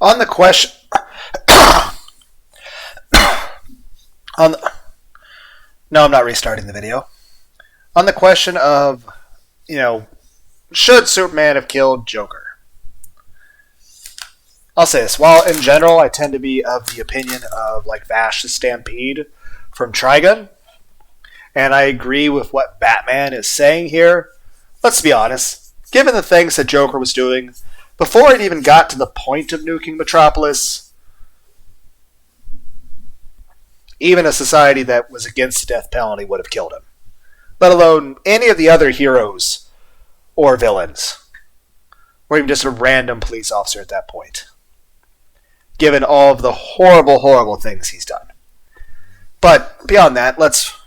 On the question, no, I'm not restarting the video. On the question of, should Superman have killed Joker? I'll say this. While in general I tend to be of the opinion of like Vash the Stampede from Trigun, and I agree with what Batman is saying here, let's be honest. Given the things that Joker was doing before it even got to the point of nuking Metropolis, even a society that was against the death penalty would have killed him. Let alone any of the other heroes or villains, or even just a random police officer at that point, given all of the horrible, horrible things he's done. But beyond that, let's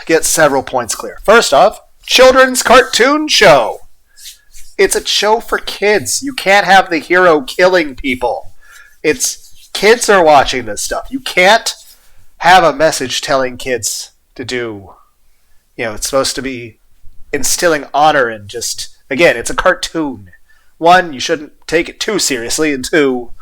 get several points clear. First off, children's cartoon show. It's a show for kids. You can't have the hero killing people. Kids are watching this stuff. You can't have a message telling kids to do, it's supposed to be instilling honor and just, again, it's a cartoon. One, you shouldn't take it too seriously, and two,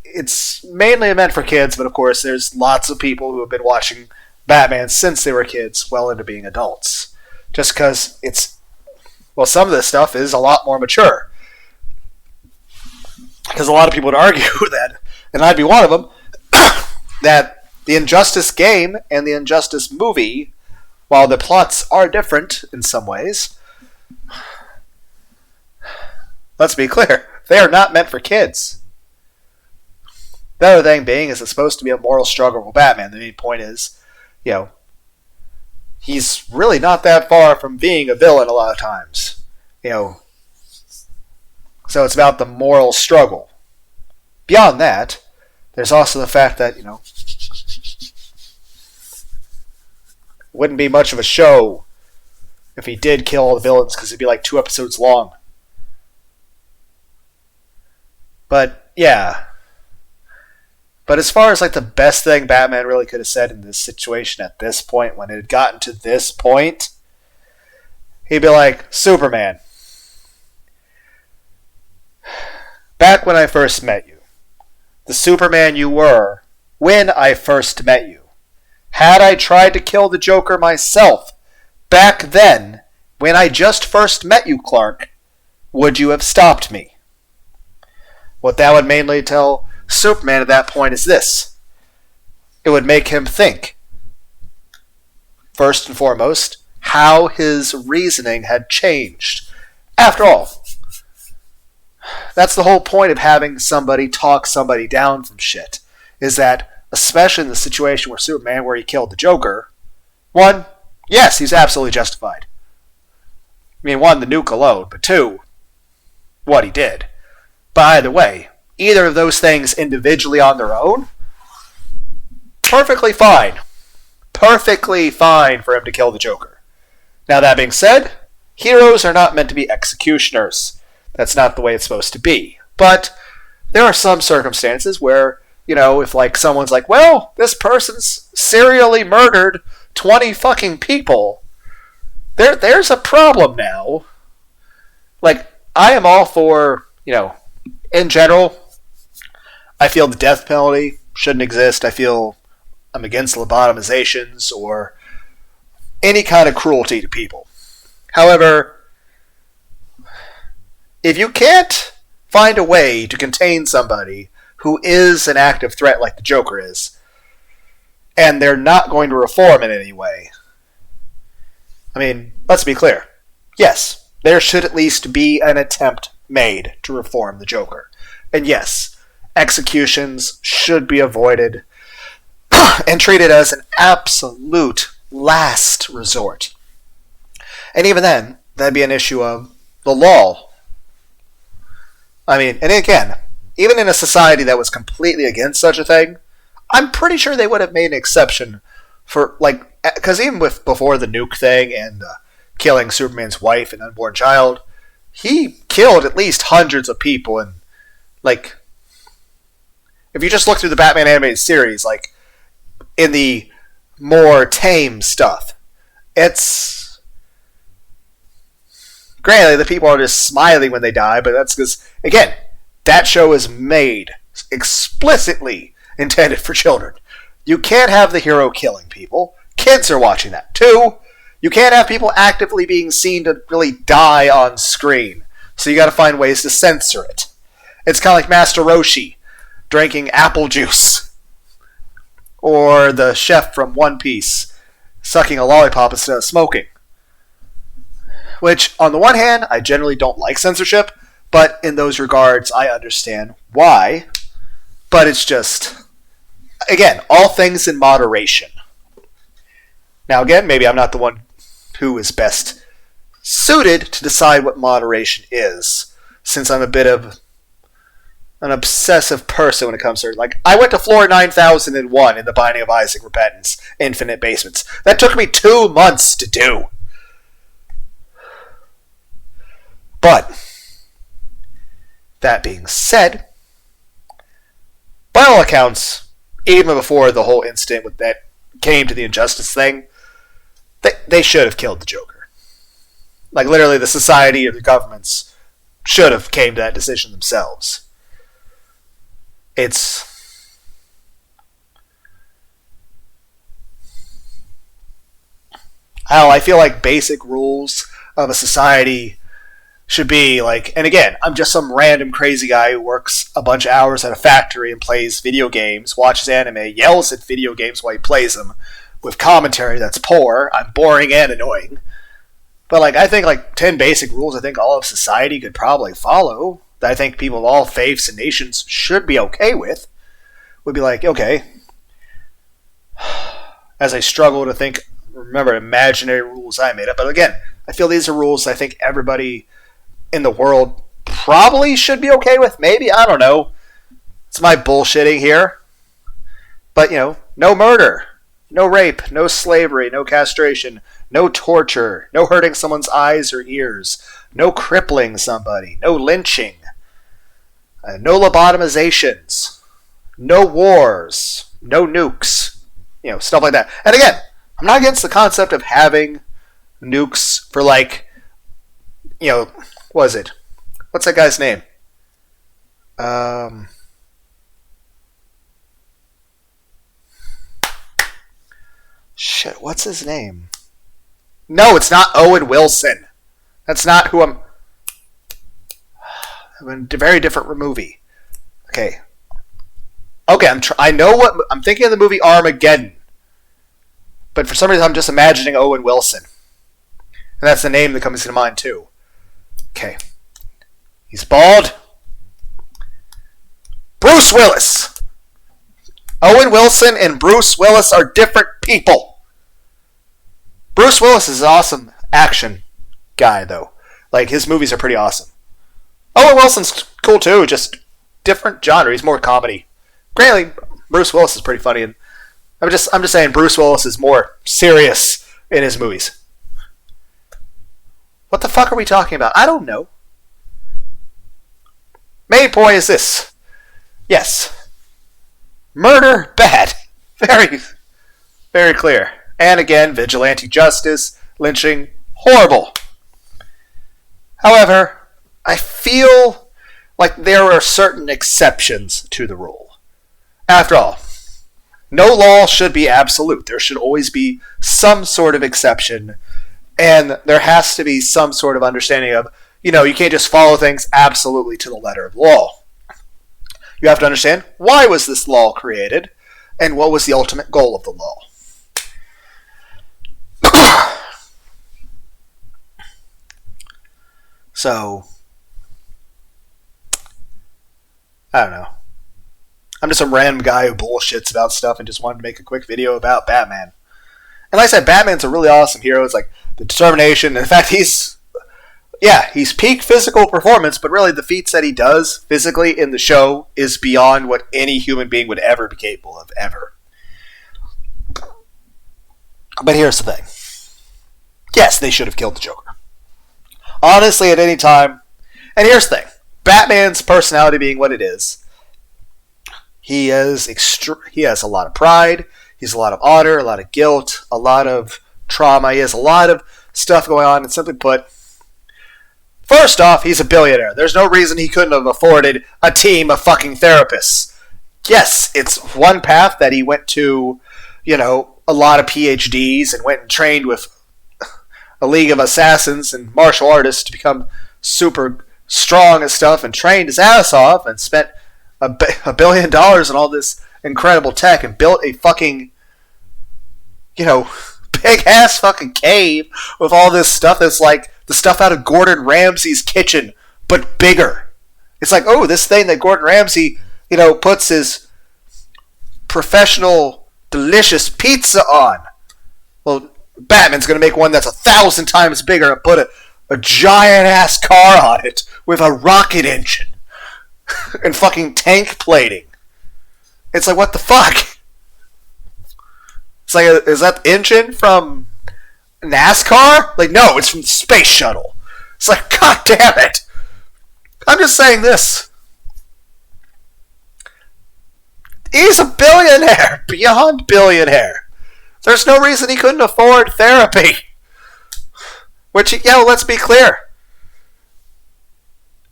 it's mainly meant for kids, but of course there's lots of people who have been watching Batman since they were kids, well into being adults. Just because some of this stuff is a lot more mature. Because a lot of people would argue that, and I'd be one of them, that the Injustice game and the Injustice movie, while the plots are different in some ways, let's be clear, they are not meant for kids. The other thing being is it's supposed to be a moral struggle for Batman. The main point is, he's really not that far from being a villain a lot of times. So it's about the moral struggle. Beyond that, there's also the fact that, wouldn't be much of a show if he did kill all the villains, because it'd be like 2 episodes long. But, yeah. But as far as like the best thing Batman really could have said in this situation at this point, when it had gotten to this point, he'd be like, Superman, back when I first met you, the Superman you were when I first met you, had I tried to kill the Joker myself back then, when I just first met you, Clark, would you have stopped me? What that would mainly tell Superman at that point is this. It would make him think, first and foremost, how his reasoning had changed. After all, that's the whole point of having somebody talk somebody down from shit, is that, especially in the situation where Superman, where he killed the Joker, one, yes, he's absolutely justified. I mean, one, the nuke alone, but two, what he did. By the way, either of those things individually on their own, perfectly fine. Perfectly fine for him to kill the Joker. Now, that being said, heroes are not meant to be executioners. That's not the way it's supposed to be. But there are some circumstances where, if like someone's like, well, this person's serially murdered 20 fucking people, there's a problem now. Like, I am all for, in general, I feel the death penalty shouldn't exist. I feel I'm against lobotomizations or any kind of cruelty to people. However, if you can't find a way to contain somebody who is an active threat like the Joker is, and they're not going to reform in any way, I mean, let's be clear. Yes, there should at least be an attempt made to reform the Joker. And yes, executions should be avoided and treated as an absolute last resort. And even then, that'd be an issue of the law. I mean, and again, even in a society that was completely against such a thing, I'm pretty sure they would have made an exception for, like, because even with before the nuke thing and killing Superman's wife and unborn child, he killed at least hundreds of people. And, like, if you just look through the Batman animated series, like, in the more tame stuff, it's... Granted, the people are just smiling when they die, but that's because, again, That show is made explicitly intended for children. You can't have the hero killing people. Kids are watching that too. You can't have people actively being seen to really die on screen. So you got to find ways to censor it. It's kind of like Master Roshi drinking apple juice. Or the chef from One Piece sucking a lollipop instead of smoking. Which, on the one hand, I generally don't like censorship, but in those regards, I understand why. But it's just, again, all things in moderation. Now, again, maybe I'm not the one who is best suited to decide what moderation is, since I'm a bit of an obsessive person when it comes to, like, I went to floor 9001 in The Binding of Isaac Repentance, Infinite Basements. That took me 2 months to do. But, that being said, by all accounts, even before the whole incident that came to the injustice thing, they should have killed the Joker. Like, literally, the society or the governments should have came to that decision themselves. It's... I feel like basic rules of a society should be like, and again, I'm just some random crazy guy who works a bunch of hours at a factory and plays video games, watches anime, yells at video games while he plays them, with commentary that's poor. I'm boring and annoying. But like, I think like 10 basic rules I think all of society could probably follow, that I think people of all faiths and nations should be okay with, would be like, okay, as I struggle to remember imaginary rules I made up, but again, I feel these are rules I think everybody in the world probably should be okay with. Maybe, I don't know. It's my bullshitting here. But, no murder, no rape, no slavery, no castration, no torture, no hurting someone's eyes or ears, no crippling somebody, no lynching, no lobotomizations, no wars, no nukes, stuff like that. And again, I'm not against the concept of having nukes for what is it? What's that guy's name? Shit, what's his name? No, it's not Owen Wilson. That's not who I'm in a very different movie. Okay, I know what... I'm thinking of the movie Armageddon. But for some reason, I'm just imagining Owen Wilson. And that's the name that comes to mind, too. Okay. He's bald. Bruce Willis. Owen Wilson and Bruce Willis are different people. Bruce Willis is an awesome action guy, though. Like, his movies are pretty awesome. Owen Wilson's cool, too. Just different genre. He's more comedy. Granted, Bruce Willis is pretty funny. And I'm just saying Bruce Willis is more serious in his movies. What the fuck are we talking about? I don't know. Main point is this. Yes. Murder, bad. Very, very clear. And again, vigilante justice, lynching, horrible. However, I feel like there are certain exceptions to the rule. After all, no law should be absolute. There should always be some sort of exception. And there has to be some sort of understanding of, you can't just follow things absolutely to the letter of the law. You have to understand, why was this law created? And what was the ultimate goal of the law? So, I don't know. I'm just some random guy who bullshits about stuff and just wanted to make a quick video about Batman. And like I said, Batman's a really awesome hero. It's like the determination. In fact, he's peak physical performance, but really the feats that he does physically in the show is beyond what any human being would ever be capable of, ever. But here's the thing. Yes, they should have killed the Joker. Honestly, at any time. And here's the thing. Batman's personality being what it is, he has a lot of pride. He has a lot of honor, a lot of guilt, a lot of trauma. He has a lot of stuff going on. And simply put, First off, he's a billionaire. There's no reason he couldn't have afforded a team of fucking therapists. Yes, it's one path that he went to, a lot of PhDs and went and trained with a league of assassins and martial artists to become super strong and stuff, and trained his ass off and spent $1 billion on all this incredible tech and built a fucking, big ass fucking cave with all this stuff that's like the stuff out of Gordon Ramsay's kitchen, but bigger. It's like, oh, this thing that Gordon Ramsay, puts his professional, delicious pizza on. Well, Batman's going to make one that's 1,000 times bigger and put a giant-ass car on it with a rocket engine and fucking tank plating. It's like, what the fuck? It's like, is that the engine from NASCAR? Like, no, it's from the space shuttle. It's like, god damn it. I'm just saying this. He's a billionaire, beyond billionaire. There's no reason he couldn't afford therapy. Which, let's be clear.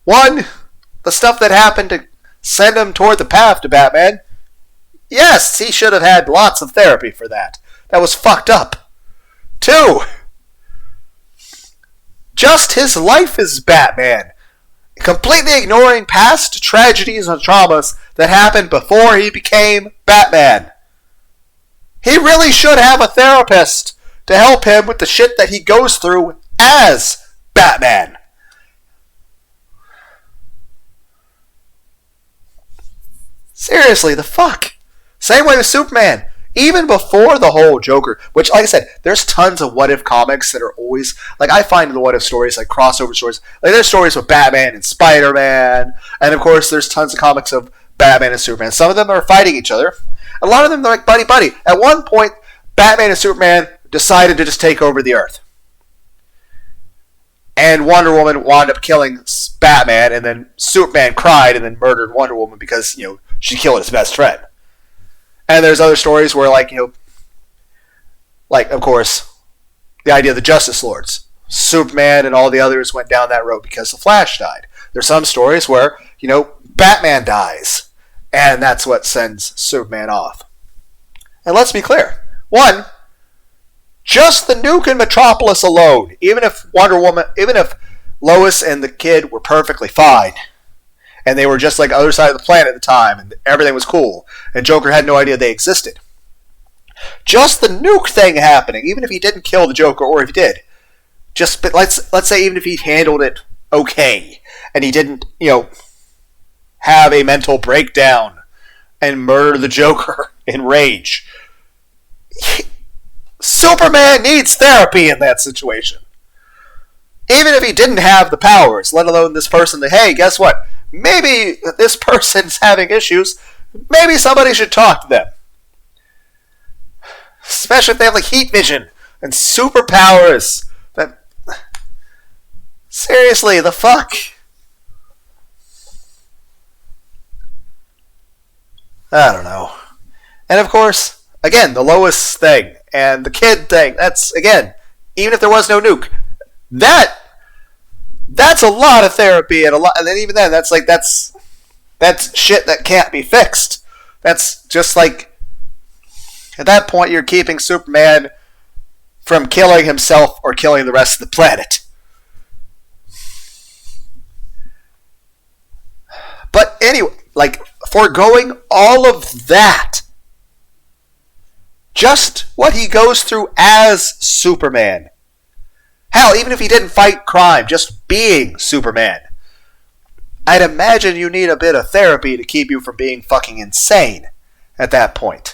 One, the stuff that happened to send him toward the path to Batman, yes, he should have had lots of therapy for that. That was fucked up. Two, just his life as Batman, completely ignoring past tragedies and traumas that happened before he became Batman. He really should have a therapist to help him with the shit that he goes through as Batman. Seriously, the fuck? Same way with Superman. Even before the whole Joker, which, like I said, there's tons of what-if comics that are always, like, I find the what-if stories, like crossover stories, like there's stories with Batman and Spider-Man, and of course there's tons of comics of Batman and Superman. Some of them are fighting each other. A lot of them are like buddy-buddy. At one point, Batman and Superman decided to just take over the Earth. And Wonder Woman wound up killing Batman, and then Superman cried and then murdered Wonder Woman because, she killed his best friend. And there's other stories where, of course, the idea of the Justice Lords. Superman and all the others went down that road because the Flash died. There's some stories where, Batman dies. And that's what sends Superman off. And let's be clear. One, just the nuke in Metropolis alone, even if Lois and the kid were perfectly fine, and they were just like the other side of the planet at the time, and everything was cool, and Joker had no idea they existed. Just the nuke thing happening, even if he didn't kill the Joker, or if he did, but let's say even if he handled it okay, and he didn't, have a mental breakdown and murder the Joker in rage, Superman needs therapy in that situation. Even if he didn't have the powers, let alone this person that, hey, guess what? Maybe this person's having issues. Maybe somebody should talk to them. Especially if they have heat vision and superpowers. Seriously, the fuck? I don't know. And of course, again, the Lois thing and the kid thing. That's, again, even if there was no nuke, that's a lot of therapy, and then even then, that's shit that can't be fixed. That's just like, at that point, you're keeping Superman from killing himself or killing the rest of the planet. But anyway, foregoing all of that, just what he goes through as Superman. Hell, even if he didn't fight crime, just being Superman. I'd imagine you need a bit of therapy to keep you from being fucking insane at that point.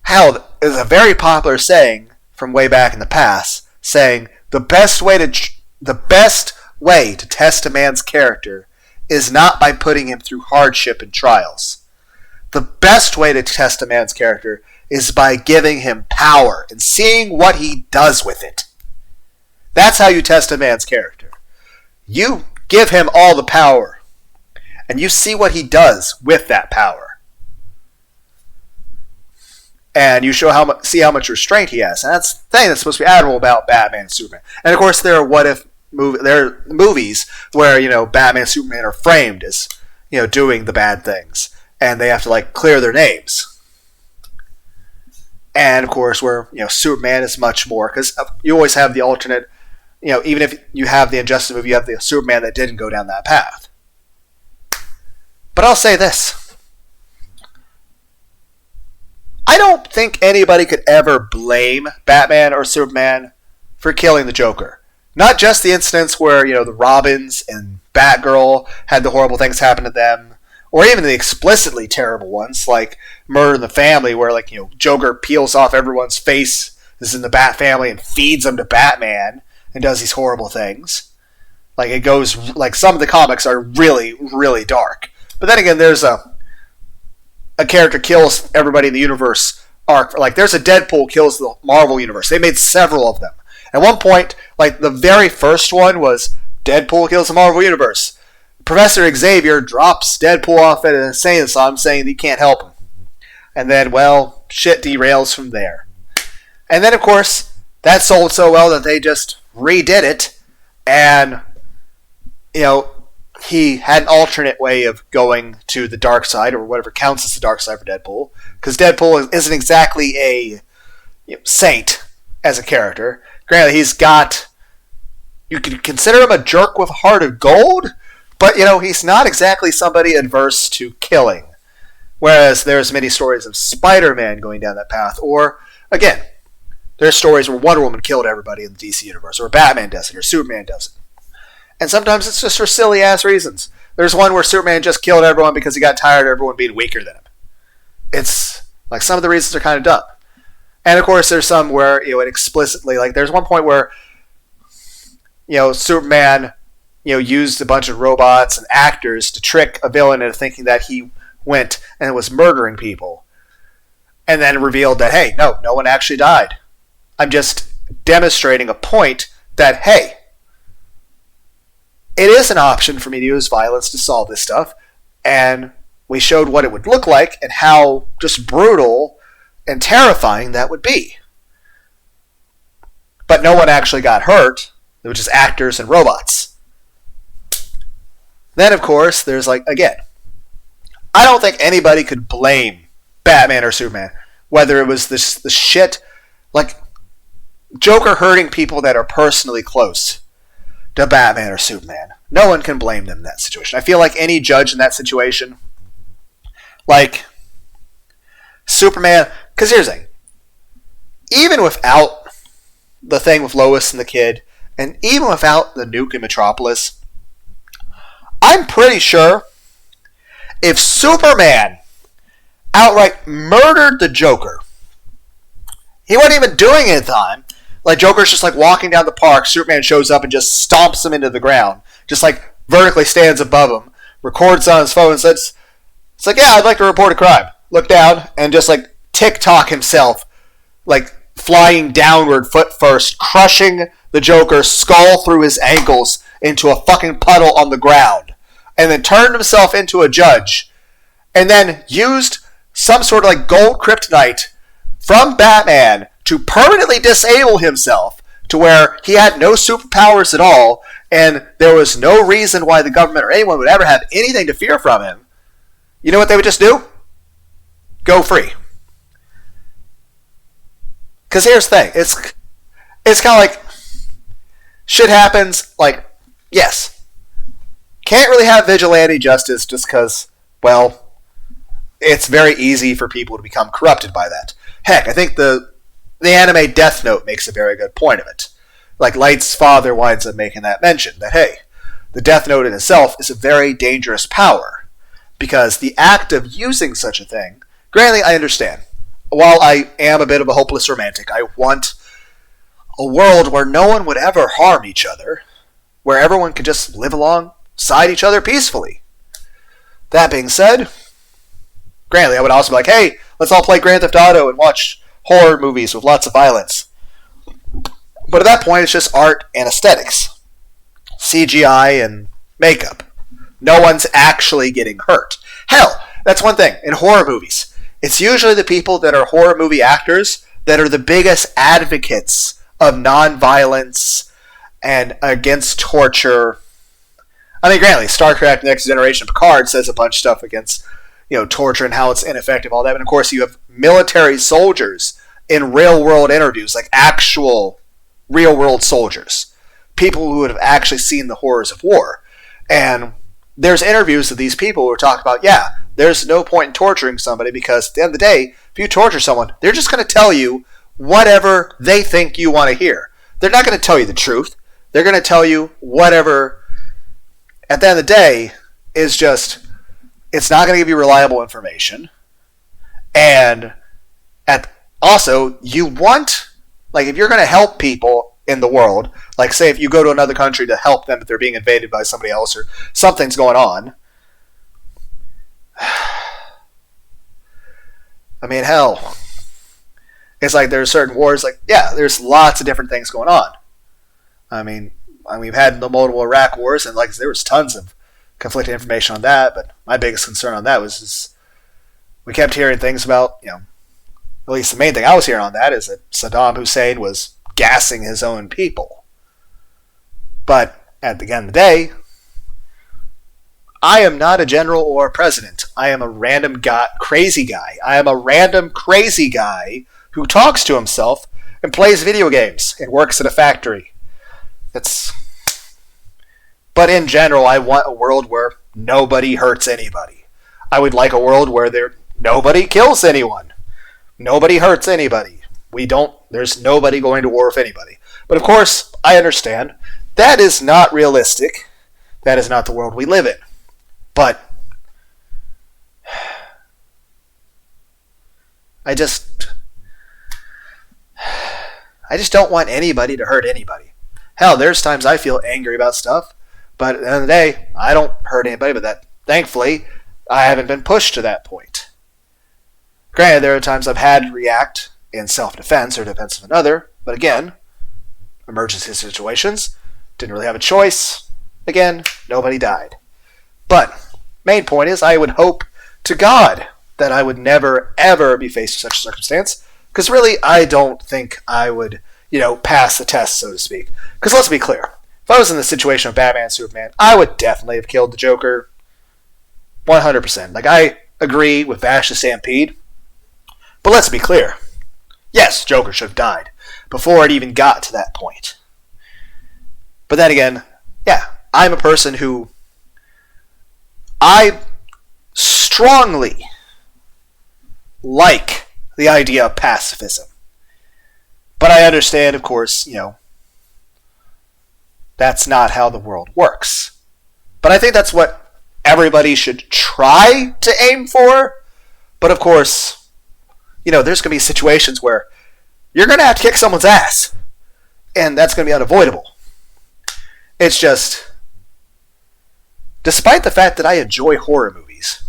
Hell, there's a very popular saying from way back in the past saying the best way to test a man's character is not by putting him through hardship and trials. The best way to test a man's character is by giving him power and seeing what he does with it. That's how you test a man's character. You give him all the power, and you see what he does with that power. And you see how much restraint he has. And that's the thing that's supposed to be admirable about Batman and Superman. And of course, there are what-if movies where, Batman and Superman are framed as, doing the bad things, and they have to like clear their names. And of course, where Superman is much more, because you always have the alternate. Even if you have the Injustice movie, you have the Superman that didn't go down that path. But I'll say this. I don't think anybody could ever blame Batman or Superman for killing the Joker. Not just the incidents where, the Robins and Batgirl had the horrible things happen to them, or even the explicitly terrible ones, like Murder in the Family, where, Joker peels off everyone's face, is in the Bat family, and feeds them to Batman, and does these horrible things. Like, it goes, some of the comics are really, really dark. But then again, there's a character kills everybody in the universe arc. Like, there's a Deadpool kills the Marvel universe. They made several of them. At one point, the very first one was Deadpool kills the Marvel universe. Professor Xavier drops Deadpool off at an insane asylum saying that he can't help him. And then, shit derails from there. And then, of course, that sold so well that they just redid it, and he had an alternate way of going to the dark side, or whatever counts as the dark side for Deadpool, because Deadpool isn't exactly a saint as a character. Granted, you could consider him a jerk with a heart of gold, but he's not exactly somebody adverse to killing. Whereas there's many stories of Spider-Man going down that path, or again, there's stories where Wonder Woman killed everybody in the DC universe, or Batman does it, or Superman does it. And sometimes it's just for silly-ass reasons. There's one where Superman just killed everyone because he got tired of everyone being weaker than him. It's, some of the reasons are kind of dumb. And, of course, there's some where, it explicitly, there's one point where, Superman, used a bunch of robots and actors to trick a villain into thinking that he went and was murdering people. And then revealed that, hey, no one actually died. I'm just demonstrating a point that, hey, it is an option for me to use violence to solve this stuff, and we showed what it would look like and how just brutal and terrifying that would be. But no one actually got hurt. It was just actors and robots. Then, of course, there's again, I don't think anybody could blame Batman or Superman, whether it was the shit, Joker hurting people that are personally close to Batman or Superman. No one can blame them in that situation. I feel like any judge in that situation, Superman, because here's the thing, even without the thing with Lois and the kid, and even without the nuke in Metropolis, I'm pretty sure if Superman outright murdered the Joker, he wasn't even doing it at the time. Joker's just walking down the park, Superman shows up and just stomps him into the ground. Just vertically stands above him, records on his phone and says, yeah, I'd like to report a crime. Look down and just TikTok himself, flying downward foot first, crushing the Joker's skull through his ankles into a fucking puddle on the ground. And then turned himself into a judge. And then used some sort of gold kryptonite from Batman to permanently disable himself to where he had no superpowers at all, and there was no reason why the government or anyone would ever have anything to fear from him. You know what they would just do? Go free. Because here's the thing. It's kind of shit happens. Yes. Can't really have vigilante justice just because, it's very easy for people to become corrupted by that. Heck, I think the anime Death Note makes a very good point of it. Light's father winds up making that mention, that, hey, the Death Note in itself is a very dangerous power, because the act of using such a thing, granted, I understand. While I am a bit of a hopeless romantic, I want a world where no one would ever harm each other, where everyone could just live alongside each other peacefully. That being said, granted, I would also be hey, let's all play Grand Theft Auto and watch horror movies with lots of violence. But at that point, it's just art and aesthetics. CGI and makeup. No one's actually getting hurt. Hell, that's one thing. In horror movies, it's usually the people that are horror movie actors that are the biggest advocates of non-violence and against torture. I mean, granted, Star Trek Next Generation Picard says a bunch of stuff against, torture and how it's ineffective, all that. And of course, you have military soldiers in real-world interviews, like actual real-world soldiers, people who have actually seen the horrors of war. And there's interviews of these people who talk about, there's no point in torturing somebody because at the end of the day, if you torture someone, they're just going to tell you whatever they think you want to hear. They're not going to tell you the truth. They're going to tell you whatever, at the end of the day, is just, it's not going to give you reliable information. And also, you want, like, if you're going to help people in the world, like, say, if you go to another country to help them if they're being invaded by somebody else or something's going on, I mean, hell, it's like there's certain wars, like, there's lots of different things going on. I mean, we've had the multiple Iraq wars, and like there was tons of conflicting information on that, but my biggest concern on that was we kept hearing things about, at least the main thing I was hearing on that is that Saddam Hussein was gassing his own people. But at the end of the day, I am not a general or a president. I am a random crazy guy. I am a random crazy guy who talks to himself and plays video games and works at a factory. But in general, I want a world where nobody hurts anybody. I would like a world where nobody kills anyone. Nobody hurts anybody. There's nobody going to war with anybody. But of course, I understand that is not realistic. That is not the world we live in. But I just don't want anybody to hurt anybody. Hell, there's times I feel angry about stuff, but at the end of the day, I don't hurt anybody, but that, thankfully, I haven't been pushed to that point. Granted, there are times I've had to react in self-defense or defense of another, but again, emergency situations, didn't really have a choice. Again, nobody died. But, main point is, I would hope to God that I would never, ever be faced with such a circumstance, because really, I don't think I would, pass the test, so to speak. Because let's be clear, if I was in the situation of Batman and Superman, I would definitely have killed the Joker 100%. Like, I agree with Vash the Stampede, but let's be clear. Yes, Joker should have died before it even got to that point. But then again, I'm a person who I strongly like the idea of pacifism. But I understand, of course, that's not how the world works. But I think that's what everybody should try to aim for. But of course, there's going to be situations where you're going to have to kick someone's ass. And that's going to be unavoidable. It's just, despite the fact that I enjoy horror movies,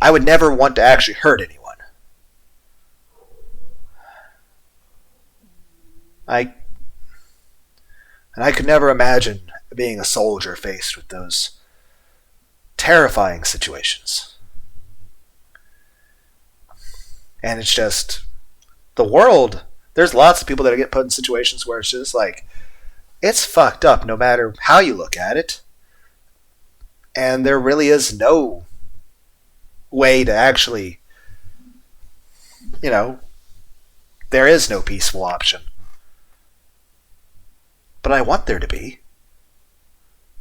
I would never want to actually hurt anyone. I could never imagine being a soldier faced with those terrifying situations. And it's just, the world, there's lots of people that get put in situations where it's just like, it's fucked up no matter how you look at it. And there really is no way to actually, there is no peaceful option. But I want there to be.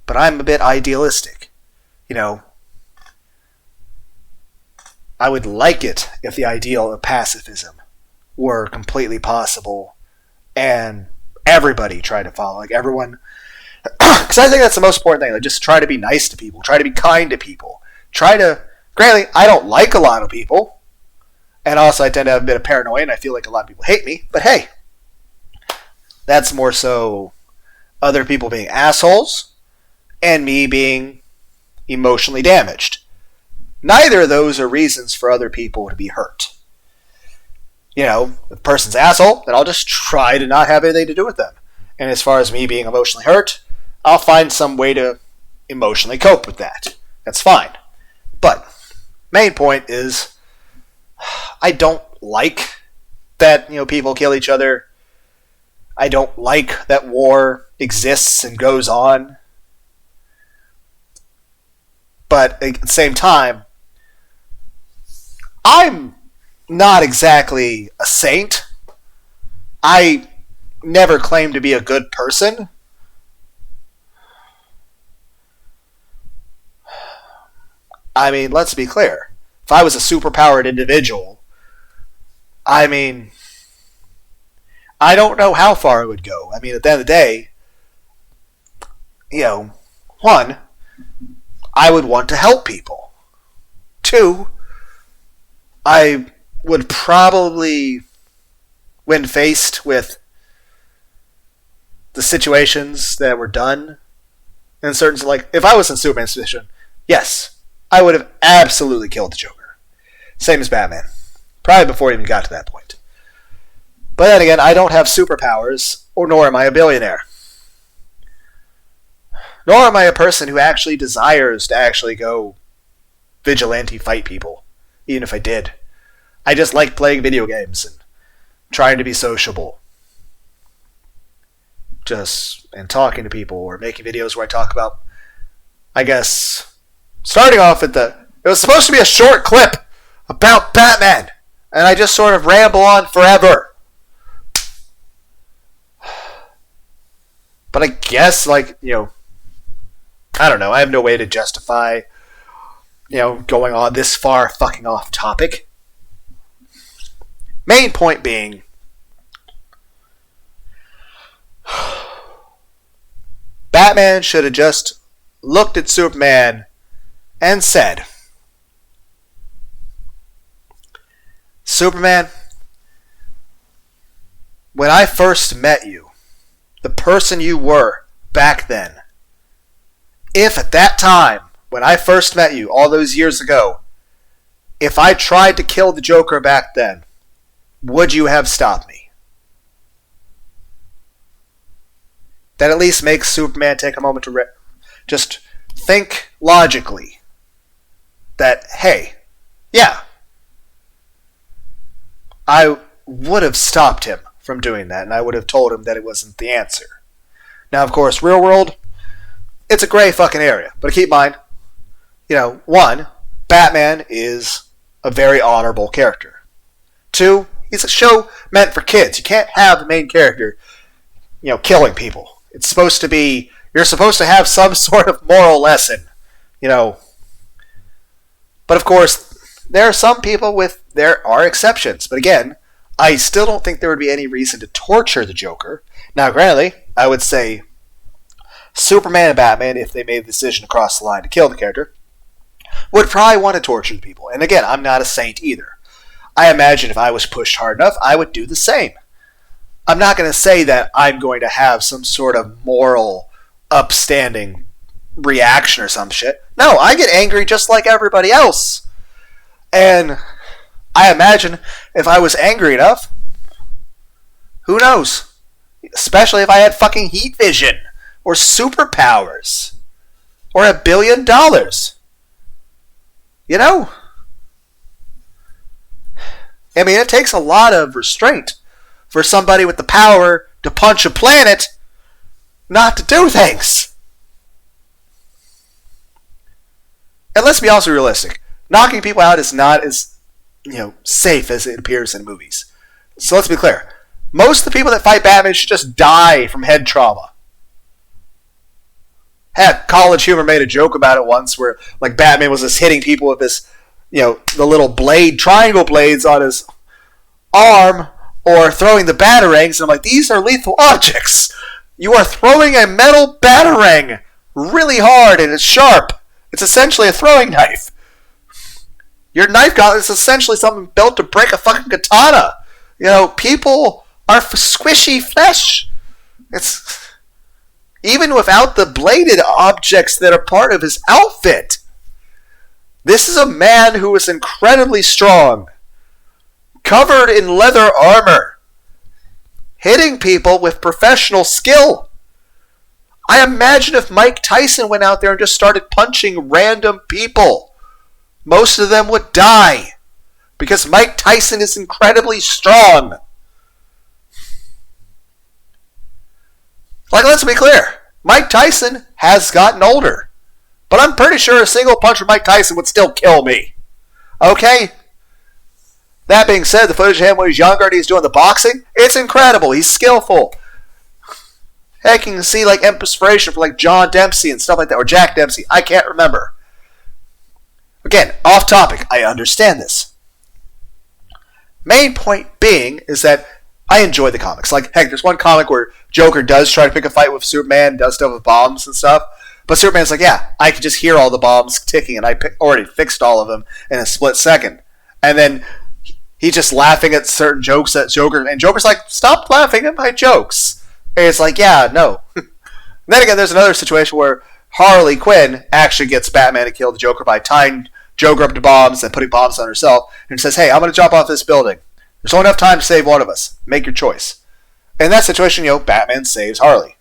But I'm a bit idealistic. I would like it if the ideal of pacifism were completely possible and everybody tried to follow. Like everyone, because I think that's the most important thing. Like just try to be nice to people. Try to be kind to people. Granted, I don't like a lot of people. And also I tend to have a bit of paranoia and I feel like a lot of people hate me. But hey, that's more so other people being assholes and me being emotionally damaged. Neither of those are reasons for other people to be hurt. If a person's an asshole, then I'll just try to not have anything to do with them. And as far as me being emotionally hurt, I'll find some way to emotionally cope with that. That's fine. But main point is, I don't like that people kill each other. I don't like that war exists and goes on. But at the same time, I'm not exactly a saint. I never claimed to be a good person. I mean, let's be clear. If I was a superpowered individual, I mean, I don't know how far it would go. I mean, at the end of the day, one, I would want to help people. Two, I would probably, when faced with the situations that were done, in certain, like, if I was in Superman's position, yes, I would have absolutely killed the Joker. Same as Batman. Probably before he even got to that point. But then again, I don't have superpowers, nor am I a billionaire. Nor am I a person who actually desires to actually go vigilante fight people, even if I did. I just like playing video games and trying to be sociable. And talking to people or making videos where I talk about, I guess, starting off at it was supposed to be a short clip about Batman, and I just sort of ramble on forever. But I guess, I don't know, I have no way to justify, going on this far fucking off topic. Main point being, Batman should have just looked at Superman and said, Superman, when I first met you, the person you were back then, if at that time, when I first met you all those years ago, if I tried to kill the Joker back then, would you have stopped me? That at least makes Superman take a moment to just think logically that, hey, yeah, I would have stopped him from doing that, and I would have told him that it wasn't the answer. Now, of course, real world, it's a gray fucking area. But keep in mind, one, Batman is a very honorable character. Two, he's a show meant for kids. You can't have the main character, killing people. It's supposed to be, you're supposed to have some sort of moral lesson, But of course, there are some people there are exceptions. But again, I still don't think there would be any reason to torture the Joker. Now, granted, I would say Superman and Batman, if they made the decision to cross the line to kill the character, would probably want to torture the people. And again, I'm not a saint either. I imagine if I was pushed hard enough, I would do the same. I'm not going to say that I'm going to have some sort of moral, upstanding reaction or some shit. No, I get angry just like everybody else. And I imagine if I was angry enough, who knows? Especially if I had fucking heat vision, or superpowers, or $1 billion. I mean, it takes a lot of restraint for somebody with the power to punch a planet not to do things. And let's be also realistic. Knocking people out is not as, safe as it appears in movies. So let's be clear. Most of the people that fight Batman should just die from head trauma. Heck, College Humor made a joke about it once where, Batman was just hitting people with this, the little triangle blades on his arm, or throwing the batarangs, and I'm like, these are lethal objects. You are throwing a metal batarang really hard, and it's sharp. It's essentially a throwing knife. Your knife gauntlet is essentially something built to break a fucking katana. People are squishy flesh. It's even without the bladed objects that are part of his outfit. This is a man who is incredibly strong, covered in leather armor, hitting people with professional skill. I imagine if Mike Tyson went out there and just started punching random people, most of them would die, because Mike Tyson is incredibly strong. Like, let's be clear. Mike Tyson has gotten older. But I'm pretty sure a single punch from Mike Tyson would still kill me. Okay? That being said, the footage of him when he's younger and he's doing the boxing, it's incredible. He's skillful. Heck, you can see like inspiration for like John Dempsey and stuff like that, or Jack Dempsey. I can't remember. Again, off topic. I understand this. Main point being is that I enjoy the comics. Like, heck, there's one comic where Joker does try to pick a fight with Superman, does stuff with bombs and stuff. But Superman's like, yeah, I can just hear all the bombs ticking, and I already fixed all of them in a split second. And then he's just laughing at certain jokes at Joker, and Joker's like, stop laughing at my jokes. And it's like, yeah, no. Then again, there's another situation where Harley Quinn actually gets Batman to kill the Joker by tying Joker up to bombs and putting bombs on herself, and says, hey, I'm going to jump off this building. There's only enough time to save one of us. Make your choice. In that situation, Batman saves Harley.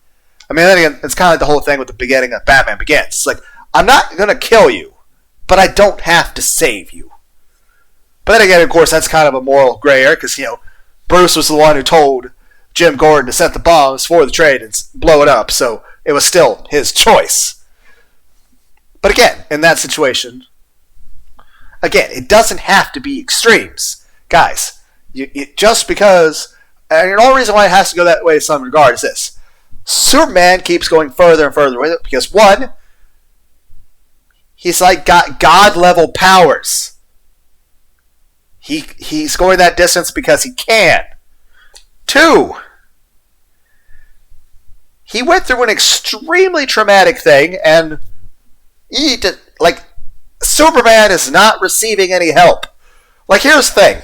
I mean, then again, it's kind of like the whole thing with the beginning of Batman Begins. It's like, I'm not going to kill you, but I don't have to save you. But then again, of course, that's kind of a moral gray area, because, Bruce was the one who told Jim Gordon to set the bombs for the trade and blow it up, so it was still his choice. But again, in that situation, again, it doesn't have to be extremes. Guys, just because, and the only reason why it has to go that way in some regard is this. Superman keeps going further and further with it because, one, he's like got God-level powers. He's going that distance because he can. Two, he went through an extremely traumatic thing, and Superman is not receiving any help. Like, here's the thing.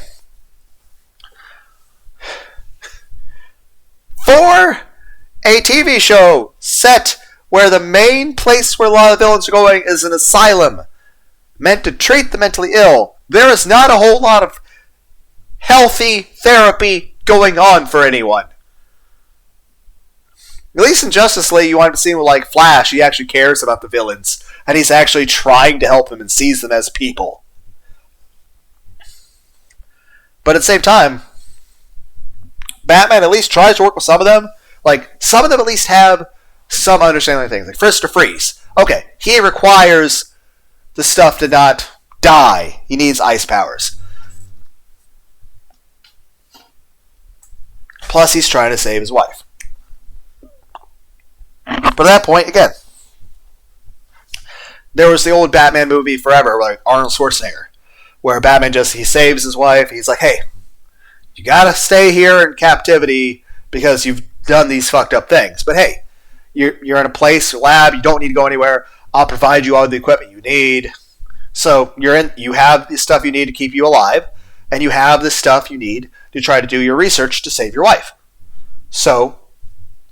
For a TV show set where the main place where a lot of villains are going is an asylum meant to treat the mentally ill, there is not a whole lot of healthy therapy going on for anyone. At least in Justice League, you want to see him like Flash. He actually cares about the villains, and he's actually trying to help them and sees them as people. But at the same time, Batman at least tries to work with some of them. Like, some of them at least have some understanding of things. Like, Mr. Freeze. Okay, he requires the stuff to not die. He needs ice powers. Plus, he's trying to save his wife. But at that point, again, there was the old Batman movie Forever, like Arnold Schwarzenegger, where Batman he saves his wife. He's like, hey, you gotta stay here in captivity because you've done these fucked up things. But hey, you're in a place, a lab, you don't need to go anywhere. I'll provide you all the equipment you need. So you have the stuff you need to keep you alive, and you have the stuff you need to try to do your research to save your wife. So,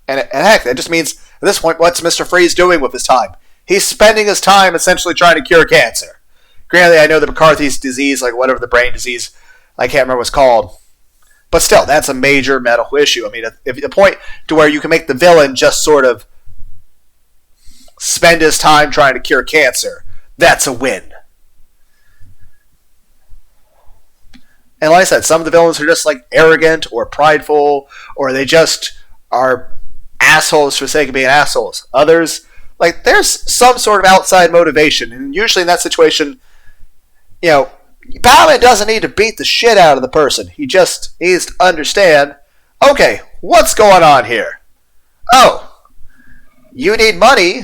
and heck, that just means at this point, what's Mr. Freeze doing with his time? He's spending his time essentially trying to cure cancer. Granted, I know the McCarthy's disease, like whatever the brain disease, I can't remember what it's called. But still, that's a major medical issue. I mean, if the point to where you can make the villain just sort of spend his time trying to cure cancer, that's a win. And like I said, some of the villains are just like arrogant or prideful, or they just are assholes for the sake of being assholes. Others, like, there's some sort of outside motivation, and usually in that situation, Batman doesn't need to beat the shit out of the person. He just needs to understand, okay, what's going on here? Oh, you need money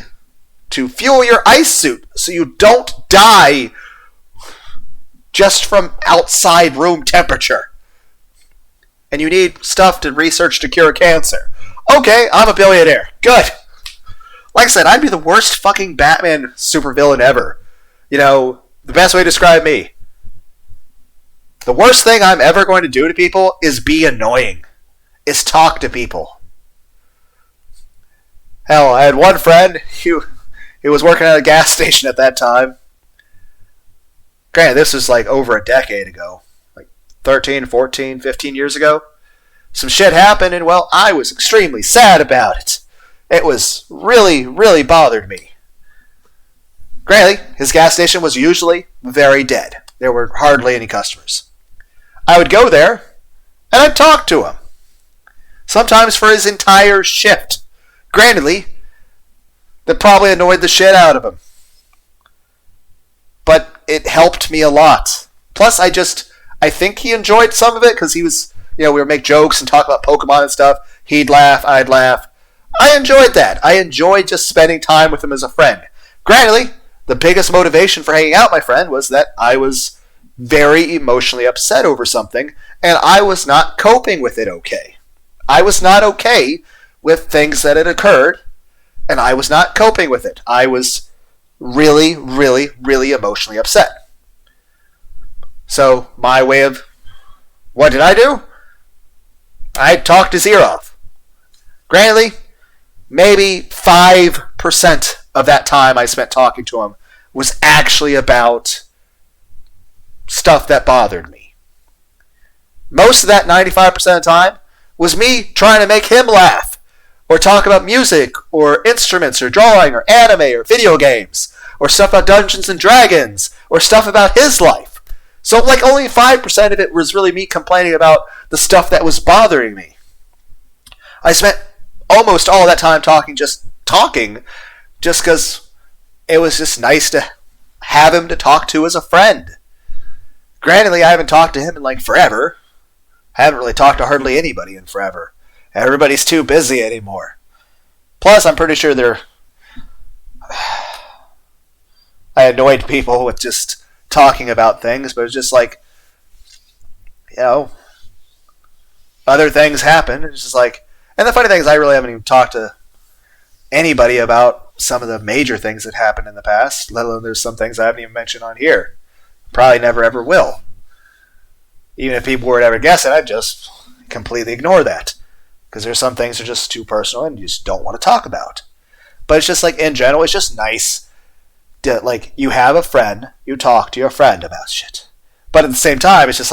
to fuel your ice suit so you don't die just from outside room temperature. And you need stuff to research to cure cancer. Okay, I'm a billionaire. Good. Like I said, I'd be the worst fucking Batman supervillain ever. The best way to describe me. The worst thing I'm ever going to do to people is be annoying. Is talk to people. Hell, I had one friend who was working at a gas station at that time. Granted, this was like over a decade ago. Like 13, 14, 15 years ago. Some shit happened, and well, I was extremely sad about it. It was really, really bothered me. Granted, his gas station was usually very dead. There were hardly any customers. I would go there, and I'd talk to him. Sometimes for his entire shift. Grantedly, that probably annoyed the shit out of him. But it helped me a lot. Plus, I think he enjoyed some of it because he was, we would make jokes and talk about Pokemon and stuff. He'd laugh, I'd laugh. I enjoyed that. I enjoyed just spending time with him as a friend. Grantedly, the biggest motivation for hanging out with my friend was that I was very emotionally upset over something, and I was not coping with it okay. I was not okay with things that had occurred, and I was not coping with it. I was really, really, really emotionally upset. So, my way of... What did I do? I talked his ear off. Grantedly, maybe 5% of that time I spent talking to him was actually about stuff that bothered me. Most of that 95% of the time was me trying to make him laugh, or talk about music, or instruments, or drawing, or anime, or video games, or stuff about Dungeons and Dragons, or stuff about his life. So only 5% of it was really me complaining about the stuff that was bothering me. I spent almost all of that time talking just because it was just nice to have him to talk to as a friend. Grantedly, I haven't talked to him in forever. I haven't really talked to hardly anybody in forever. Everybody's too busy anymore. Plus, I'm pretty sure I annoyed people with just talking about things, but it's just other things happen. It's just and the funny thing is I really haven't even talked to anybody about some of the major things that happened in the past, let alone there's some things I haven't even mentioned on here. Probably never ever will. Even if people were to ever guess it, I'd just completely ignore that. Because there's some things that are just too personal and you just don't want to talk about. But it's just in general, it's just nice to, you have a friend, you talk to your friend about shit. But at the same time, it's just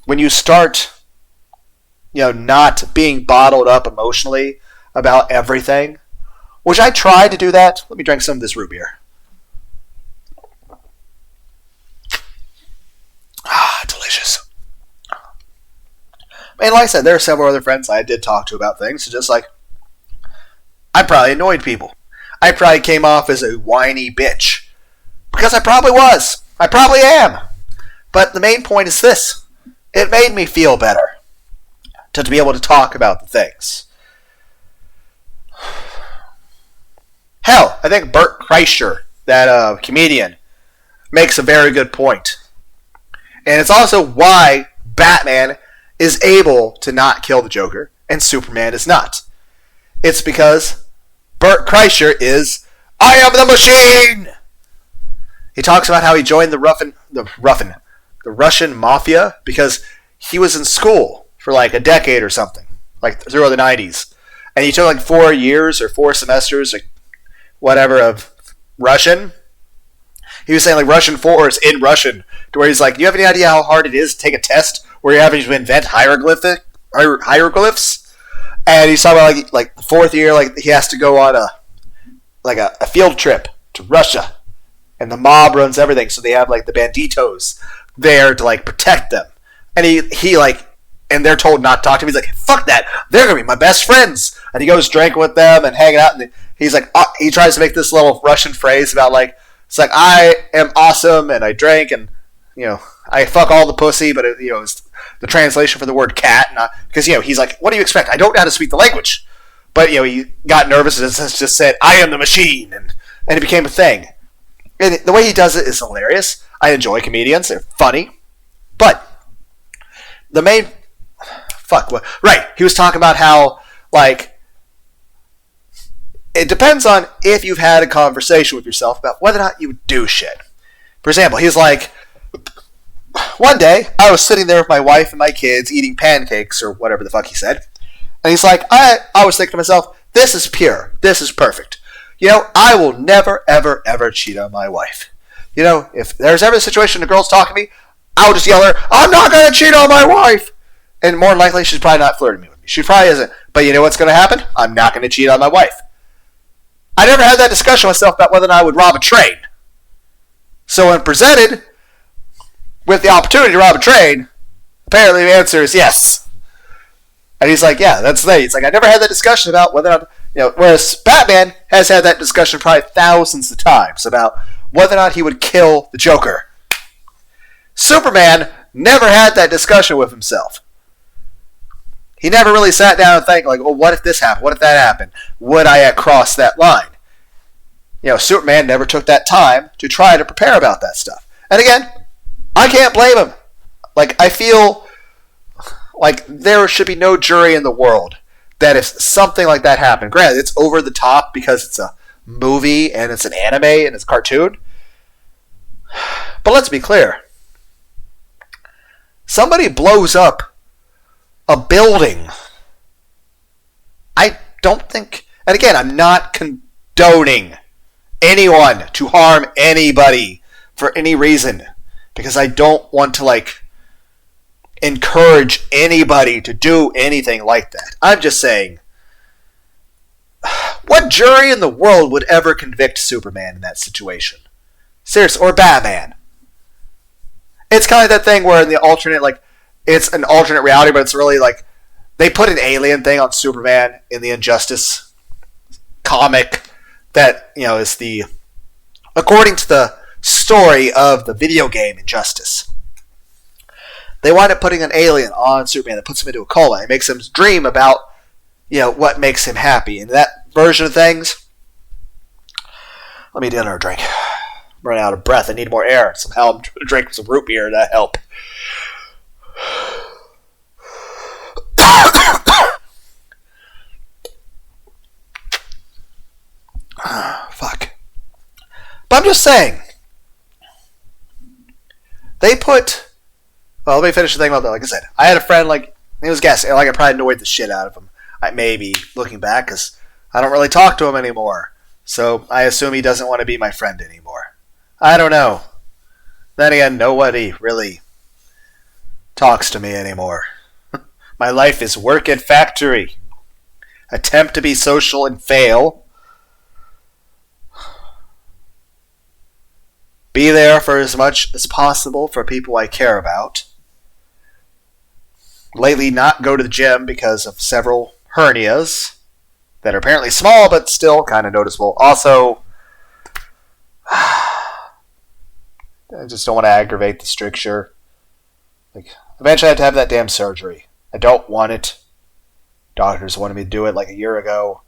when you start, not being bottled up emotionally about everything, which I tried to do that. Let me drink some of this root beer. Delicious. And like I said, there are several other friends I did talk to about things. So just I probably annoyed people. I probably came off as a whiny bitch. Because I probably was. I probably am. But the main point is this. It made me feel better to be able to talk about the things. Hell, I think Bert Kreischer, that comedian, makes a very good point. And it's also why Batman is able to not kill the Joker and Superman is not. It's because Bert Kreischer is, I am the machine! He talks about how he joined the Russian mafia because he was in school for a decade or something, through the 90s. And he took 4 years or 4 semesters, whatever, of Russian. He was saying Russian 4 is in Russian, to where he's do you have any idea how hard it is to take a test where you're having to invent hieroglyphs? And he's talking about the 4th year, he has to go on a field trip to Russia, and the mob runs everything, so they have the banditos there to protect them, and he and they're told not to talk to him. He's fuck that, they're gonna be my best friends, and he goes drinking with them and hanging out, and he's he tries to make this little Russian phrase about it's I am awesome and I drink and I fuck all the pussy, but it's the translation for the word cat, because he's what do you expect? I don't know how to speak the language, but he got nervous and just said I am the machine, and it became a thing. And the way he does it is hilarious. I enjoy comedians; they're funny, but the main he was talking about how it depends on if you've had a conversation with yourself about whether or not you would do shit. For example, he's one day, I was sitting there with my wife and my kids eating pancakes or whatever the fuck he said. And he's I was thinking to myself, this is pure. This is perfect. I will never, ever, ever cheat on my wife. If there's ever a situation the girl's talking to me, I'll just yell at her, I'm not going to cheat on my wife. And more than likely, she's probably not flirting with me. She probably isn't. But you know what's going to happen? I'm not going to cheat on my wife. I never had that discussion with myself about whether or not I would rob a train. So when presented with the opportunity to rob a train, apparently the answer is yes. And he's like, yeah, that's the thing. It's like, I never had that discussion about whether or not, whereas Batman has had that discussion probably thousands of times about whether or not he would kill the Joker. Superman never had that discussion with himself. He never really sat down and think, like, well, what if this happened? What if that happened? Would I cross that line? Superman never took that time to try to prepare about that stuff. And again, I can't blame him. Like, I feel like there should be no jury in the world that if something like that happened, granted, it's over the top because it's a movie and it's an anime and it's a cartoon. But let's be clear. Somebody blows up a building. I don't think, and again, I'm not condoning anyone to harm anybody for any reason, because I don't want to encourage anybody to do anything like that. I'm just saying, what jury in the world would ever convict Superman in that situation? Seriously, or Batman? It's kind of that thing where in the alternate, it's an alternate reality, but it's really they put an alien thing on Superman in the Injustice comic that, is the, according to the story of the video game Injustice. They wind up putting an alien on Superman that puts him into a coma. It makes him dream about, what makes him happy. And that version of things, let me get another drink. I'm running out of breath. I need more air. Somehow I'm trying to drink some root beer to help. Fuck. But I'm just saying. They put... Well, let me finish the thing about that. Like I said, I had a friend, he was guessing. I probably annoyed the shit out of him. Maybe, looking back, because I don't really talk to him anymore. So I assume he doesn't want to be my friend anymore. I don't know. Then again, nobody really talks to me anymore. My life is work at factory. Attempt to be social and fail. Be there for as much as possible for people I care about. Lately, not go to the gym because of several hernias that are apparently small, but still kind of noticeable. Also, I just don't want to aggravate the stricture. Eventually I have to have that damn surgery. I don't want it. Doctors wanted me to do it a year ago.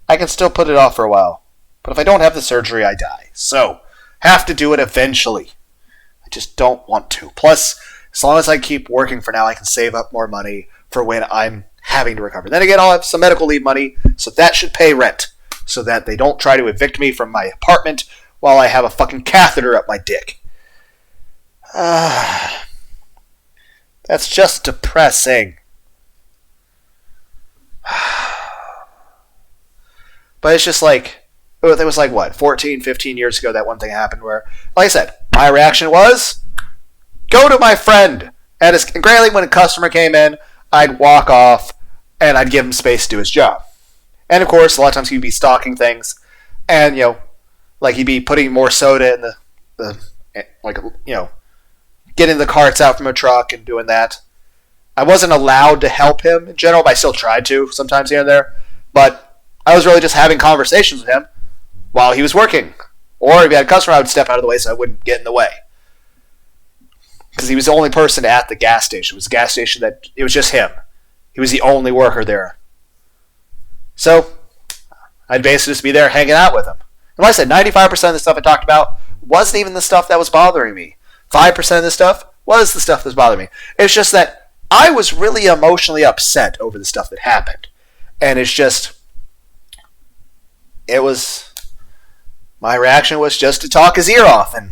I can still put it off for a while. But if I don't have the surgery, I die. So, have to do it eventually. I just don't want to. Plus, as long as I keep working for now, I can save up more money for when I'm having to recover. Then again, I'll have some medical leave money, so that should pay rent. So that they don't try to evict me from my apartment while I have a fucking catheter up my dick. That's just depressing. But it's just it was 14, 15 years ago that one thing happened where, like I said, my reaction was, go to my friend. And granted, when a customer came in, I'd walk off and I'd give him space to do his job. And of course, a lot of times he'd be stocking things and, he'd be putting more soda in the getting the carts out from a truck and doing that. I wasn't allowed to help him in general, but I still tried to sometimes here and there. But I was really just having conversations with him while he was working. Or if he had a customer, I would step out of the way so I wouldn't get in the way. Because he was the only person at the gas station. It was a gas station that, it was just him. He was the only worker there. So, I'd basically just be there hanging out with him. And like I said, 95% of the stuff I talked about wasn't even the stuff that was bothering me. 5% of the stuff was the stuff that was bothering me. It's just that I was really emotionally upset over the stuff that happened. And it's just... My reaction was just to talk his ear off and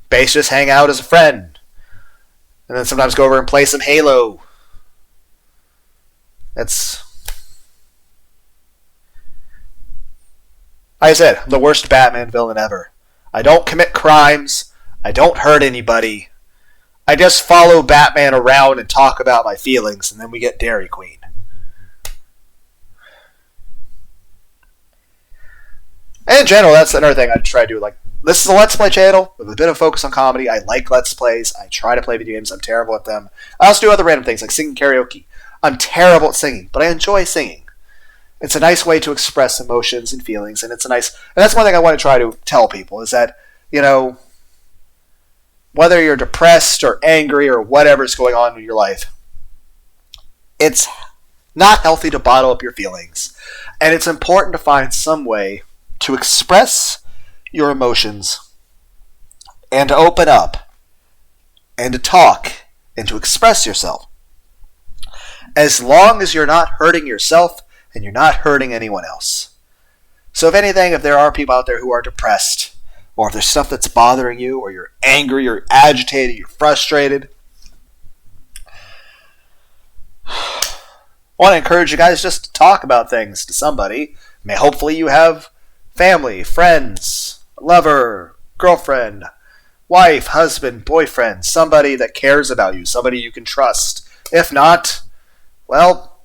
basically just hang out as a friend. And then sometimes go over and play some Halo. That's... Like I said, I'm the worst Batman villain ever. I don't commit crimes. I don't hurt anybody. I just follow Batman around and talk about my feelings, and then we get Dairy Queen. And in general, that's another thing I try to do. This is a Let's Play channel with a bit of focus on comedy. I like Let's Plays. I try to play video games. I'm terrible at them. I also do other random things like singing karaoke. I'm terrible at singing, but I enjoy singing. It's a nice way to express emotions and feelings, and and that's one thing I want to try to tell people is that, whether you're depressed or angry or whatever's going on in your life, it's not healthy to bottle up your feelings. And it's important to find some way to express your emotions and to open up and to talk and to express yourself. As long as you're not hurting yourself and you're not hurting anyone else. So if anything, if there are people out there who are depressed, or if there's stuff that's bothering you, or you're angry, you're agitated, you're frustrated, I want to encourage you guys just to talk about things to somebody. Hopefully you have family, friends, lover, girlfriend, wife, husband, boyfriend, somebody that cares about you, somebody you can trust. If not, well,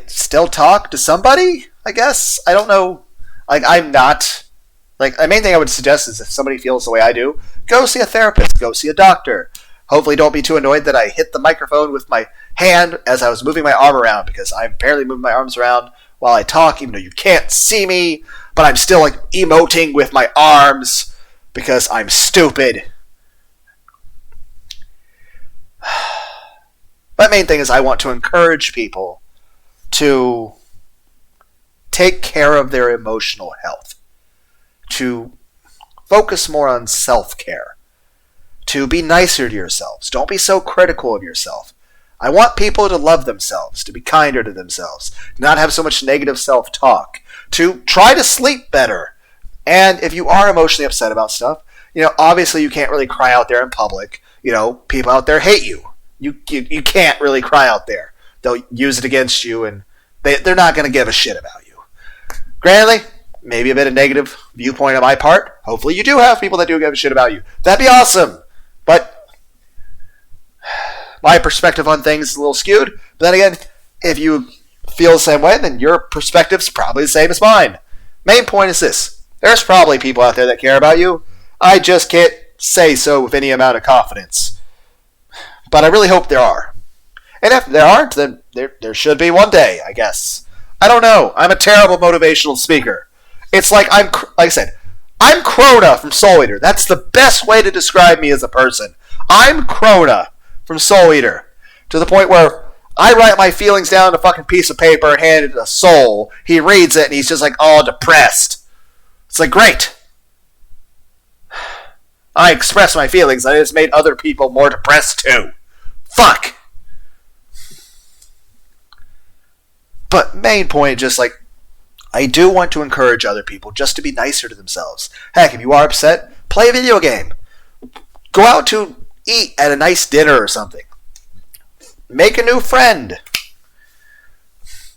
still talk to somebody, I guess. I don't know. I'm not. The main thing I would suggest is if somebody feels the way I do, go see a therapist, go see a doctor. Hopefully don't be too annoyed that I hit the microphone with my hand as I was moving my arm around, because I'm barely moving my arms around while I talk, even though you can't see me, but I'm still emoting with my arms because I'm stupid. My main thing is I want to encourage people to take care of their emotional health, to focus more on self-care, to be nicer to yourselves. Don't be so critical of yourself. I want people to love themselves, to be kinder to themselves, not have so much negative self-talk, to try to sleep better. And if you are emotionally upset about stuff, obviously you can't really cry out there in public. People out there hate you. You can't really cry out there. They'll use it against you, and they're not going to give a shit about you. Granted, maybe a bit of negative viewpoint on my part. Hopefully you do have people that do give a shit about you. That'd be awesome. But my perspective on things is a little skewed. But then again, if you feel the same way, then your perspective's probably the same as mine. Main point is this. There's probably people out there that care about you. I just can't say so with any amount of confidence. But I really hope there are. And if there aren't, then there should be one day, I guess. I don't know. I'm a terrible motivational speaker. It's like I said, I'm Krona from Soul Eater. That's the best way to describe me as a person. I'm Krona from Soul Eater. To the point where I write my feelings down on a fucking piece of paper and hand it to Soul. He reads it and he's just all depressed. It's great. I express my feelings and I just made other people more depressed too. Fuck. But main point, just I do want to encourage other people just to be nicer to themselves. Heck, if you are upset, play a video game. Go out to eat at a nice dinner or something. Make a new friend.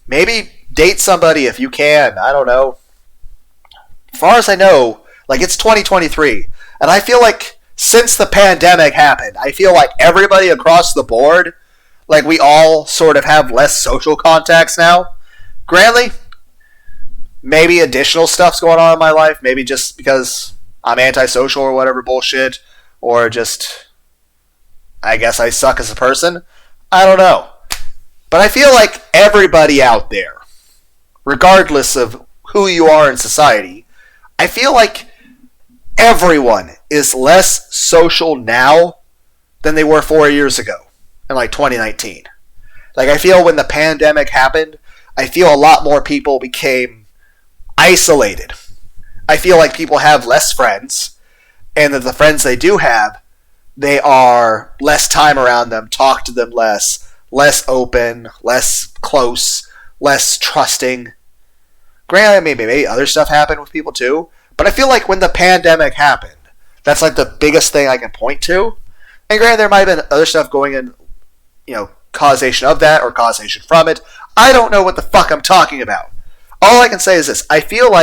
Maybe date somebody if you can. I don't know. As far as I know, it's 2023. And I feel since the pandemic happened, I feel everybody across the board, we all sort of have less social contacts now. Granted, maybe additional stuff's going on in my life. Maybe just because I'm antisocial or whatever bullshit. Or just, I guess I suck as a person. I don't know. But I feel everybody out there, regardless of who you are in society, I feel everyone is less social now than they were 4 years ago. In 2019. I feel when the pandemic happened, I feel a lot more people became isolated. I feel people have less friends, and that the friends they do have, they are less time around them, talk to them less open, less close, less trusting. Granted, maybe other stuff happened with people too, but I feel when the pandemic happened, that's the biggest thing I can point to. And granted, there might have been other stuff going in, causation of that or causation from it. I don't know what the fuck I'm talking about. All I can say is this. I feel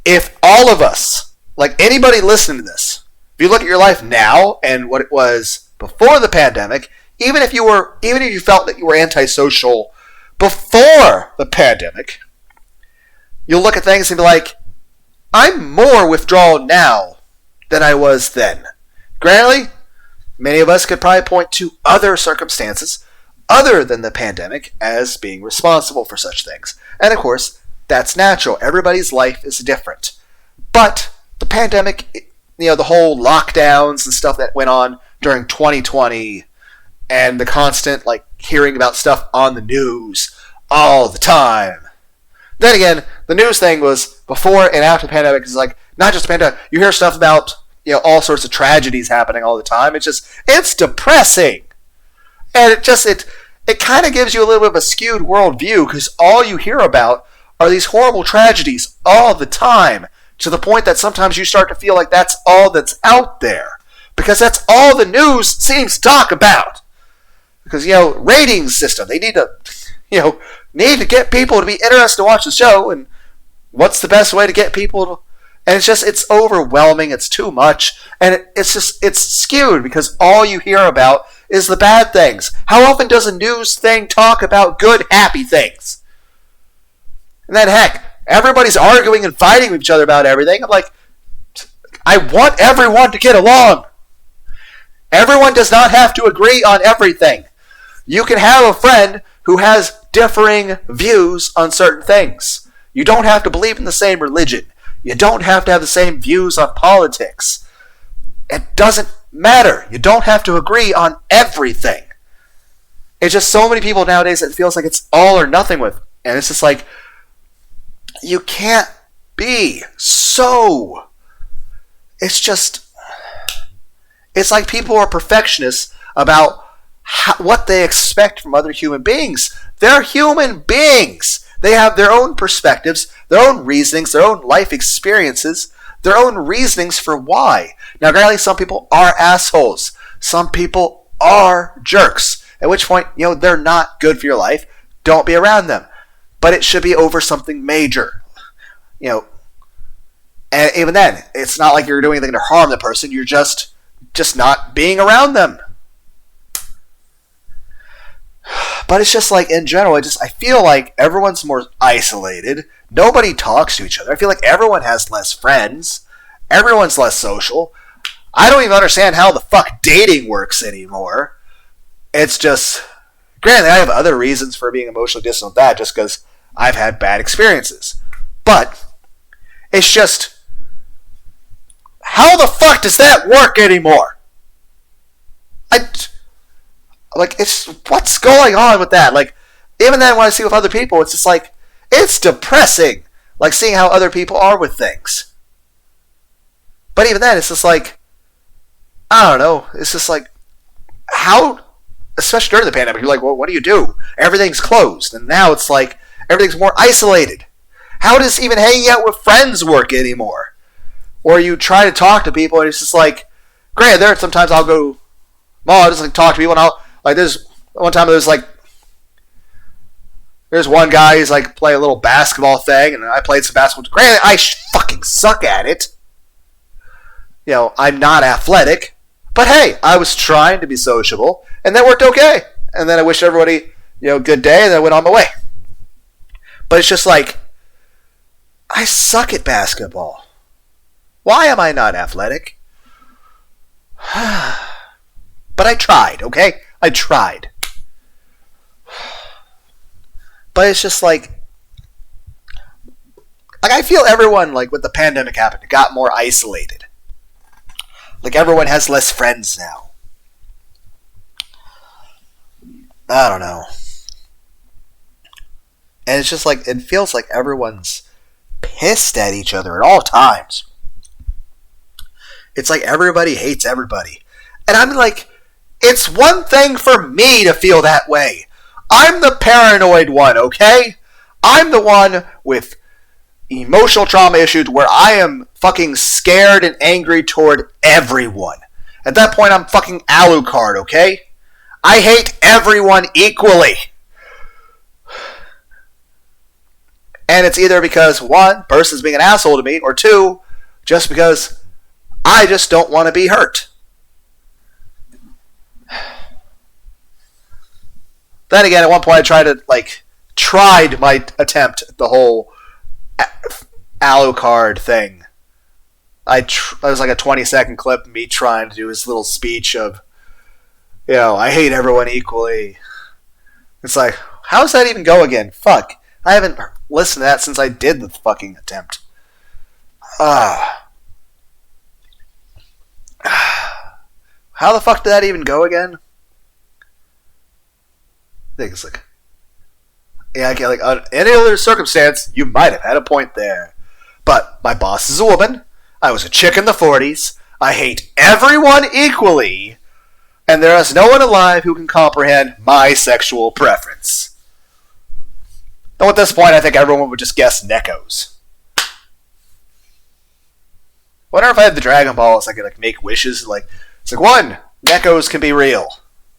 if all of us, anybody listening to this, if you look at your life now and what it was before the pandemic, even if you felt that you were antisocial before the pandemic, you'll look at things and be I'm more withdrawal now than I was then. Granted, Many of us could probably point to other circumstances other than the pandemic as being responsible for such things. And of course, that's natural. Everybody's life is different. But the pandemic, the whole lockdowns and stuff that went on during 2020 and the constant, hearing about stuff on the news all the time. Then again, the news thing was before and after the pandemic. It's not just the pandemic. You hear stuff about, all sorts of tragedies happening all the time. It's depressing. And it kind of gives you a little bit of a skewed worldview because all you hear about are these horrible tragedies all the time, to the point that sometimes you start to feel like that's all that's out there, because that's all the news seems to talk about. Because, ratings system, they need to get people to be interested to watch the show, and what's the best way to get people to... And it's overwhelming, it's too much, and it's skewed because all you hear about is the bad things. How often does a news thing talk about good, happy things? And then, heck, everybody's arguing and fighting with each other about everything. I'm like, I want everyone to get along. Everyone does not have to agree on everything. You can have a friend who has differing views on certain things. You don't have to believe in the same religion. You don't have to have the same views on politics. It doesn't matter. You don't have to agree on everything. It's just so many people nowadays that it feels like it's all or nothing with. And it's just like, you can't be so... It's like people are perfectionists about what they expect from other human beings. They're human beings. They have their own perspectives, their own reasonings, their own life experiences, their own reasonings for why. Now, granted, some people are assholes. Some people are jerks. At which point, they're not good for your life. Don't be around them. But it should be over something major. And even then, it's not like you're doing anything to harm the person. You're just not being around them. But it's just in general, I feel like everyone's more isolated. Nobody talks to each other. I feel like everyone has less friends. Everyone's less social. I don't even understand how the fuck dating works anymore. It's just... Granted, I have other reasons for being emotionally distant with that, just because I've had bad experiences. But it's just... How the fuck does that work anymore? It's... What's going on with that? Even then when I see with other people, it's just it's depressing. Seeing how other people are with things. But even then, it's just I don't know. It's just how... Especially during the pandemic, you're well, what do you do? Everything's closed. And now it's everything's more isolated. How does even hanging out with friends work anymore? Or you try to talk to people, and it's just granted, there sometimes I'll go... Well, I'll just talk to people, and I'll... there's... One time there's there's one guy who's play a little basketball thing, and I played some basketball. Granted, I fucking suck at it. I'm not athletic. But hey, I was trying to be sociable, and that worked okay. And then I wished everybody, good day, and then I went on my way. But it's just I suck at basketball. Why am I not athletic? But I tried, okay? I tried. But it's just I feel everyone, with the pandemic happened, got more isolated. Everyone has less friends now. I don't know. And it's just it feels like everyone's pissed at each other at all times. It's everybody hates everybody. And I'm it's one thing for me to feel that way. I'm the paranoid one, okay? I'm the one with emotional trauma issues where I am fucking scared and angry toward everyone. At that point, I'm fucking Alucard, okay? I hate everyone equally. And it's either because, one, person's being an asshole to me, or two, just because I just don't want to be hurt. Then again, at one point I tried my attempt at the whole Alucard thing. It was a 20-second clip of me trying to do his little speech of I hate everyone equally. It's like, how does that even go again? Fuck. I haven't listened to that since I did the fucking attempt. How the fuck did that even go again? I think it's like, on any other circumstance, you might have had a point there. But my boss is a woman. I was a chick in the 40s. I hate everyone equally. And there is no one alive who can comprehend my sexual preference. Though at this point, I think everyone would just guess Neckos. Wonder if I had the Dragon Balls, I could make wishes. It's 1, Neckos can be real.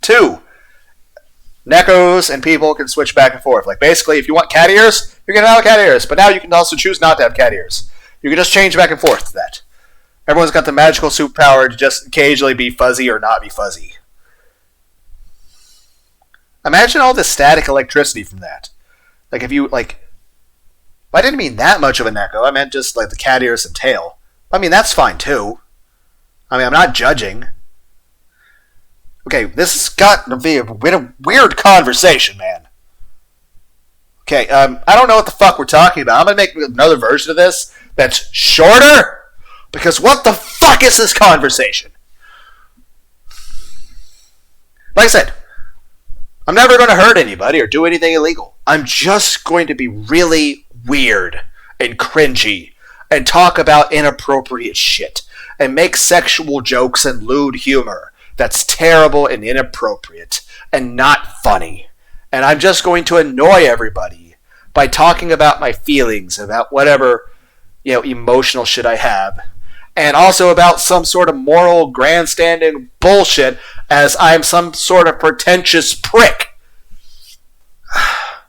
2, Neckos and people can switch back and forth. Basically, if you want cat ears, you're going to have cat ears. But now you can also choose not to have cat ears. You can just change back and forth to that. Everyone's got the magical superpower to just occasionally be fuzzy or not be fuzzy. Imagine all the static electricity from that. If you, I didn't mean that much of a Necco. I meant just, the cat ears and tail. That's fine, too. I'm not judging. Okay, this has got to be a weird conversation, man. Okay, I don't know what the fuck we're talking about. I'm going to make another version of this that's shorter, because what the fuck is this conversation? Like I said, I'm never going to hurt anybody or do anything illegal. I'm just going to be really weird and cringy and talk about inappropriate shit and make sexual jokes and lewd humor that's terrible and inappropriate and not funny. And I'm just going to annoy everybody by talking about my feelings about whatever, emotional shit I have. And also about some sort of moral grandstanding bullshit as I'm some sort of pretentious prick.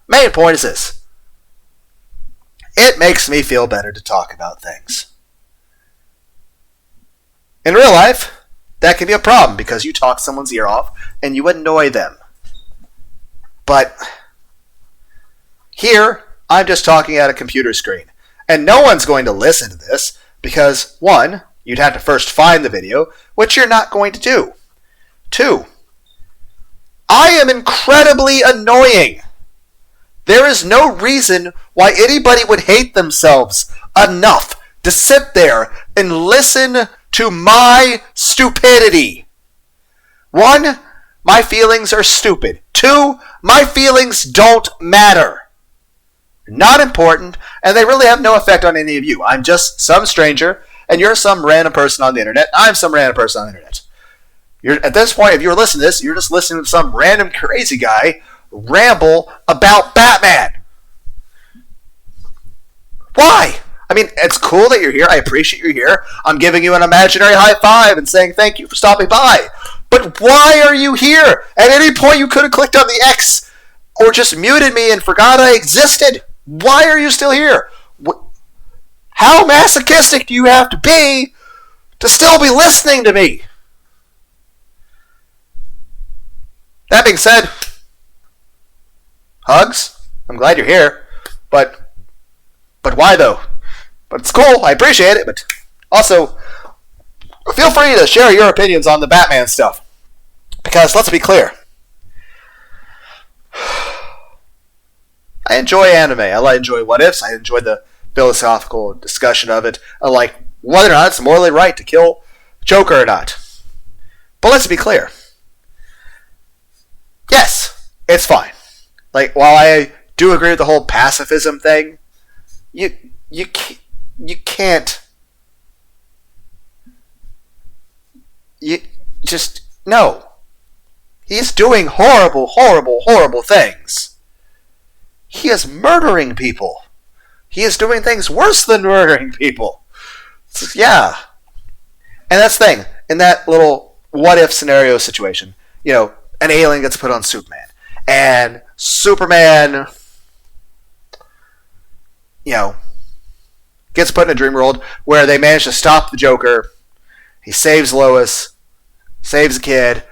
Main point is this. It makes me feel better to talk about things. In real life, that can be a problem because you talk someone's ear off and you annoy them. But here, I'm just talking at a computer screen. And no one's going to listen to this because, 1, you'd have to first find the video, which you're not going to do. 2, I am incredibly annoying. There is no reason why anybody would hate themselves enough to sit there and listen to my stupidity. 1, my feelings are stupid. 2, my feelings don't matter. They're not important, and they really have no effect on any of you. I'm just some stranger, and you're some random person on the internet. I'm some random person on the internet. At this point, if you're listening to this, you're just listening to some random crazy guy ramble about Batman. Why? It's cool that you're here. I appreciate you're here. I'm giving you an imaginary high five and saying thank you for stopping by. But why are you here? At any point you could have clicked on the X or just muted me and forgot I existed. Why are you still here? How masochistic do you have to be to still be listening to me? That being said, hugs. I'm glad you're here. But why though? But it's cool. I appreciate it. But also, feel free to share your opinions on the Batman stuff. Because let's be clear. I enjoy anime. I enjoy what ifs. I enjoy the philosophical discussion of it. I like whether or not it's morally right to kill Joker or not. But let's be clear. Yes, it's fine. While I do agree with the whole pacifism thing, you can't. You just no. He's doing horrible, horrible, horrible things. He is murdering people. He is doing things worse than murdering people. Yeah. And that's the thing. In that little what-if scenario situation, an alien gets put on Superman. And Superman, gets put in a dream world where they manage to stop the Joker. He saves Lois, saves a kid,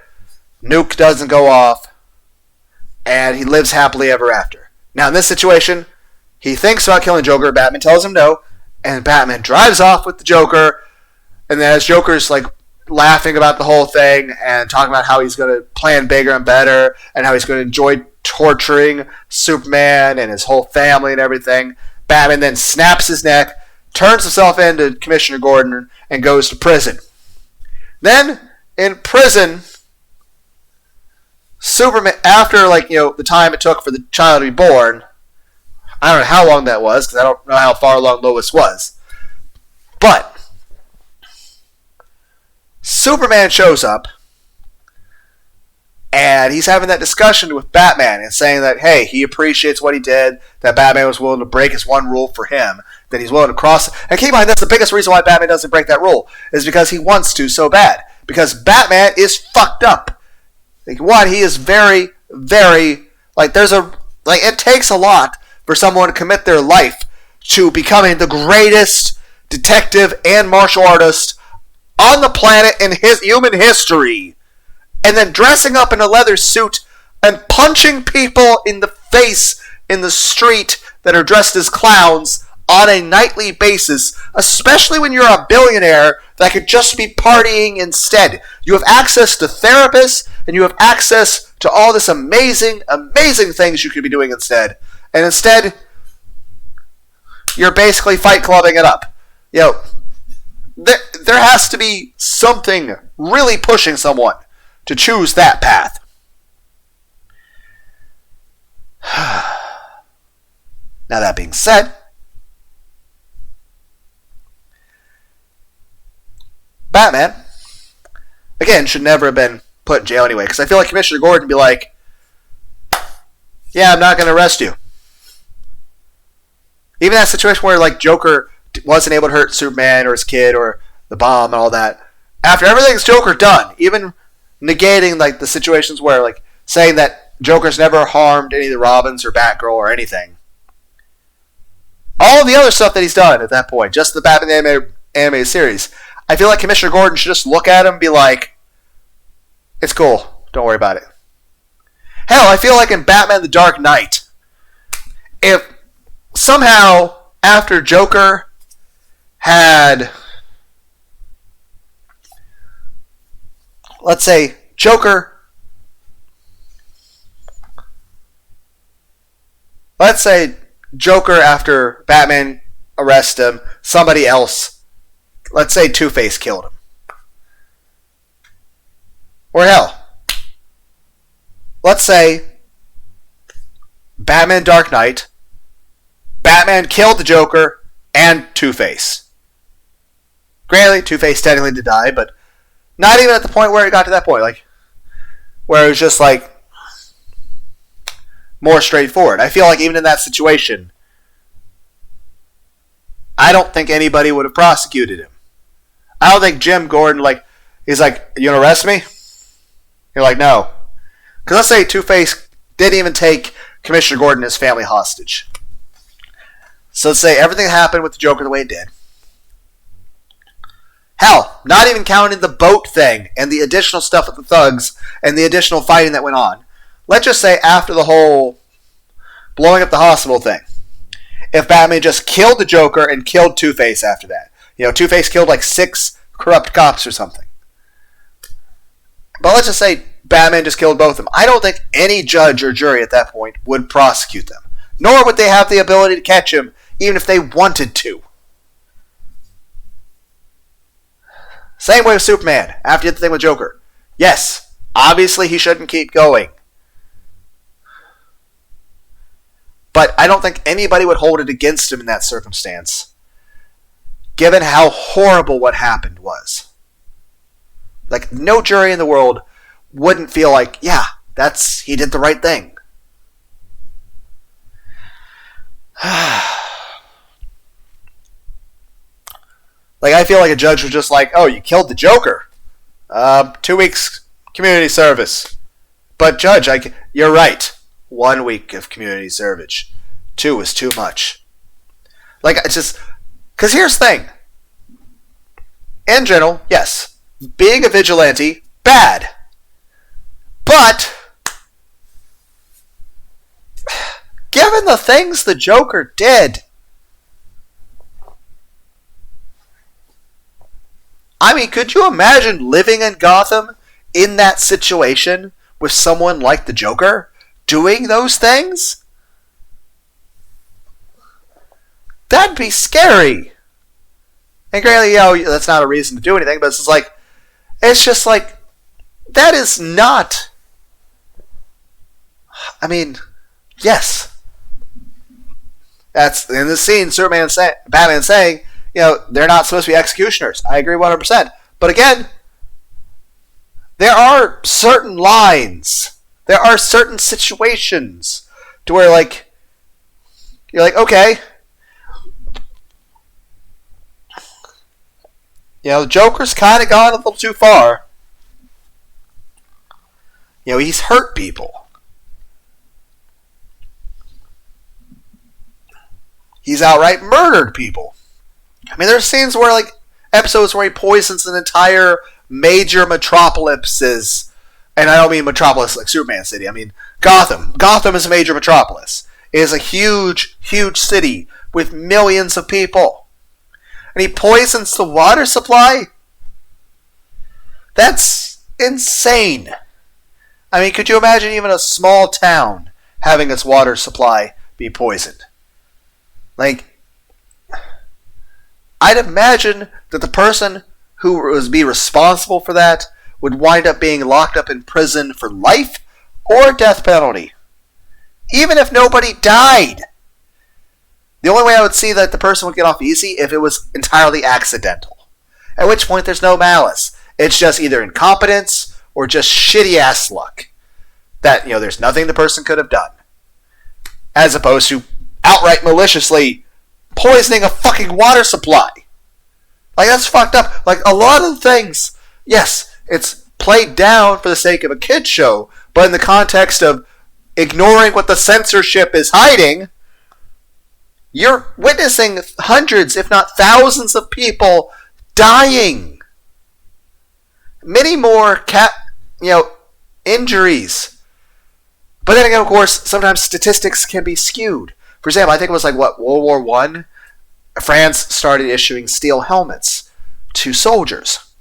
nuke doesn't go off, and he lives happily ever after. Now, in this situation, he thinks about killing Joker. Batman tells him no, and Batman drives off with the Joker. And then as Joker's laughing about the whole thing and talking about how he's going to plan bigger and better and how he's going to enjoy torturing Superman and his whole family and everything. Batman then snaps his neck, turns himself into Commissioner Gordon, and goes to prison. Then, in prison, Superman, after the time it took for the child to be born, I don't know how long that was, because I don't know how far along Lois was. But Superman shows up, and he's having that discussion with Batman and saying that, hey, he appreciates what he did, that Batman was willing to break his one rule for him, that he's willing to cross. And keep in mind, that's the biggest reason why Batman doesn't break that rule, is because he wants to so bad. Because Batman is fucked up. He is very, very, it takes a lot for someone to commit their life to becoming the greatest detective and martial artist on the planet in human history, and then dressing up in a leather suit and punching people in the face in the street that are dressed as clowns on a nightly basis, especially when you're a billionaire that could just be partying instead. You have access to therapists, and you have access to all this amazing, amazing things you could be doing instead. And instead, you're basically fight clubbing it up. There has to be something really pushing someone to choose that path. Now that being said, Batman, again, should never have been put in jail anyway, because I feel like Commissioner Gordon would be like, yeah, I'm not going to arrest you. Even that situation where Joker wasn't able to hurt Superman or his kid or the bomb and all that, after everything's Joker done, even negating the situations where saying that Joker's never harmed any of the Robins or Batgirl or anything, all of the other stuff that he's done at that point, just the Batman animated series, I feel like Commissioner Gordon should just look at him and be like, it's cool, don't worry about it. Hell, I feel like in Batman the Dark Knight, if somehow after Joker had, let's say Joker after Batman arrests him, somebody else, let's say Two-Face killed him. Or hell, let's say Batman Dark Knight, Batman killed the Joker and Two-Face. Granted, Two-Face technically did die, but not even at the point where it got to that point, where it was just more straightforward. I feel like even in that situation, I don't think anybody would have prosecuted him. I don't think Jim Gordon, he's like, you gonna arrest me? You're like, no. Because let's say Two-Face didn't even take Commissioner Gordon and his family hostage. So let's say everything happened with the Joker the way it did. Hell, not even counting the boat thing and the additional stuff with the thugs and the additional fighting that went on. Let's just say after the whole blowing up the hospital thing, if Batman just killed the Joker and killed Two-Face after that. Two-Face killed 6 corrupt cops or something. But let's just say Batman just killed both of them. I don't think any judge or jury at that point would prosecute them. Nor would they have the ability to catch him, even if they wanted to. Same way with Superman, after you did the thing with Joker. Yes, obviously he shouldn't keep going. But I don't think anybody would hold it against him in that circumstance, given how horrible what happened was. No jury in the world wouldn't feel yeah, he did the right thing. I feel like a judge was just oh, you killed the Joker. 2 weeks community service. But Judge, you're right. 1 week of community service. 2 is too much. It's just, because here's the thing. In general, yes, being a vigilante, bad. But given the things the Joker did, I mean, could you imagine living in Gotham in that situation with someone like the Joker doing those things? That'd be scary. And granted, that's not a reason to do anything, but it's just like, that is not, I mean, yes. That's in the scene, Batman saying, they're not supposed to be executioners. I agree 100%. But again, there are certain lines, there are certain situations to where, you're like, okay, the Joker's kind of gone a little too far. He's hurt people. He's outright murdered people. I mean, there's scenes where, episodes where he poisons an entire major metropolis. And I don't mean metropolis like Superman City. I mean Gotham. Gotham is a major metropolis. It is a huge, huge city with millions of people. And he poisons the water supply? That's insane. I mean, could you imagine even a small town having its water supply be poisoned? I'd imagine that the person who would be responsible for that would wind up being locked up in prison for life or death penalty. Even if nobody died. The only way I would see that the person would get off easy if it was entirely accidental. At which point there's no malice. It's just either incompetence or just shitty-ass luck. That, there's nothing the person could have done. As opposed to outright maliciously poisoning a fucking water supply. That's fucked up. A lot of things, yes, it's played down for the sake of a kid's show, but in the context of ignoring what the censorship is hiding, you're witnessing hundreds, if not thousands of people dying. Many more injuries. But then again, of course, sometimes statistics can be skewed. For example, I think it was World War I? France started issuing steel helmets to soldiers.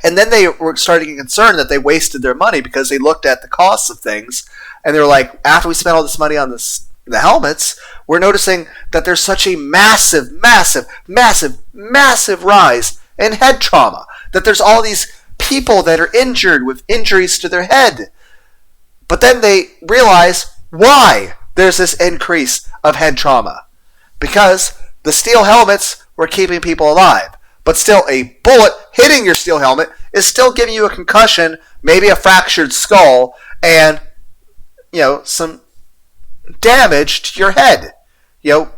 And then they were starting to get concerned that they wasted their money because they looked at the costs of things. And they were like, after we spent all this money on the helmets, we're noticing that there's such a massive rise in head trauma. That there's all these people that are injured with injuries to their head. But then they realize why there's this increase of head trauma. Because the steel helmets were keeping people alive. But still, a bullet hitting your steel helmet is still giving you a concussion, maybe a fractured skull, and, some damage to your head.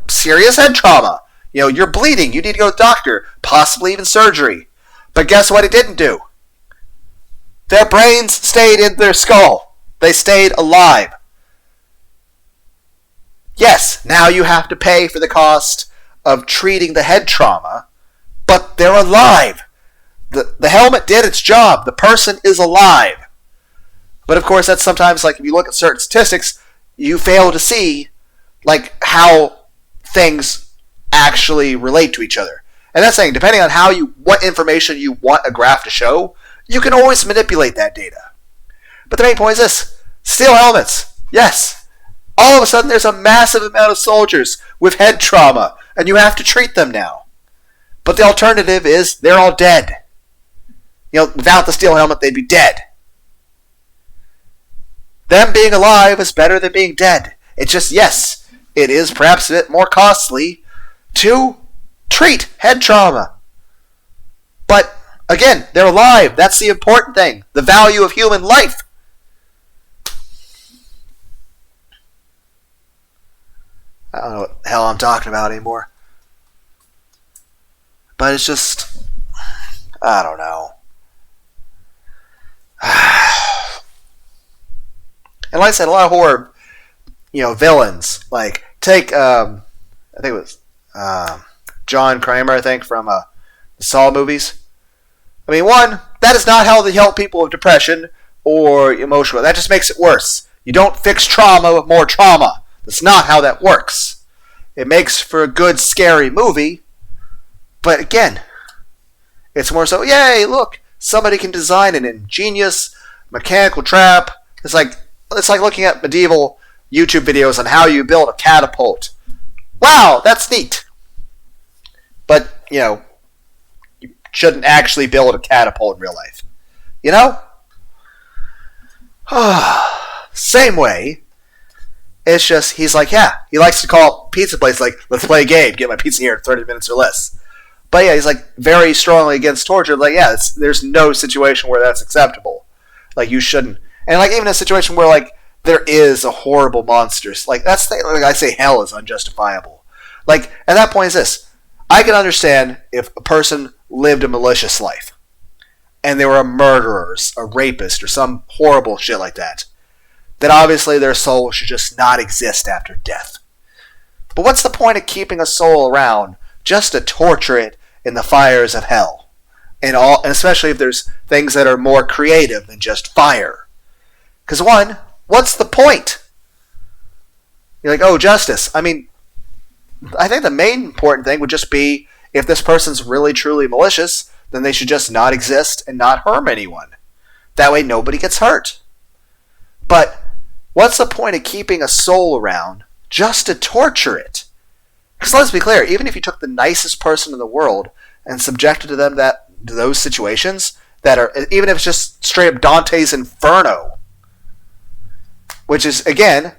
Serious head trauma. You're bleeding. You need to go to the doctor. Possibly even surgery. But guess what it didn't do? Their brains stayed in their skull. They stayed alive. Yes, now you have to pay for the cost of treating the head trauma, but they're alive. The helmet did its job. The person is alive. But of course, that's sometimes if you look at certain statistics, you fail to see how things actually relate to each other. And that's saying, depending on what information you want a graph to show, you can always manipulate that data. But the main point is this: steel helmets, yes. All of a sudden, there's a massive amount of soldiers with head trauma, and you have to treat them now. But the alternative is they're all dead. Without the steel helmet, they'd be dead. Them being alive is better than being dead. It's just, yes, it is perhaps a bit more costly to treat head trauma. But, again, they're alive. That's the important thing. The value of human life. I don't know what the hell I'm talking about anymore. But it's just, I don't know. And like I said, a lot of horror, villains. Take, I think it was John Kramer, from the Saw movies. I mean, one, that is not how they help people with depression or emotional. That just makes it worse. You don't fix trauma with more trauma. That's not how that works. It makes for a good, scary movie, but again, It's more so, yay, look, somebody can design an ingenious mechanical trap. It's like looking at medieval YouTube videos on how you build a catapult. Wow, that's neat. But, you shouldn't actually build a catapult in real life. Same way. It's just, he's like, yeah, he likes to call pizza place like, let's play a game, get my pizza here in 30 minutes or less. But yeah, he's like very strongly against torture. Like, yeah, there's no situation where that's acceptable. Like, you shouldn't. And like, even a situation where like there is a horrible monster, like that's like I say, hell is unjustifiable. Like, at that point is this: I can understand if a person lived a malicious life, and they were a murderer, a rapist, or some horrible shit like that. Then obviously their soul should just not exist after death. But what's the point of keeping a soul around just to torture it in the fires of hell? And especially if there's things that are more creative than just fire. Because one, what's the point? You're like, oh, justice. I mean, I think the main important thing would just be if this person's really truly malicious, then they should just not exist and not harm anyone. That way nobody gets hurt. But what's the point of keeping a soul around just to torture it? Because let's be clear, even if you took the nicest person in the world and subjected to them to those situations that are, even if it's just straight up Dante's Inferno, which is, again,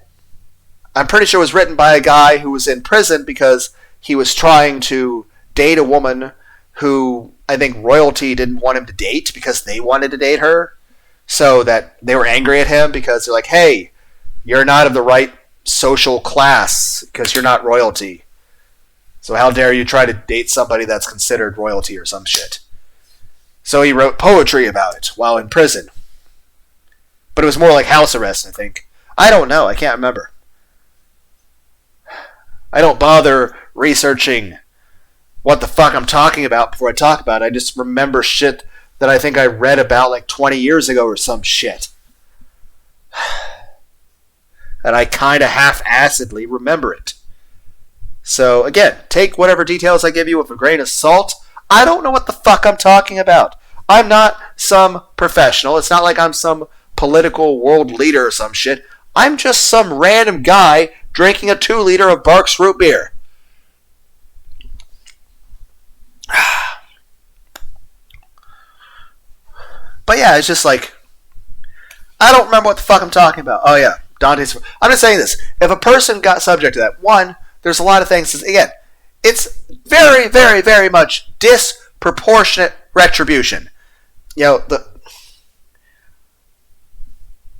I'm pretty sure it was written by a guy who was in prison because he was trying to date a woman who I think royalty didn't want him to date because they wanted to date her. So that they were angry at him because they're like, hey, you're not of the right social class because you're not royalty. So how dare you try to date somebody that's considered royalty or some shit. So he wrote poetry about it while in prison. But it was more like house arrest, I think. I don't know. I can't remember. I don't bother researching what the fuck I'm talking about before I talk about it. I just remember shit that I think I read about like 20 years ago or some shit. And I kind of half-assedly remember it. So, again, take whatever details I give you with a grain of salt. I don't know what the fuck I'm talking about. I'm not some professional. It's not like I'm some political world leader or some shit. I'm just some random guy drinking a 2-liter of Barks root beer. But yeah, it's just like, I don't remember what the fuck I'm talking about. Oh yeah, Dante's. I'm just saying this. If a person got subject to that, one, there's a lot of things. Again, it's very, very, very much disproportionate retribution.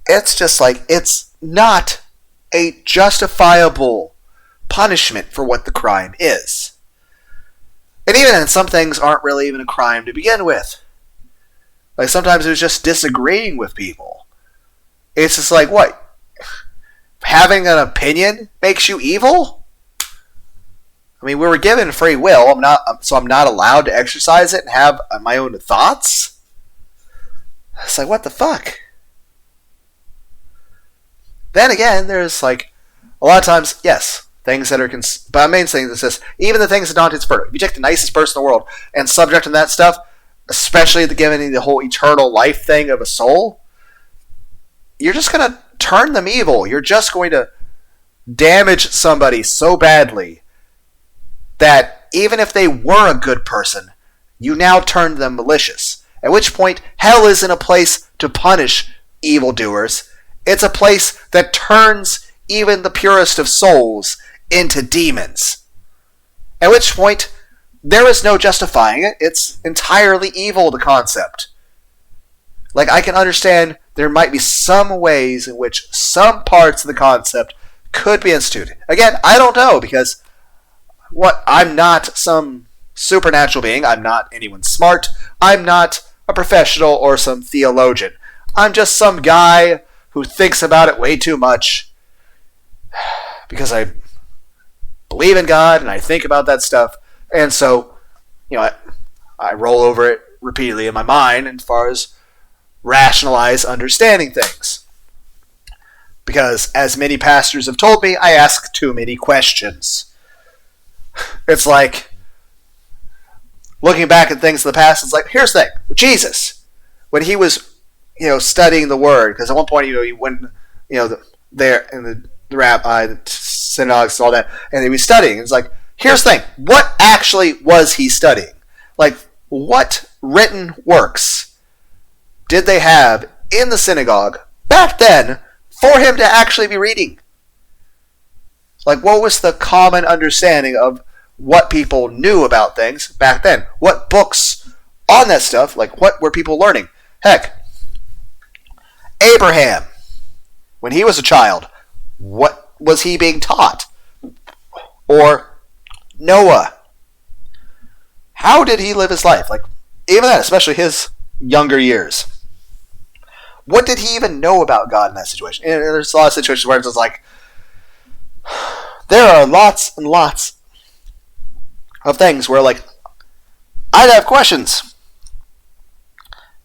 It's just like, it's not a justifiable punishment for what the crime is. And even then, some things aren't really even a crime to begin with. Like, sometimes it was just disagreeing with people. It's just like, what? Having an opinion makes you evil? I mean, we were given free will, so I'm not allowed to exercise it and have my own thoughts? It's like, what the fuck? Then again, there's like, a lot of times, yes, things that are, but my main thing is this, even the things that Dante's Inferno, if you take the nicest person in the world and subject them to that stuff, especially given the whole eternal life thing of a soul, you're just going to turn them evil. You're just going to damage somebody so badly that even if they were a good person, you now turn them malicious. At which point, hell isn't a place to punish evildoers. It's a place that turns even the purest of souls into demons. At which point, there is no justifying it. It's entirely evil, the concept. Like, I can understand there might be some ways in which some parts of the concept could be instituted. Again, I don't know, because I'm not some supernatural being. I'm not anyone smart. I'm not a professional or some theologian. I'm just some guy who thinks about it way too much because I believe in God and I think about that stuff. And so, I roll over it repeatedly in my mind as far as rationalize understanding things. Because, as many pastors have told me, I ask too many questions. It's like, looking back at things in the past, it's like, here's the thing. Jesus, when he was, studying the Word, because at one point, he went, there in the rabbi, the synagogues, and all that, and he was studying. It's like, here's the thing. What actually was he studying? Like, what written works did they have in the synagogue back then for him to actually be reading? Like, what was the common understanding of what people knew about things back then? What books on that stuff, like, what were people learning? Heck, Abraham, when he was a child, what was he being taught? Or Noah, how did he live his life? Like, even that, especially his younger years. What did he even know about God in that situation? And there's a lot of situations where it's just like, there are lots and lots of things where, like, I'd have questions.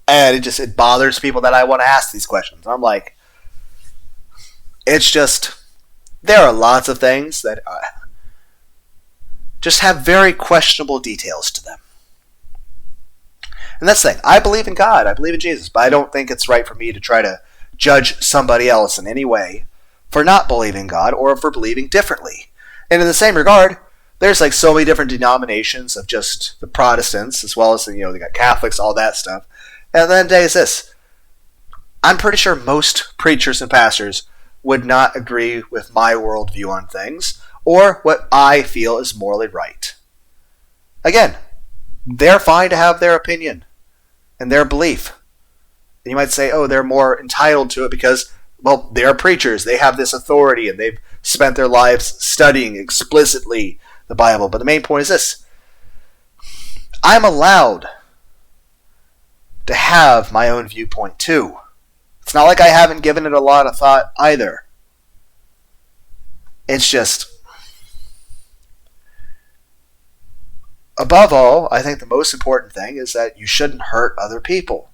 And it bothers people that I want to ask these questions. I'm like, it's just, there are lots of things that just have very questionable details to them. And that's the thing. I believe in God. I believe in Jesus. But I don't think it's right for me to try to judge somebody else in any way for not believing God or for believing differently. And in the same regard, there's like so many different denominations of just the Protestants, as well as, they got Catholics, all that stuff. And at the end of the day is this. I'm pretty sure most preachers and pastors would not agree with my worldview on things or what I feel is morally right. Again, they're fine to have their opinion and their belief. And you might say, oh, they're more entitled to it because, well, they're preachers. They have this authority and they've spent their lives studying explicitly the Bible. But the main point is this. I'm allowed to have my own viewpoint too. It's not like I haven't given it a lot of thought either. It's just, above all, I think the most important thing is that you shouldn't hurt other people.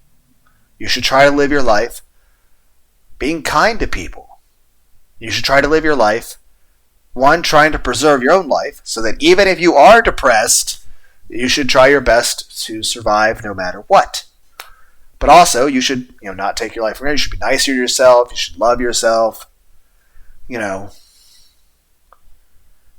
You should try to live your life being kind to people. You should try to live your life, one, trying to preserve your own life, so that even if you are depressed, you should try your best to survive no matter what. But also, you should, not take your life for granted. You should be nicer to yourself. You should love yourself. And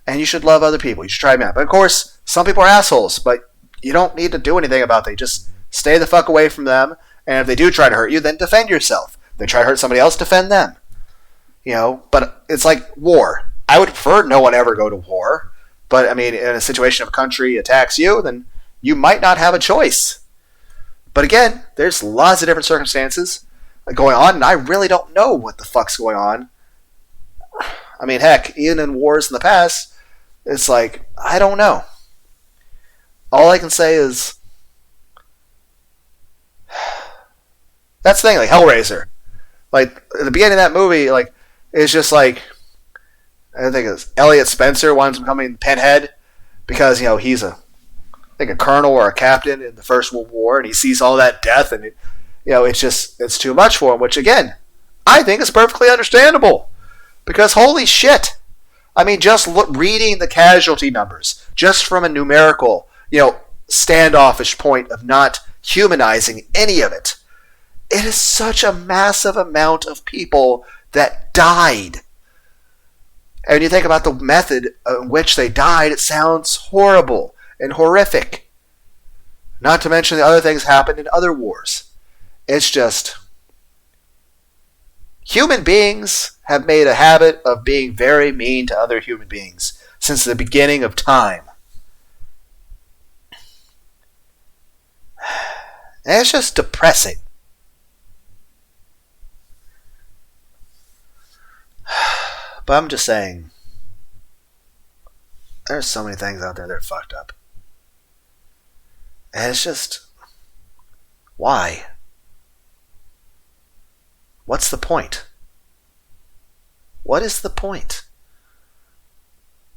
you should love other people. You should try them out. But of course, some people are assholes, but you don't need to do anything about it. Just stay the fuck away from them. And if they do try to hurt you, then defend yourself. If they try to hurt somebody else, defend them. But it's like war. I would prefer no one ever go to war. But, I mean, in a situation of a country attacks you, then you might not have a choice. But again, there's lots of different circumstances going on, and I really don't know what the fuck's going on. I mean, heck, even in wars in the past, it's like, I don't know. All I can say is, that's the thing, like Hellraiser. Like, at the beginning of that movie, like, it's just like, I think it's Elliot Spencer winds up becoming Pinhead because, he's a colonel or a captain in the First World War, and he sees all that death, and it's too much for him. Which again, I think is perfectly understandable, because holy shit! I mean, just reading the casualty numbers, just from a numerical, standoffish point of not humanizing any of it, it is such a massive amount of people that died. And when you think about the method in which they died, it sounds horrible and horrific. Not to mention the other things happened in other wars. It's just, human beings have made a habit of being very mean to other human beings since the beginning of time. And it's just depressing. But I'm just saying, there's so many things out there that are fucked up. And it's just, why? What's the point? What is the point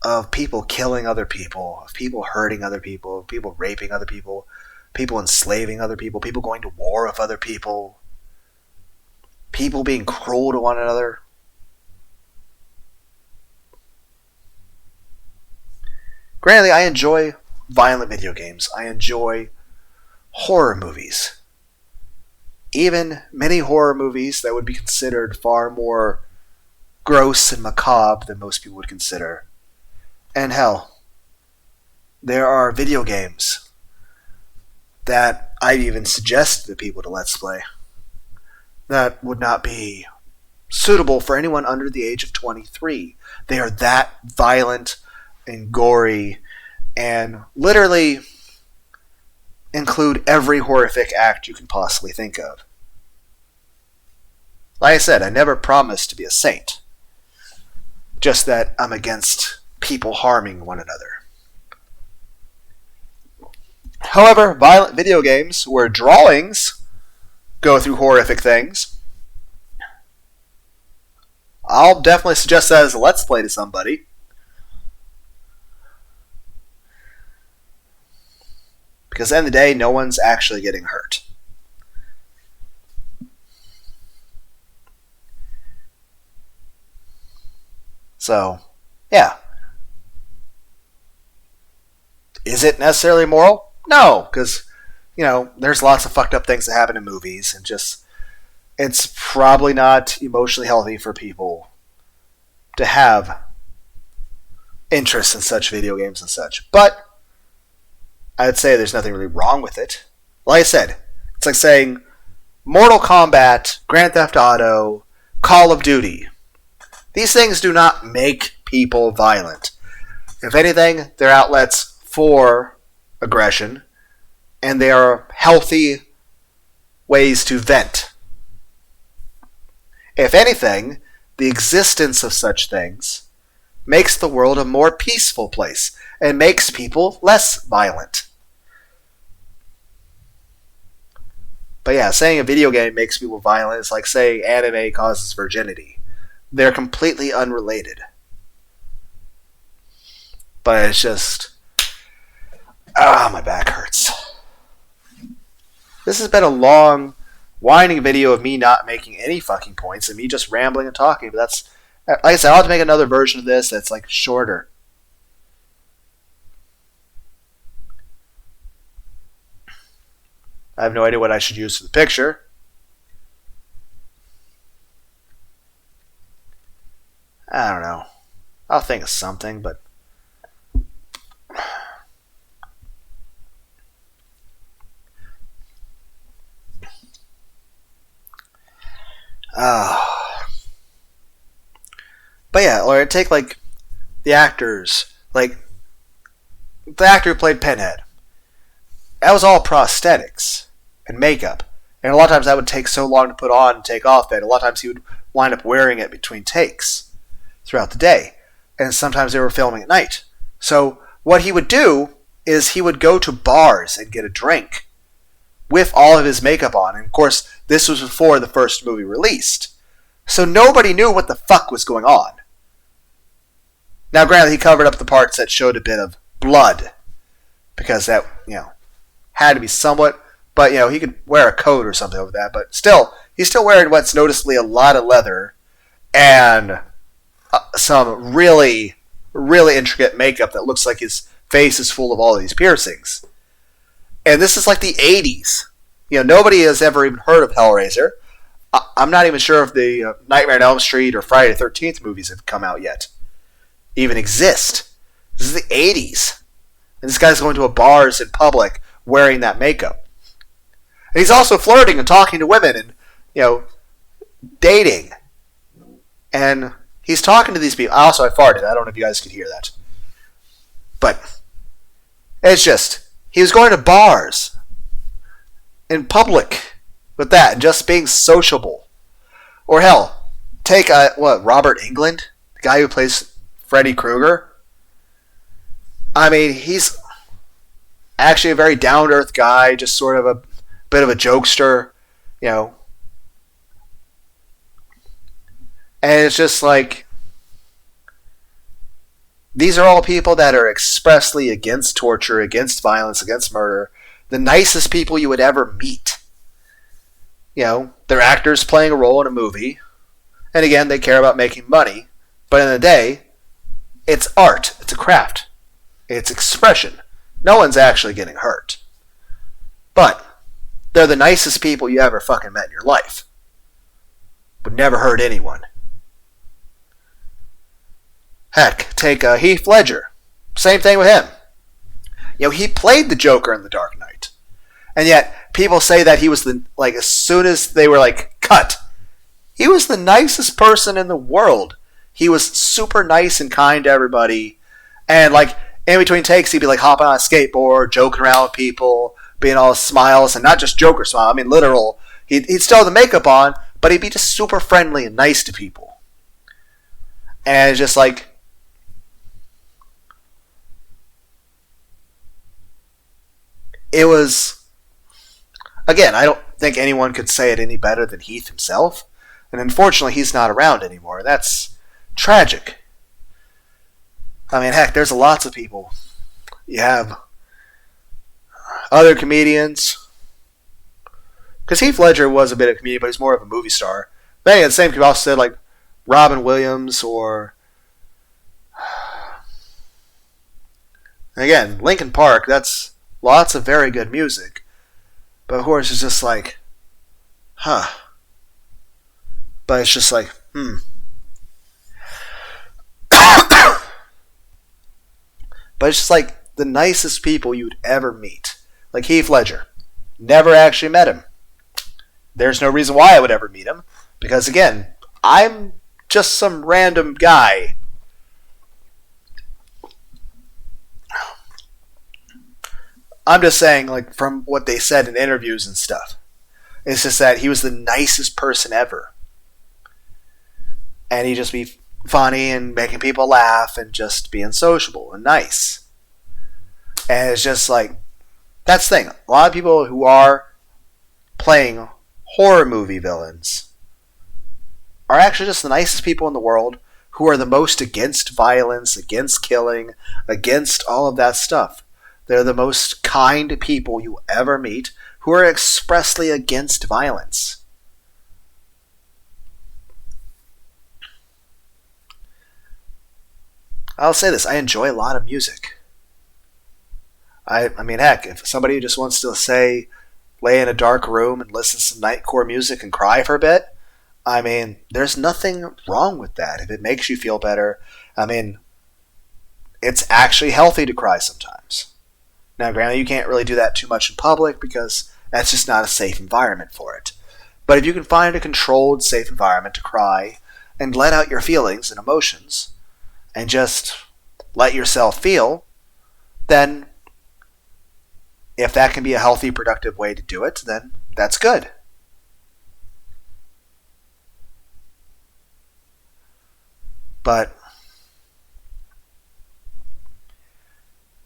of people killing other people, of people hurting other people, of people raping other people, people enslaving other people, people going to war with other people, people being cruel to one another? Granted, I enjoy violent video games. I enjoy horror movies. Even many horror movies that would be considered far more gross and macabre than most people would consider. And hell, there are video games that I'd even suggest to people to Let's Play that would not be suitable for anyone under the age of 23. They are that violent and gory and literally include every horrific act you can possibly think of. Like I said, I never promised to be a saint. Just that I'm against people harming one another. However, violent video games where drawings go through horrific things, I'll definitely suggest that as a Let's Play to somebody. Because at the end of the day, no one's actually getting hurt. So, yeah. Is it necessarily moral? No, because, there's lots of fucked up things that happen in movies, and just, it's probably not emotionally healthy for people to have interest in such video games and such. But I'd say there's nothing really wrong with it. Like I said, it's like saying Mortal Kombat, Grand Theft Auto, Call of Duty. These things do not make people violent. If anything, they're outlets for aggression, and they are healthy ways to vent. If anything, the existence of such things makes the world a more peaceful place and makes people less violent. But yeah, saying a video game makes people violent is like saying anime causes virginity. They're completely unrelated. But it's just... my back hurts. This has been a long, whining video of me not making any fucking points and me just rambling and talking. But that's... Like I said, I'll have to make another version of this that's like shorter. I have no idea what I should use for the picture. I don't know. I'll think of something, but... But yeah, or take like the actors, like the actor who played Pinhead. That was all prosthetics and makeup. And a lot of times that would take so long to put on and take off that a lot of times he would wind up wearing it between takes throughout the day. And sometimes they were filming at night. So what he would do is he would go to bars and get a drink with all of his makeup on. And of course, this was before the first movie released. So nobody knew what the fuck was going on. Now granted, he covered up the parts that showed a bit of blood. Because that, had to be somewhat... But, he could wear a coat or something over that. But still, he's still wearing what's noticeably a lot of leather. And some really, really intricate makeup that looks like his face is full of all of these piercings. And this is like the 80s. Nobody has ever even heard of Hellraiser. I'm not even sure if the Nightmare on Elm Street or Friday the 13th movies have come out yet. Even exist. This is the 80s. And this guy's going to a bars in public wearing that makeup. And he's also flirting and talking to women and, dating. And he's talking to these people. Also, I farted. I don't know if you guys could hear that. But it's just, he was going to bars in public with that and just being sociable. Or hell, take, Robert Englund? The guy who plays Freddy Krueger? I mean, he's actually a very down-to-earth guy, just sort of a bit of a jokester, And it's just like, these are all people that are expressly against torture, against violence, against murder. The nicest people you would ever meet. They're actors playing a role in a movie. And again, they care about making money. But in the day, it's art. It's a craft. It's expression. No one's actually getting hurt. But they're the nicest people you ever fucking met in your life. Would never hurt anyone. Heck, take Heath Ledger. Same thing with him. He played the Joker in The Dark Knight. And yet, people say that he was as soon as they were cut, he was the nicest person in the world. He was super nice and kind to everybody. And in between takes, he'd be hopping on a skateboard, joking around with people, being all smiles, and not just Joker smile. I mean, literal. He'd still have the makeup on, but he'd be just super friendly and nice to people. And it's just it was, again, I don't think anyone could say it any better than Heath himself. And unfortunately, he's not around anymore. That's tragic. I mean, heck, there's lots of people. You have other comedians. Because Heath Ledger was a bit of a comedian, but he's more of a movie star. But anyway, the same people also said, Robin Williams or... Again, Linkin Park, that's lots of very good music. But of course, it's just huh. But it's just But it's just the nicest people you'd ever meet. Like Heath Ledger. Never actually met him. There's no reason why I would ever meet him. Because again, I'm just some random guy. I'm just saying, from what they said in interviews and stuff. It's just that he was the nicest person ever. And he'd just be funny and making people laugh and just being sociable and nice. And it's just that's the thing. A lot of people who are playing horror movie villains are actually just the nicest people in the world, who are the most against violence, against killing, against all of that stuff. They're the most kind people you ever meet, who are expressly against violence. I'll say this, I enjoy a lot of music. I mean, heck, if somebody just wants to lay in a dark room and listen to some nightcore music and cry for a bit, I mean, there's nothing wrong with that. If it makes you feel better, I mean, it's actually healthy to cry sometimes. Now, granted, you can't really do that too much in public because that's just not a safe environment for it. But if you can find a controlled, safe environment to cry and let out your feelings and emotions and just let yourself feel, then if that can be a healthy, productive way to do it, then that's good. But,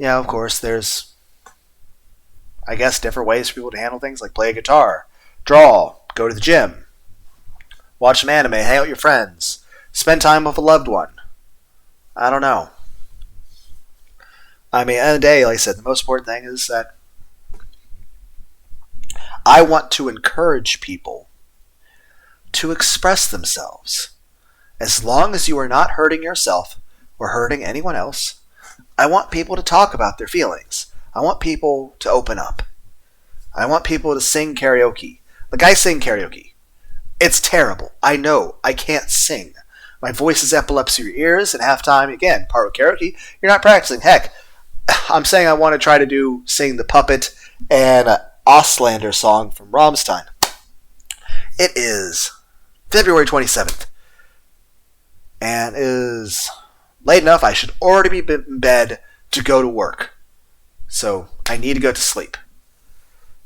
of course, there's, I guess, different ways for people to handle things, like play a guitar, draw, go to the gym, watch some anime, hang out with your friends, spend time with a loved one. I don't know. I mean, at the end of the day, like I said, the most important thing is that I want to encourage people to express themselves. As long as you are not hurting yourself or hurting anyone else, I want people to talk about their feelings. I want people to open up. I want people to sing karaoke. I sing karaoke. It's terrible. I know. I can't sing. My voice is epilepsy in your ears, and half time, again, part of karaoke, you're not practicing. Heck, I'm saying I want to try to sing the Puppet and Auslander song from Rammstein. It is February 27th. And it is late enough. I should already be in bed to go to work. So I need to go to sleep.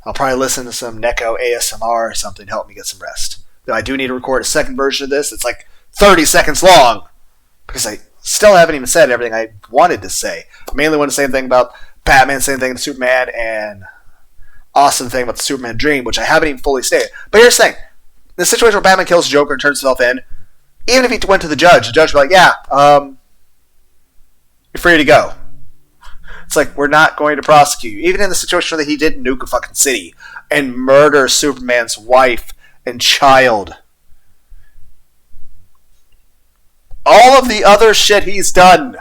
I'll probably listen to some Neko ASMR or something to help me get some rest. Though I do need to record a second version of this. It's 30 seconds long. Because I still haven't even said everything I wanted to say. I mainly want to say the thing about Batman, same thing to Superman, and awesome thing about the Superman dream, which I haven't even fully stated. But here's the thing. The situation where Batman kills Joker and turns himself in, even if he went to the judge would be like, yeah, you're free to go. It's we're not going to prosecute you. Even in the situation that he did nuke a fucking city and murder Superman's wife and child. All of the other shit he's done.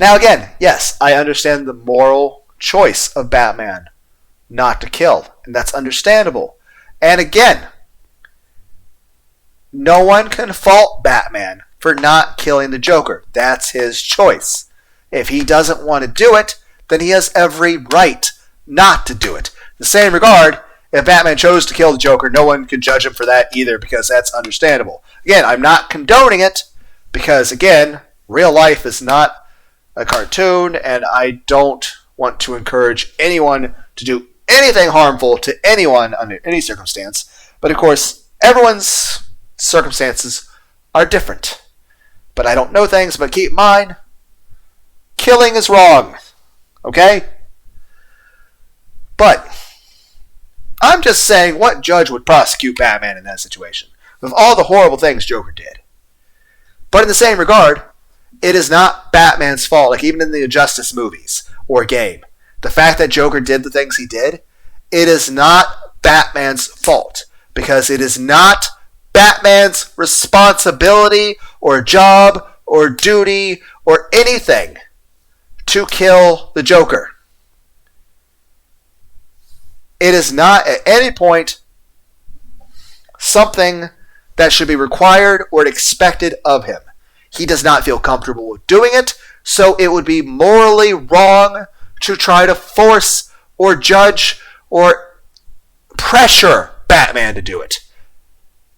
Now again, yes, I understand the moral choice of Batman not to kill, and that's understandable. And again, no one can fault Batman for not killing the Joker. That's his choice. If he doesn't want to do it, then he has every right not to do it. In the same regard, if Batman chose to kill the Joker, no one can judge him for that either, because that's understandable. Again, I'm not condoning it, because again, real life is not a cartoon, and I don't want to encourage anyone to do anything harmful to anyone under any circumstance. But of course, everyone's circumstances are different. But I don't know things, but keep in mind, killing is wrong. Okay? But I'm just saying, what judge would prosecute Batman in that situation? With all the horrible things Joker did. But in the same regard, it is not Batman's fault, like even in the Injustice movies or game. The fact that Joker did the things he did, it is not Batman's fault. Because it is not Batman's responsibility or job or duty or anything to kill the Joker. It is not at any point something that should be required or expected of him. He does not feel comfortable with doing it, so it would be morally wrong to try to force or judge or pressure Batman to do it.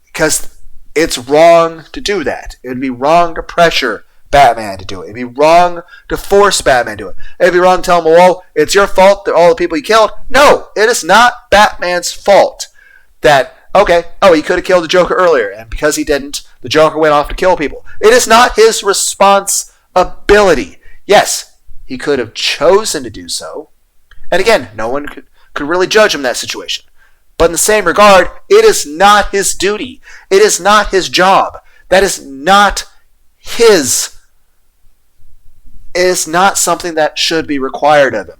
Because it's wrong to do that. It would be wrong to pressure Batman to do it. It'd be wrong to force Batman to do it. It'd be wrong to tell him, well, it's your fault that all the people you killed. No, it is not Batman's fault that, okay, he could have killed the Joker earlier, and because he didn't, the Joker went off to kill people. It is not his responsibility. Yes, he could have chosen to do so. And again, no one could really judge him in that situation. But in the same regard, it is not his duty. It is not his job. That is not his. It is not something that should be required of him.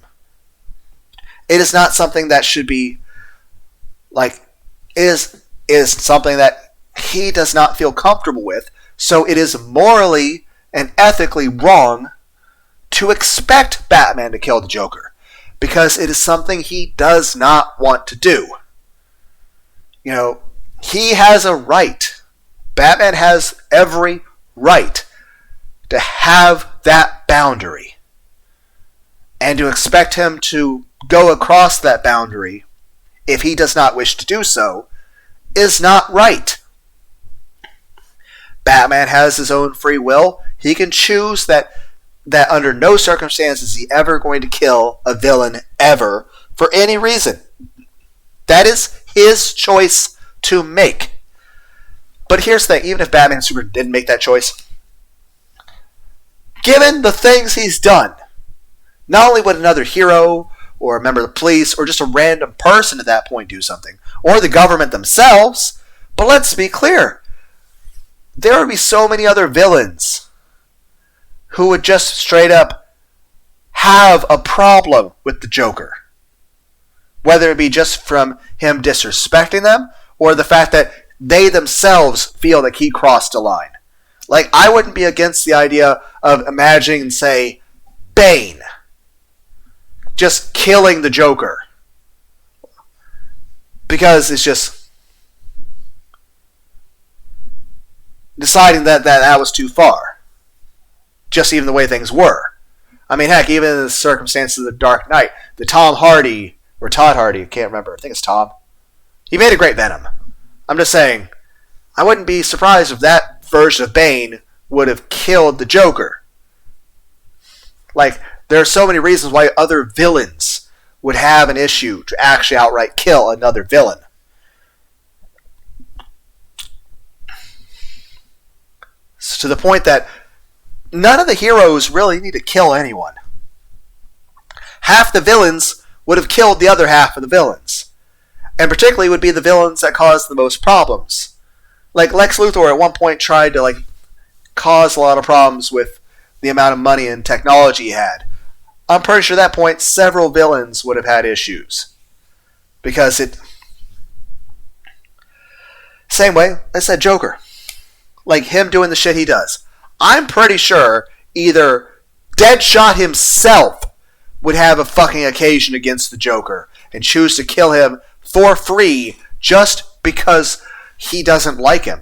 It is not something that should be, it is something that he does not feel comfortable with. So it is morally and ethically wrong to expect Batman to kill the Joker. Because it is something he does not want to do. He has a right. Batman has every right to have that boundary. And to expect him to go across that boundary, if he does not wish to do so, is not right. Batman has his own free will. He can choose that under no circumstances is he ever going to kill a villain ever for any reason. That is his choice to make. But here's the thing, even if Batman and Superman didn't make that choice, given the things he's done, not only would another hero or a member of the police or just a random person at that point do something, or the government themselves, but let's be clear, there would be so many other villains who would just straight up have a problem with the Joker. Whether it be just from him disrespecting them, or the fact that they themselves feel that he crossed a line. I wouldn't be against the idea of imagining, say, Bane just killing the Joker. Because it's just deciding that was too far. Just even the way things were. I mean, heck, even in the circumstances of The Dark Knight, the Tom Hardy, or Todd Hardy, I can't remember, I think it's Tom. He made a great Venom. I'm just saying, I wouldn't be surprised if that version of Bane would have killed the Joker. There are so many reasons why other villains would have an issue to actually outright kill another villain. To the point that none of the heroes really need to kill anyone. Half the villains would have killed the other half of the villains. And particularly would be the villains that cause the most problems. Lex Luthor at one point tried to cause a lot of problems with the amount of money and technology he had. I'm pretty sure at that point several villains would have had issues. Because same way, I said Joker. Him doing the shit he does. I'm pretty sure either Deadshot himself would have a fucking occasion against the Joker and choose to kill him for free just because he doesn't like him.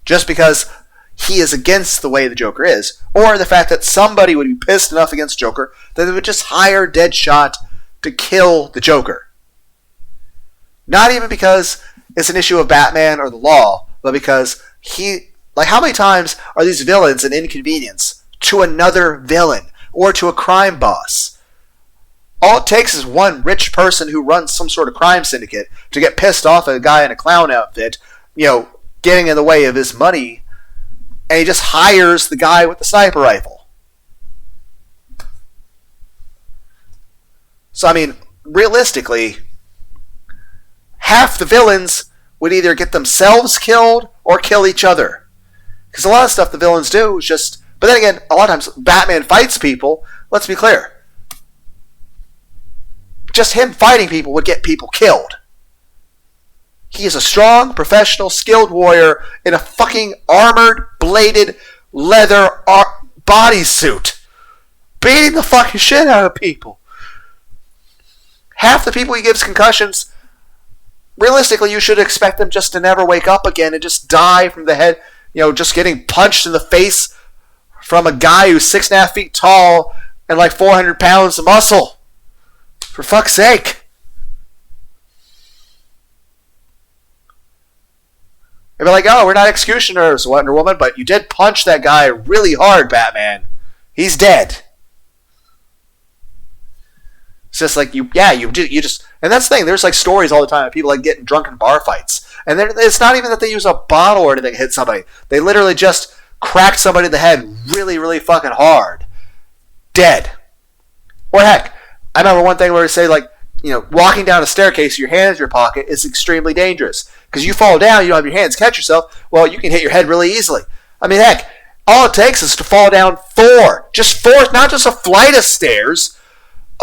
Just because he is against the way the Joker is. Or the fact that somebody would be pissed enough against Joker that they would just hire Deadshot to kill the Joker. Not even because it's an issue of Batman or the law, but because how many times are these villains an inconvenience to another villain or to a crime boss? All it takes is one rich person who runs some sort of crime syndicate to get pissed off at a guy in a clown outfit, getting in the way of his money, and he just hires the guy with the sniper rifle. So, realistically, half the villains would either get themselves killed or kill each other. Because a lot of stuff the villains do is just... But then again, a lot of times Batman fights people. Let's be clear. Just him fighting people would get people killed. He is a strong, professional, skilled warrior in a fucking armored, bladed, leather bodysuit. Beating the fucking shit out of people. Half the people he gives concussions, realistically, you should expect them just to never wake up again and just die from the head, just getting punched in the face from a guy who's 6.5 feet tall and like 400 pounds of muscle. For fuck's sake. They'd be like, oh, we're not executioners, Wonder Woman, but you did punch that guy really hard, Batman. He's dead. It's just like, you just... And that's the thing, there's like stories all the time of people like getting drunk in bar fights. And it's not even that they use a bottle or anything to hit somebody. They literally just cracked somebody in the head really, really fucking hard. Dead. Or heck, I remember one thing where they say walking down a staircase with your hands in your pocket is extremely dangerous. Because you fall down, you don't have your hands catch yourself, well, you can hit your head really easily. Heck, all it takes is to fall down 4. Just 4, not just a flight of stairs.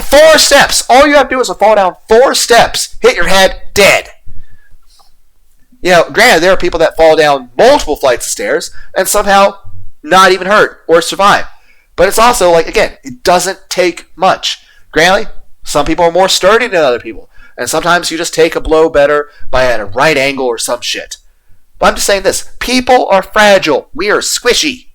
4 steps. All you have to do is to fall down 4 steps, hit your head, dead. Granted, there are people that fall down multiple flights of stairs and somehow not even hurt or survive. But it's also, again, it doesn't take much. Granted, some people are more sturdy than other people. And sometimes you just take a blow better by at a right angle or some shit. But I'm just saying this. People are fragile. We are squishy.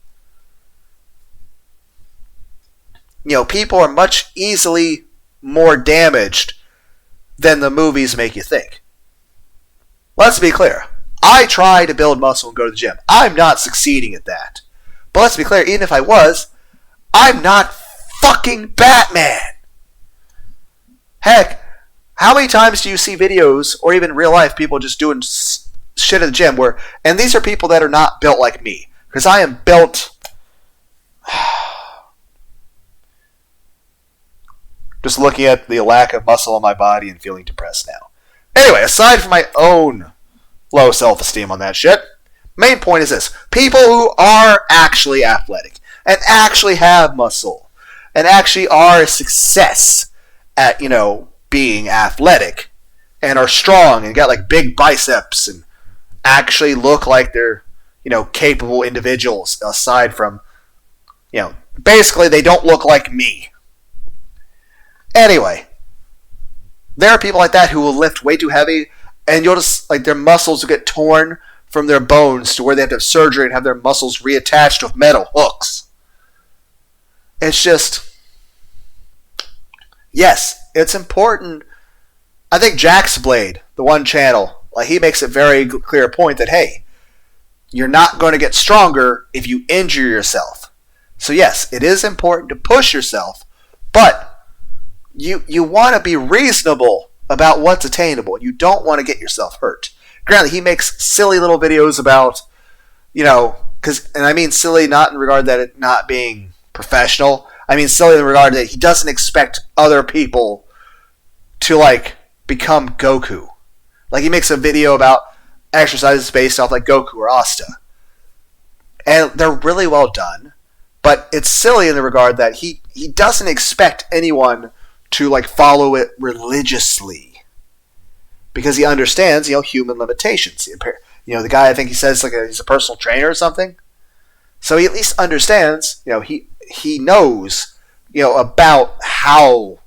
People are much easily more damaged than the movies make you think. Let's be clear. I try to build muscle and go to the gym. I'm not succeeding at that. But let's be clear, even if I was, I'm not fucking Batman. Heck, how many times do you see videos, or even real life, people just doing shit at the gym and these are people that are not built like me. Because I am built... Just looking at the lack of muscle on my body and feeling depressed now. Anyway, aside from my own low self-esteem on that shit, main point is this. People who are actually athletic and actually have muscle and actually are a success at, being athletic and are strong and got big biceps and actually look like they're, capable individuals aside from, basically they don't look like me. Anyway, there are people like that who will lift way too heavy, and you'll just, their muscles will get torn from their bones to where they have to have surgery and have their muscles reattached with metal hooks. It's just... Yes, it's important. I think Jack's Blade, the one channel, he makes a very clear point that, hey, you're not going to get stronger if you injure yourself. So yes, it is important to push yourself, but you want to be reasonable about what's attainable. You don't want to get yourself hurt. Granted, he makes silly little videos about, and I mean silly not in regard that it not being professional. I mean silly in regard that he doesn't expect other people to, become Goku. He makes a video about exercises based off Goku or Asta. And they're really well done, but it's silly in the regard that he doesn't expect anyone to follow it religiously, because he understands human limitations. The guy, I think he says he's a personal trainer or something, so he at least understands he knows, about how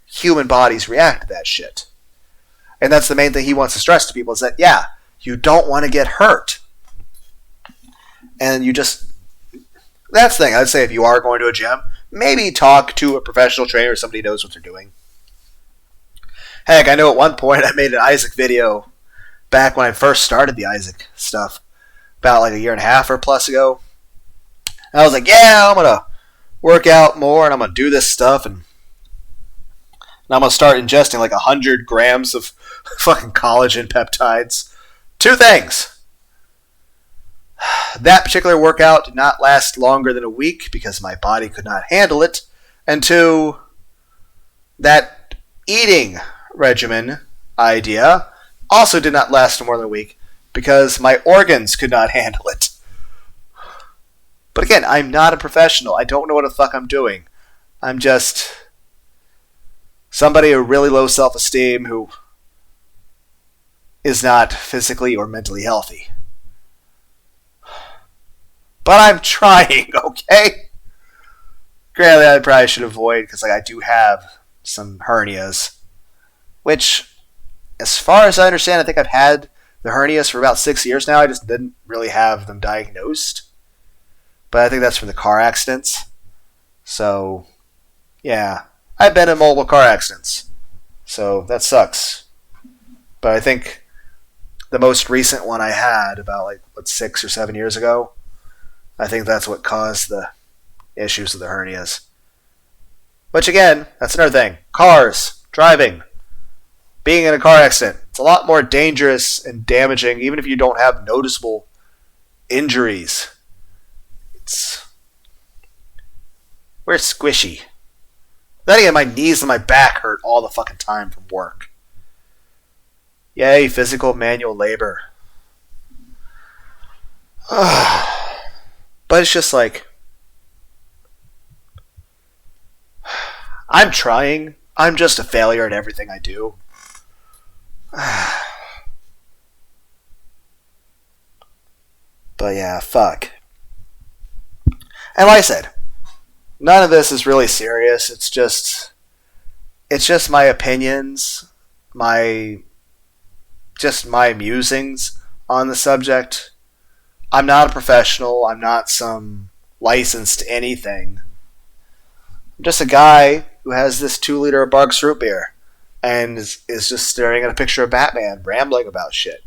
human bodies react to that shit. And that's the main thing he wants to stress to people is that, yeah, you don't want to get hurt. And that's the thing. I'd say if you are going to a gym, maybe talk to a professional trainer or somebody who knows what they're doing. Heck, I know at one point I made an Isaac video back when I first started the Isaac stuff, about like a year and a half or plus ago. And I was like, yeah, I'm going to work out more and I'm going to do this stuff and I'm going to start ingesting like 100 grams of fucking collagen peptides. Two things. That particular workout did not last longer than a week because my body could not handle it. And two, that eating regimen idea also did not last more than a week because my organs could not handle it. But again, I'm not a professional. I don't know what the fuck I'm doing. I'm just somebody with really low self-esteem who is not physically or mentally healthy. But I'm trying, okay? Granted, I probably should avoid because I do have some hernias, which, as far as I understand, I think I've had the hernias for about 6 years now. I just didn't really have them diagnosed. But I think that's from the car accidents. So, yeah. I've been in multiple car accidents. So, that sucks. But I think the most recent one I had, about 6 or 7 years ago, I think that's what caused the issues with the hernias. Which, again, that's another thing. Cars, driving, being in a car accident. It's a lot more dangerous and damaging, even if you don't have noticeable injuries. We're squishy. Then again, my knees and my back hurt all the fucking time from work. Yay, physical manual labor. But it's just I'm trying. I'm just a failure at everything I do. But yeah, fuck. And like I said, none of this is really serious. It's just my opinions, my musings on the subject. I'm not a professional. I'm not some licensed anything. I'm just a guy who has this 2-liter of Barq's root beer and is just staring at a picture of Batman, rambling about shit.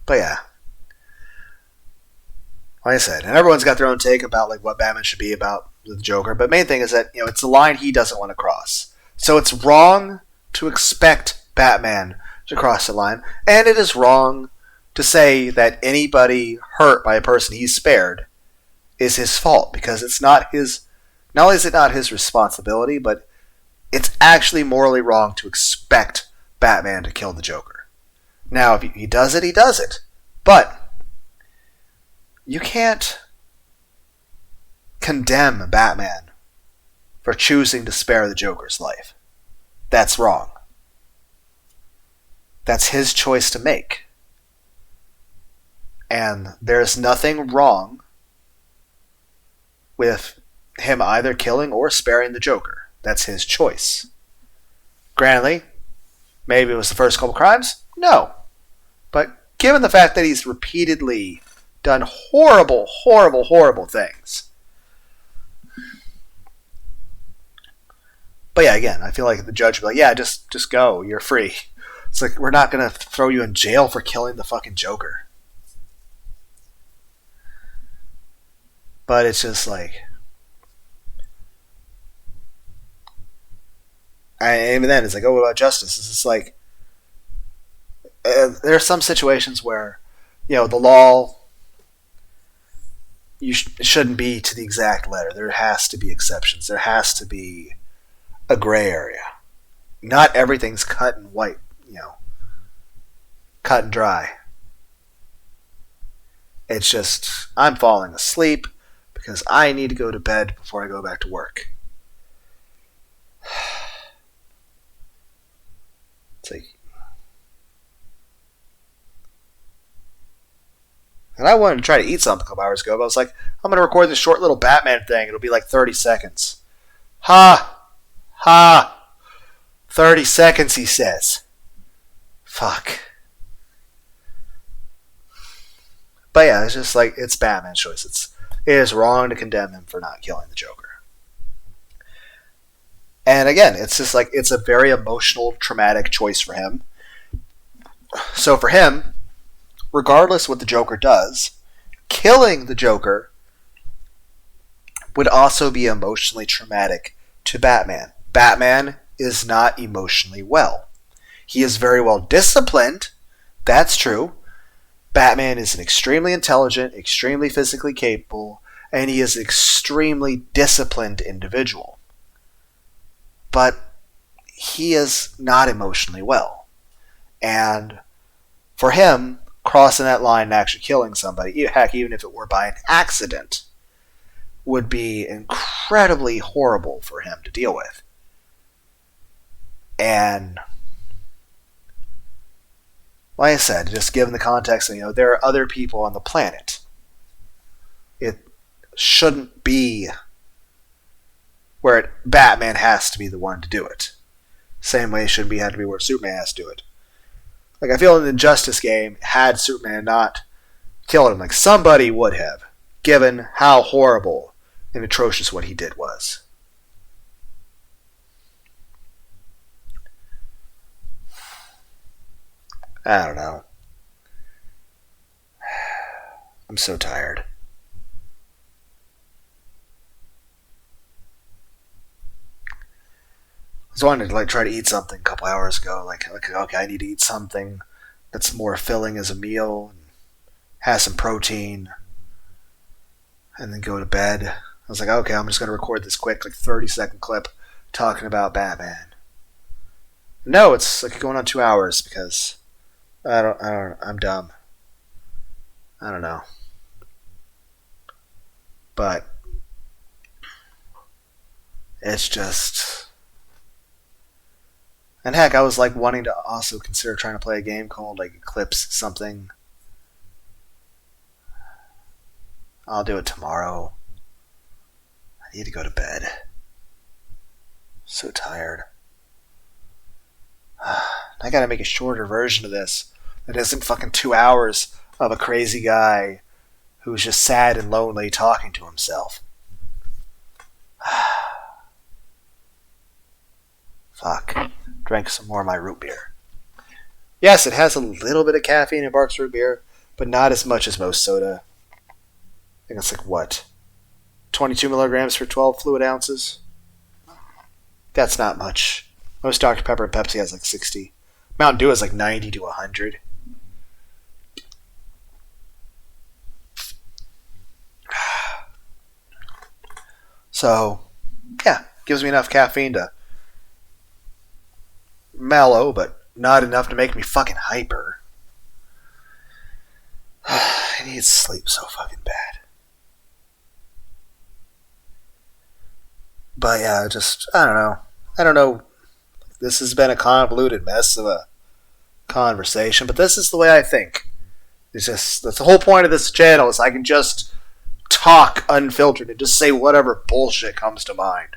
But yeah, like I said, and everyone's got their own take about what Batman should be about the Joker. But the main thing is that it's the line he doesn't want to cross. So it's wrong to expect Batman to cross the line, and it is wrong to say that anybody hurt by a person he's spared is his fault because it's not his. Not only is it not his responsibility, but it's actually morally wrong to expect Batman to kill the Joker. Now, if he does it, he does it. But you can't condemn Batman for choosing to spare the Joker's life. That's wrong. That's his choice to make. And there's nothing wrong with him either killing or sparing the Joker. That's his choice. Granted, maybe it was the first couple crimes? No. But given the fact that he's repeatedly done horrible, horrible, horrible things. But yeah, again, I feel like the judge would be like, yeah, just go. You're free. It's like, we're not going to throw you in jail for killing the fucking Joker. But it's just and even then, it's like, oh, what about justice? It's just like, there are some situations where, the law, shouldn't be to the exact letter. There has to be exceptions. There has to be a gray area. Not everything's cut and white, cut and dry. It's just, I'm falling asleep because I need to go to bed before I go back to work. It's like, and I wanted to try to eat something a couple hours ago, but I was like, I'm going to record this short little Batman thing. It'll be like 30 seconds. Ha! Ha! 30 seconds, he says. Fuck. But yeah, it's just like, it's Batman's choice. It is wrong to condemn him for not killing the Joker. And again, it's just like, it's a very emotional, traumatic choice for him. So for him, regardless what the Joker does, killing the Joker would also be emotionally traumatic to Batman. Batman is not emotionally well. He is very well disciplined. That's true. Batman is an extremely intelligent, extremely physically capable, and he is an extremely disciplined individual. But he is not emotionally well. And for him, crossing that line and actually killing somebody, heck, even if it were by an accident, would be incredibly horrible for him to deal with. And like I said, just given the context, there are other people on the planet. It shouldn't be where Batman has to be the one to do it. Same way it shouldn't have to be where Superman has to do it. Like, I feel in the Justice game, had Superman not killed him, like, somebody would have, given how horrible and atrocious what he did was. I don't know. I'm so tired. I was wanting to try to eat something a couple hours ago. Like, okay, I need to eat something that's more filling as a meal, and has some protein, and then go to bed. I was like, okay, I'm just gonna record this quick, 30-second clip talking about Batman. No, it's going on 2 hours because I'm dumb. I don't know. But it's just, and heck, I was wanting to also consider trying to play a game called Eclipse something. I'll do it tomorrow. I need to go to bed. So tired. I gotta make a shorter version of this that isn't fucking 2 hours of a crazy guy who's just sad and lonely talking to himself. Fuck. Drank some more of my root beer. Yes, it has a little bit of caffeine in Barks root beer, but not as much as most soda. I think it's 22 milligrams for 12 fluid ounces? That's not much. Most Dr. Pepper and Pepsi has 60. Mountain Dew is 90 to 100. So, yeah, gives me enough caffeine to mellow, but not enough to make me fucking hyper. I need sleep so fucking bad. But yeah, I don't know. This has been a convoluted mess of a conversation, but this is the way I think. That's the whole point of this channel, is I can just talk unfiltered and just say whatever bullshit comes to mind.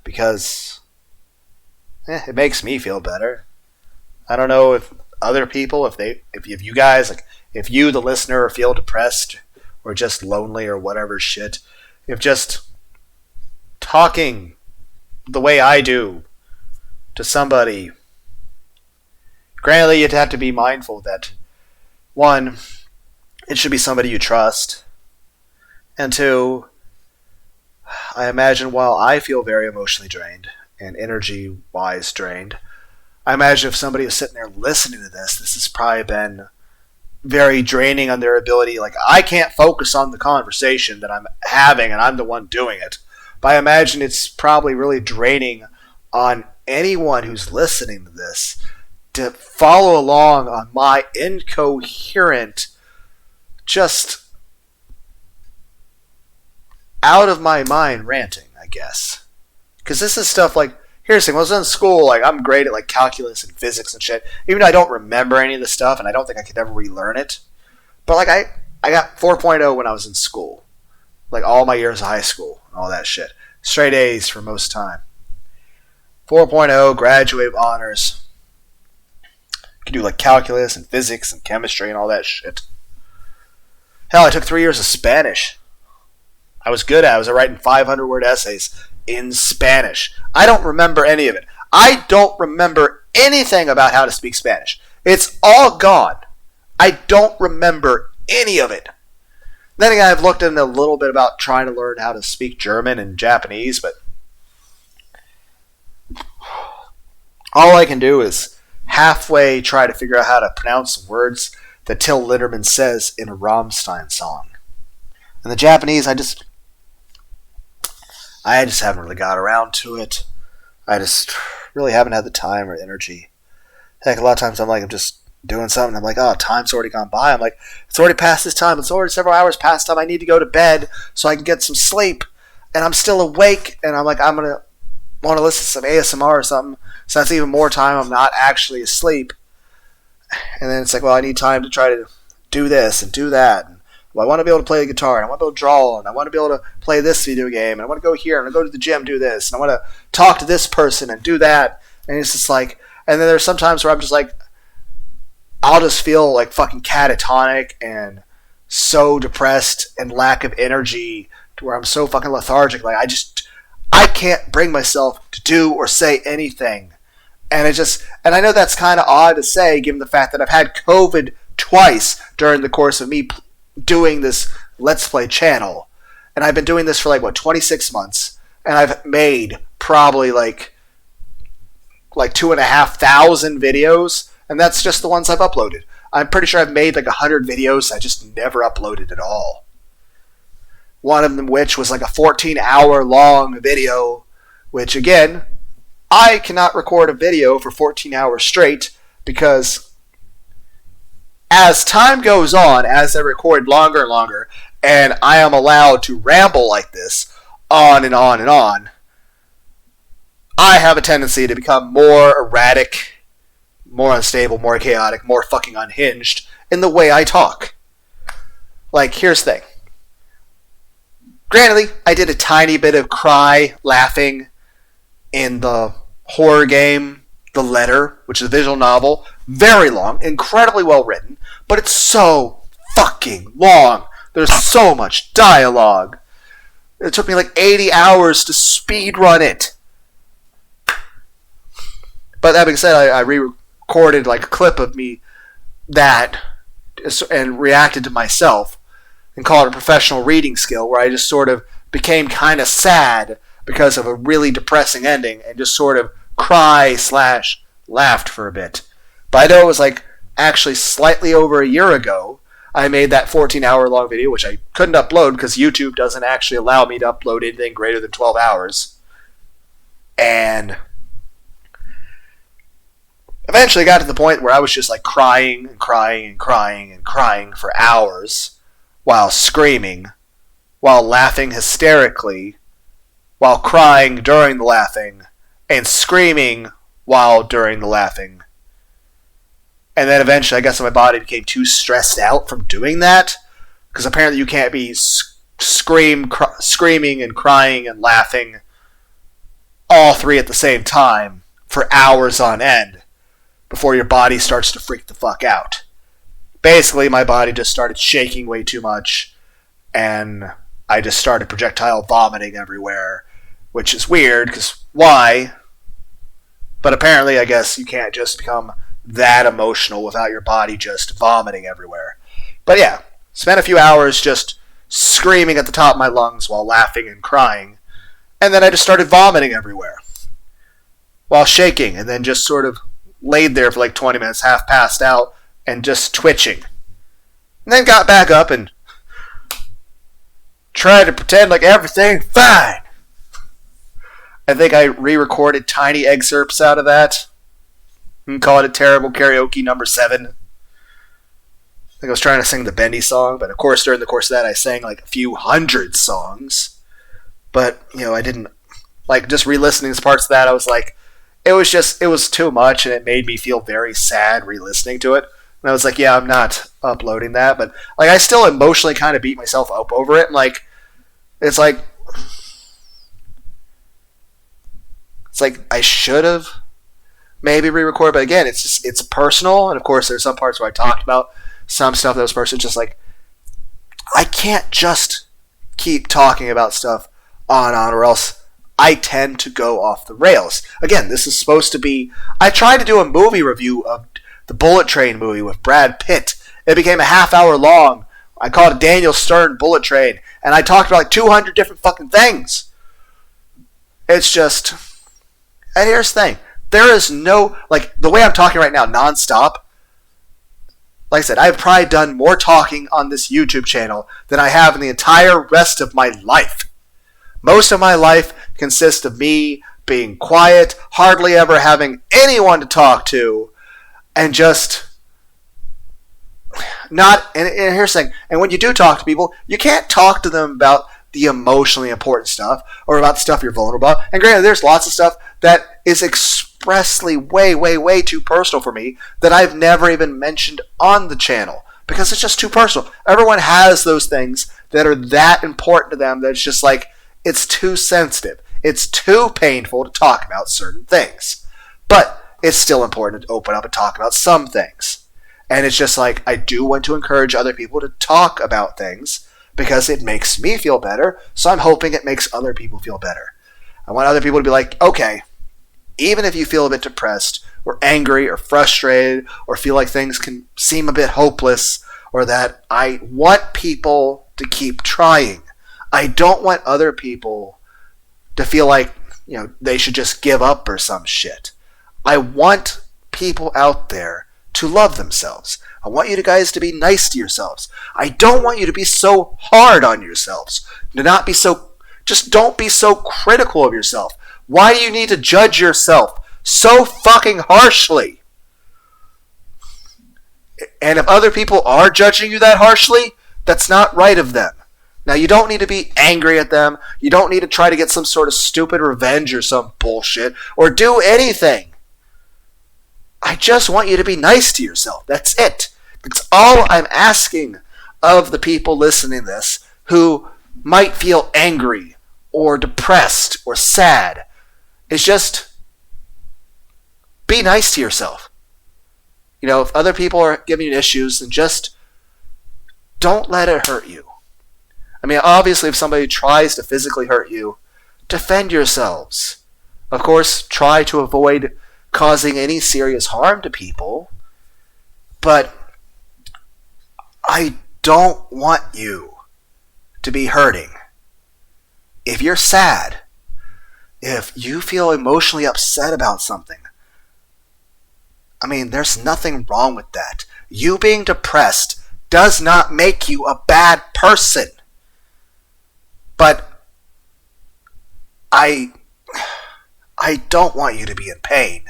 Because it makes me feel better. I don't know if other people, if you guys, if you, the listener, feel depressed or just lonely or whatever shit, if just talking the way I do to somebody, granted, you'd have to be mindful that, one, it should be somebody you trust, and two, I imagine while I feel very emotionally drained and energy-wise drained, I imagine if somebody was sitting there listening to this has probably been very draining on their ability. I can't focus on the conversation that I'm having, and I'm the one doing it. But I imagine it's probably really draining on anyone who's listening to this to follow along on my incoherent, just out of my mind ranting, I guess. Because this is stuff here's the thing. When I was in school, like, I'm great at, like, calculus and physics and shit. Even though I don't remember any of the stuff, and I don't think I could ever relearn it. But, like, I got 4.0 when I was in school. Like, all my years of high school and all that shit. Straight A's for most time. 4.0, graduate with honors. You can do, like, calculus and physics and chemistry and all that shit. Hell, I took 3 years of Spanish. I was good at it. I was writing 500-word essays in Spanish. I don't remember any of it. I don't remember anything about how to speak Spanish. It's all gone. I don't remember any of it. Then again, I've looked into a little bit about trying to learn how to speak German and Japanese, but all I can do is halfway try to figure out how to pronounce words that Till Lindemann says in a Rammstein song. And the Japanese, I just haven't really got around to it. I just really haven't had the time or energy. Heck, a lot of times I'm just doing something. I'm like, oh, time's already gone by. I'm like, it's already past this time. It's already several hours past time. I need to go to bed so I can get some sleep. And I'm still awake. And I'm like, I'm going to want to listen to some ASMR or something. So that's even more time I'm not actually asleep. And then it's like, well, I need time to try to do this and do that. And, well, I want to be able to play the guitar. And I want to be able to draw. And I want to be able to play this video game. And I want to go here. And I go to the gym, do this. And I want to talk to this person and do that. And it's just like, and then there's some times where I'm just like, I'll just feel like fucking catatonic and so depressed and lack of energy to where I'm so fucking lethargic. Like, I can't bring myself to do or say anything. And and I know that's kind of odd to say given the fact that I've had COVID twice during the course of me doing this Let's Play channel. And I've been doing this for 26 months. And I've made probably like 2,500 videos. And that's just the ones I've uploaded. I'm pretty sure I've made 100 videos I just never uploaded at all. One of them which was a 14-hour long video, which again, I cannot record a video for 14 hours straight because as time goes on, as I record longer and longer, and I am allowed to ramble like this on and on and on, I have a tendency to become more erratic, more unstable, more chaotic, more fucking unhinged in the way I talk. Here's the thing. Granted, I did a tiny bit of laughing in the horror game, The Letter, which is a visual novel. Very long, incredibly well written, but it's so fucking long. There's so much dialogue. It took me 80 hours to speedrun it. But that being said, I re-recorded a clip of me and reacted to myself and called it a professional reading skill, where I just sort of became kind of sad because of a really depressing ending and just sort of cry/laughed for a bit. But I know it was actually slightly over a year ago I made that 14-hour long video, which I couldn't upload because YouTube doesn't actually allow me to upload anything greater than 12 hours. And eventually got to the point where I was just crying and crying and crying and crying for hours while screaming, while laughing hysterically, while crying during the laughing, and screaming while during the laughing. And then eventually I guess my body became too stressed out from doing that, because apparently you can't be screaming and crying and laughing all three at the same time for hours on end before your body starts to freak the fuck out. Basically, my body just started shaking way too much, and I just started projectile vomiting everywhere, which is weird, because why? But apparently, I guess you can't just become that emotional without your body just vomiting everywhere. But yeah, spent a few hours just screaming at the top of my lungs while laughing and crying, and then I just started vomiting everywhere while shaking, and then just sort of laid there for 20 minutes, half passed out, and just twitching. And then got back up and tried to pretend everything's fine. I think I re-recorded tiny excerpts out of that and called it Terrible Karaoke number 7. I think I was trying to sing the Bendy song, but of course during the course of that I sang a few hundred songs. But, I didn't, just re-listening to parts of that, I was it was too much, and it made me feel very sad re-listening to it. And I was like, yeah, I'm not uploading that, but like I still emotionally kind of beat myself up over it. And like, it's like I should have maybe re-recorded, but again, it's personal, and of course, there's some parts where I talked about some stuff that was personal. Just like I can't just keep talking about stuff on, or else I tend to go off the rails. Again, this is supposed to be. I tried to do a movie review of the Bullet Train movie with Brad Pitt. It became a half-hour long. I called it Daniel Stern Bullet Train, and I talked about like 200 different fucking things. It's just, and here's the thing: there is no, like, the way I'm talking right now, nonstop. Like I said, I've probably done more talking on this YouTube channel than I have in the entire rest of my life. Most of my life consists of me being quiet, hardly ever having anyone to talk to, and just not. And here's the thing: and when you do talk to people, you can't talk to them about the emotionally important stuff or about the stuff you're vulnerable about. And granted, there's lots of stuff that is expressly way, way, way too personal for me that I've never even mentioned on the channel because it's just too personal. Everyone has those things that are that important to them that it's just like it's too sensitive. It's too painful to talk about certain things. But it's still important to open up and talk about some things. And it's just like, I do want to encourage other people to talk about things because it makes me feel better, so I'm hoping it makes other people feel better. I want other people to be like, okay, even if you feel a bit depressed or angry or frustrated or feel like things can seem a bit hopeless, or that I want people to keep trying. I don't want other people to feel like, they should just give up or some shit. I want people out there to love themselves. I want you guys to be nice to yourselves. I don't want you to be so hard on yourselves. Just don't be so critical of yourself. Why do you need to judge yourself so fucking harshly? And if other people are judging you that harshly, that's not right of them. Now, you don't need to be angry at them. You don't need to try to get some sort of stupid revenge or some bullshit, or do anything. I just want you to be nice to yourself. That's it. That's all I'm asking of the people listening to this who might feel angry or depressed or sad. It's just be nice to yourself. If other people are giving you issues, then just don't let it hurt you. I mean, obviously, if somebody tries to physically hurt you, defend yourselves. Of course, try to avoid causing any serious harm to people. But I don't want you to be hurting. If you're sad, if you feel emotionally upset about something, I mean, there's nothing wrong with that. You being depressed does not make you a bad person. But I don't want you to be in pain.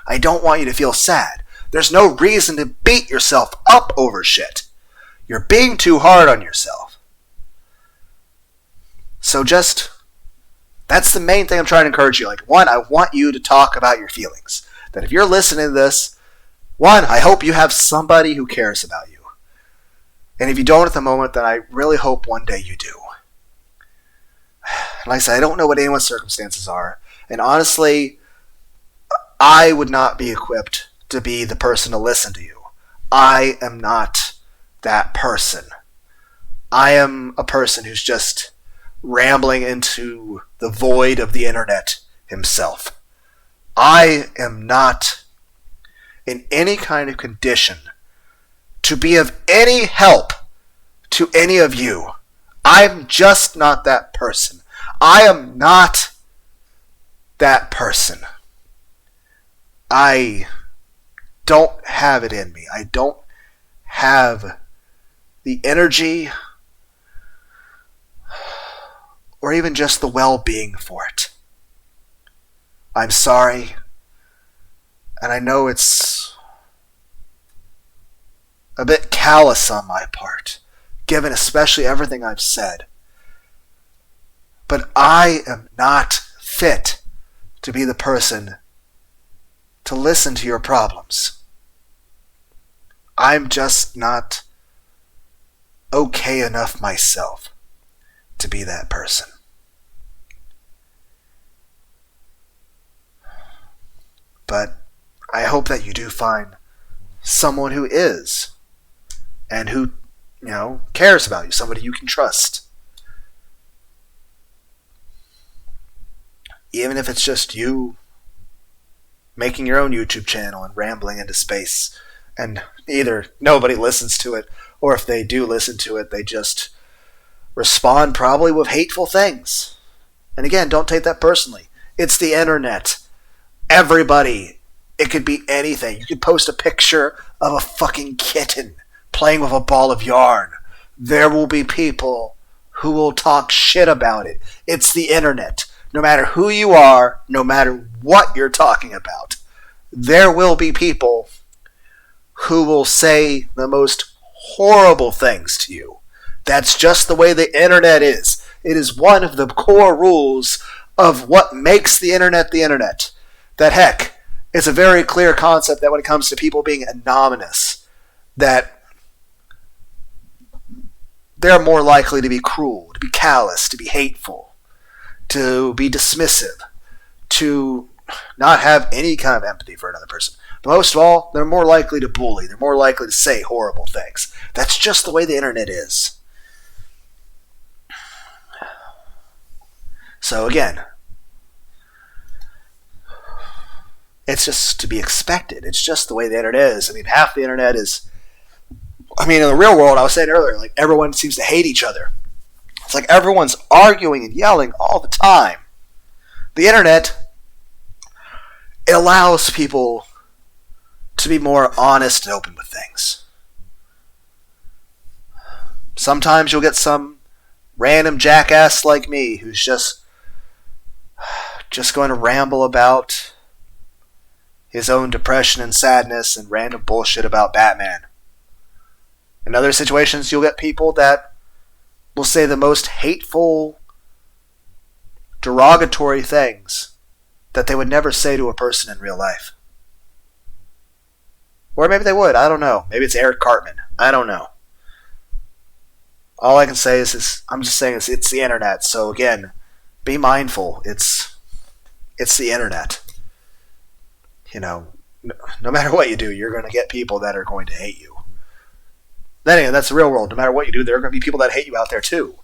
I don't want you to feel sad. There's no reason to beat yourself up over shit. You're being too hard on yourself. So that's the main thing I'm trying to encourage you. Like, one, I want you to talk about your feelings. That if you're listening to this, one, I hope you have somebody who cares about you. And if you don't at the moment, then I really hope one day you do. Like I said, I don't know what anyone's circumstances are. And honestly, I would not be equipped to be the person to listen to you. I am not that person. I am a person who's just rambling into the void of the internet himself. I am not in any kind of condition to be of any help to any of you. I'm just not that person. I am not that person. I don't have it in me. I don't have the energy or even just the well-being for it. I'm sorry, and I know it's a bit callous on my part, given especially everything I've said. But I am not fit to be the person to listen to your problems. I'm just not okay enough myself to be that person. But I hope that you do find someone who is, and who, cares about you, somebody you can trust. Even if it's just you making your own YouTube channel and rambling into space, and either nobody listens to it, or if they do listen to it, they just respond probably with hateful things. And again, don't take that personally. It's the internet. Everybody. It could be anything. You could post a picture of a fucking kitten playing with a ball of yarn. There will be people who will talk shit about it. It's the internet. No matter who you are, no matter what you're talking about, there will be people who will say the most horrible things to you. That's just the way the internet is. It is one of the core rules of what makes the internet the internet. That heck, it's a very clear concept that when it comes to people being anonymous, that they're more likely to be cruel, to be callous, to be hateful, to be dismissive, to not have any kind of empathy for another person. But most of all, they're more likely to bully. They're more likely to say horrible things. That's just the way the internet is. So again, it's just to be expected. It's just the way the internet is. I mean, half the internet is... in the real world, I was saying earlier, like, everyone seems to hate each other. It's like everyone's arguing and yelling all the time. The internet, it allows people to be more honest and open with things. Sometimes you'll get some random jackass like me who's just going to ramble about his own depression and sadness and random bullshit about Batman. In other situations, you'll get people that will say the most hateful, derogatory things that they would never say to a person in real life. Or maybe they would, I don't know. Maybe it's Eric Cartman. I don't know. All I can say is I'm just saying it's the internet. So again, be mindful. It's the internet. No matter what you do, you're going to get people that are going to hate you. Then again, that's the real world. No matter what you do, there are going to be people that hate you out there too.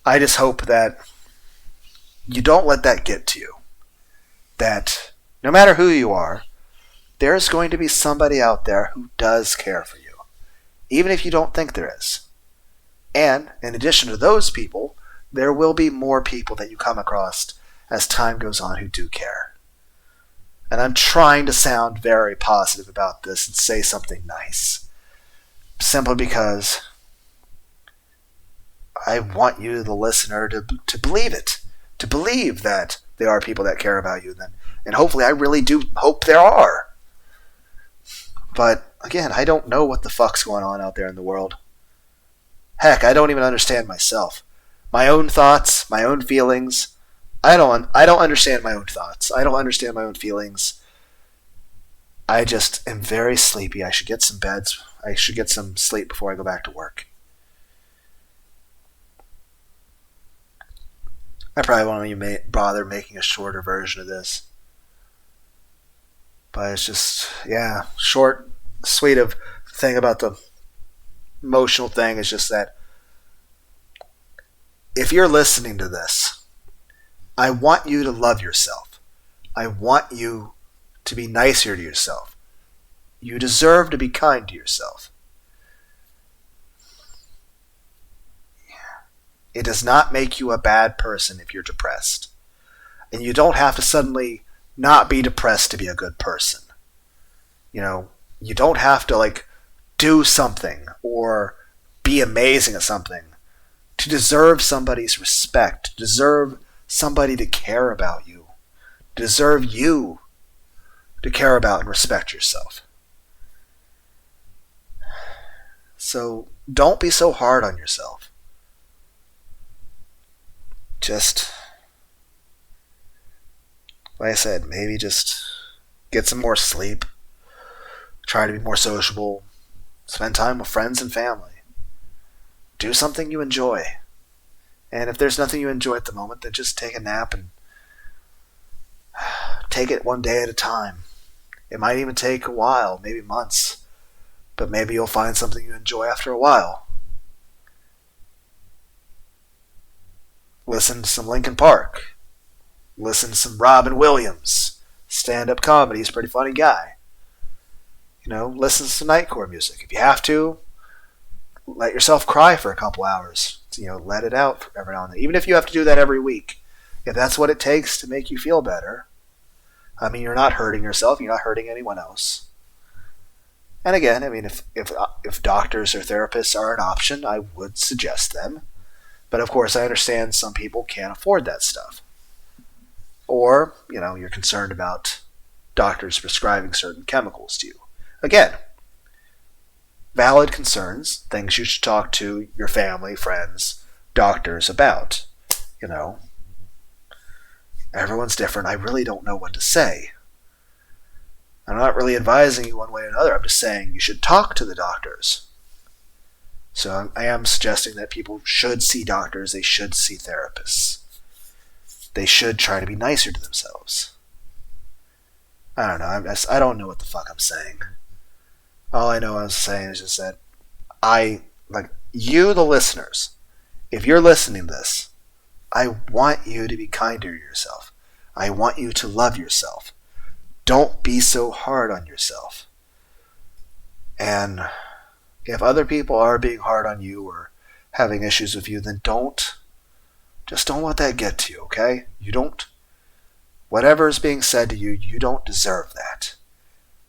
I just hope that you don't let that get to you. That no matter who you are, there's going to be somebody out there who does care for you, even if you don't think there is. And in addition to those people, there will be more people that you come across as time goes on who do care. And I'm trying to sound very positive about this and say something nice. Simply because I want you, the listener, to believe it. To believe that there are people that care about you. And hopefully I really do hope there are. But again, I don't know what the fuck's going on out there in the world. Heck, I don't even understand myself. My own thoughts, my own feelings. I don't understand my own thoughts. I don't understand my own feelings. I just am very sleepy. I should get some beds. I should get some sleep before I go back to work. I probably won't even bother making a shorter version of this. But it's just, short, sweet of thing about the emotional thing is just that if you're listening to this, I want you to love yourself. I want you to be nicer to yourself. You deserve to be kind to yourself. It does not make you a bad person if you're depressed. And you don't have to suddenly not be depressed to be a good person. You don't have to do something or be amazing at something to deserve somebody's respect, to deserve somebody to care about you, to deserve you to care about and respect yourself. So don't be so hard on yourself. Just, like I said, maybe just Get some more sleep. Try to be more sociable. Spend time with friends and family. Do something you enjoy. And if there's nothing you enjoy at the moment, then just take a nap and take it one day at a time. It might even take a while, maybe months. But maybe you'll find something you enjoy after a while. Listen to some Linkin Park. Listen to some Robin Williams. Stand-up comedy. He's a pretty funny guy. Listen to some Nightcore music. If you have to, let yourself cry for a couple hours. Let it out every now and then. Even if you have to do that every week. If that's what it takes to make you feel better. I mean, you're not hurting yourself. You're not hurting anyone else. And again, I mean, if doctors or therapists are an option, I would suggest them. But of course, I understand some people can't afford that stuff. Or, you're concerned about doctors prescribing certain chemicals to you. Again, valid concerns, things you should talk to your family, friends, doctors about. Everyone's different. I really don't know what to say. I'm not really advising you one way or another. I'm just saying you should talk to the doctors. So I am suggesting that people should see doctors. They should see therapists. They should try to be nicer to themselves. I don't know. I don't know what the fuck I'm saying. All I know I was saying is just that you, the listeners, if you're listening to this, I want you to be kinder to yourself. I want you to love yourself. Don't be so hard on yourself. And if other people are being hard on you or having issues with you, then don't let that get to you, okay? Whatever is being said to you, you don't deserve that.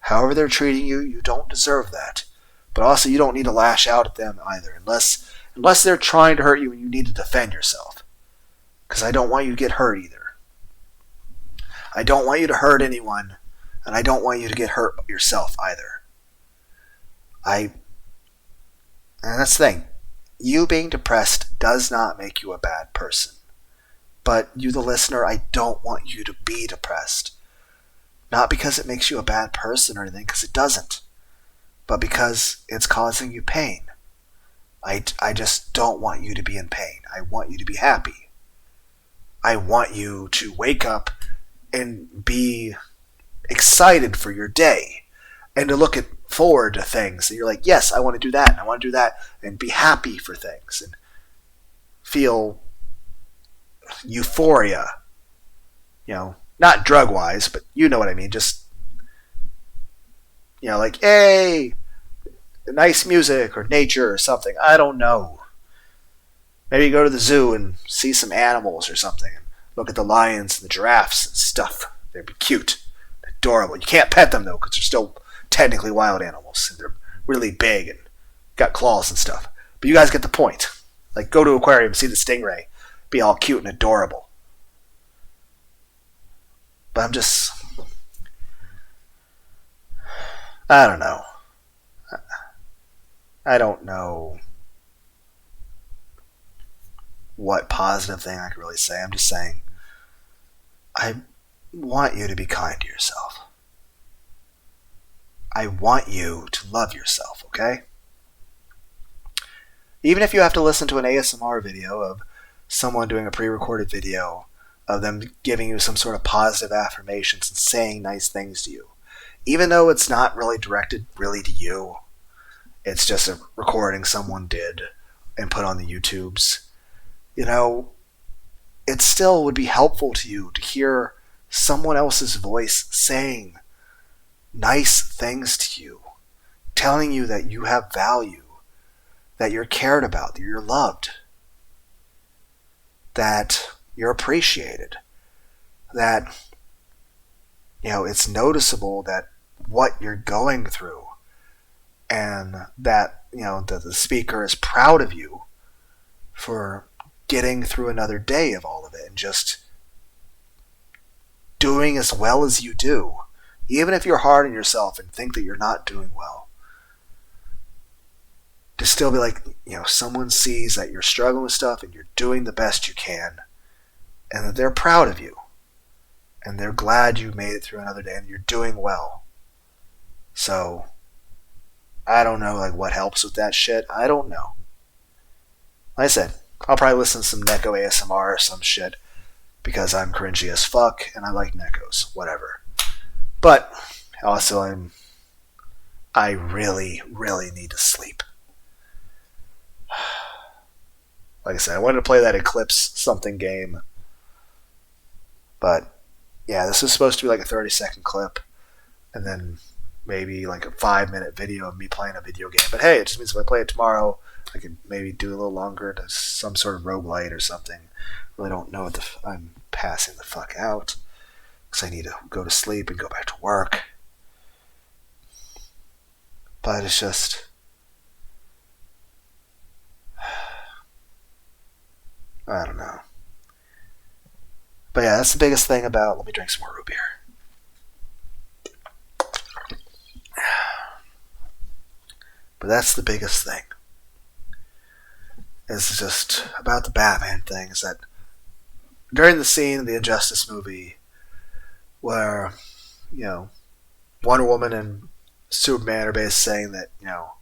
However they're treating you, you don't deserve that. But also, you don't need to lash out at them either, unless they're trying to hurt you and you need to defend yourself. Because I don't want you to get hurt either. I don't want you to hurt anyone, and I don't want you to get hurt yourself either. And that's the thing. You being depressed does not make you a bad person. But you, the listener, I don't want you to be depressed. Not because it makes you a bad person or anything, because it doesn't. But because it's causing you pain. I just don't want you to be in pain. I want you to be happy. I want you to wake up and be excited for your day. And to look forward to things. And you're like, yes, I want to do that, and I want to do that. And be happy for things. And feel euphoria. Not drug-wise, but you know what I mean. Just, like, hey, nice music or nature or something. I don't know. Maybe go to the zoo and see some animals or something. Look at the lions and the giraffes and stuff. They'd be cute. Adorable. You can't pet them, though, because they're still technically wild animals. And they're really big and got claws and stuff. But you guys get the point. Like, go to an aquarium, see the stingray. Be all cute and adorable. But I don't know. I don't know what positive thing I can really say. I'm just saying, I want you to be kind to yourself. I want you to love yourself, okay? Even if you have to listen to an ASMR video of someone doing a pre-recorded video of them giving you some sort of positive affirmations and saying nice things to you. Even though it's not really directed really to you. It's just a recording someone did and put on the YouTubes. It still would be helpful to you to hear someone else's voice saying nice things to you. Telling you that you have value. That you're cared about. That you're loved. That you're appreciated. That, it's noticeable that what you're going through and that, that the speaker is proud of you for getting through another day of all of it and just doing as well as you do. Even if you're hard on yourself and think that you're not doing well. To still be like, someone sees that you're struggling with stuff and you're doing the best you can. And that they're proud of you. and they're glad you made it through another day and you're doing well. So I don't know like what helps with that shit. I don't know. Like I said, I'll probably listen to some Neko ASMR or some shit because I'm cringy as fuck and I like Nekos. Whatever. But also I really, really need to sleep. Like I said, I wanted to play that Eclipse something game. But yeah, this is supposed to be like a 30-second clip. And then maybe like a 5-minute video of me playing a video game. But hey, it just means if I play it tomorrow, I could maybe do a little longer to some sort of roguelite or something. Really don't know what I'm passing the fuck out. Because I need to go to sleep and go back to work. But it's just... I don't know. But yeah, that's the biggest thing about... Let me drink some more root beer. But that's the biggest thing. It's just about the Batman thing. Is that during the scene in the Injustice movie where, you know, Wonder Woman and Superman are basically saying that, you know,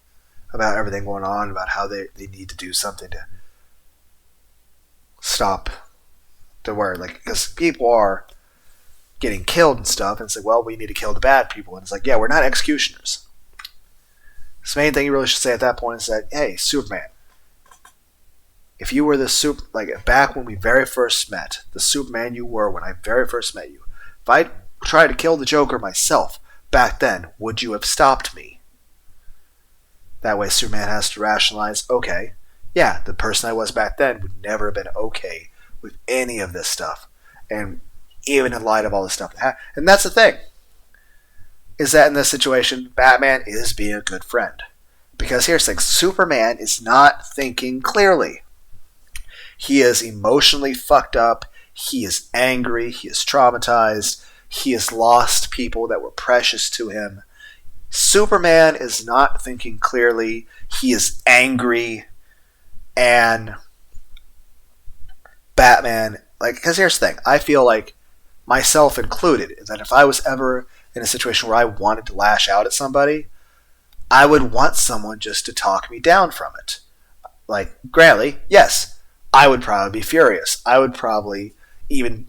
about everything going on, about how they need to do something to stop the war. Like, because people are getting killed and stuff, and it's like, well, we need to kill the bad people. And it's like, yeah, we're not executioners. So the main thing you really should say at that point is that, hey, Superman, if you were the like back when we very first met, the Superman you were when I very first met you, if I tried to kill the Joker myself back then, would you have stopped me? That way Superman has to rationalize, okay, yeah, the person I was back then would never have been okay with any of this stuff. And even in light of all this stuff that happened. And that's the thing. Is that in this situation, Batman is being a good friend. Because here's the thing, Superman is not thinking clearly. He is emotionally fucked up. He is angry. He is traumatized. He has lost people that were precious to him. Superman is not thinking clearly. He is angry. And Batman, like, because here's the thing, I feel like, myself included, that if I was ever in a situation where I wanted to lash out at somebody, I would want someone just to talk me down from it. Like, granted, yes, I would probably be furious. I would probably even,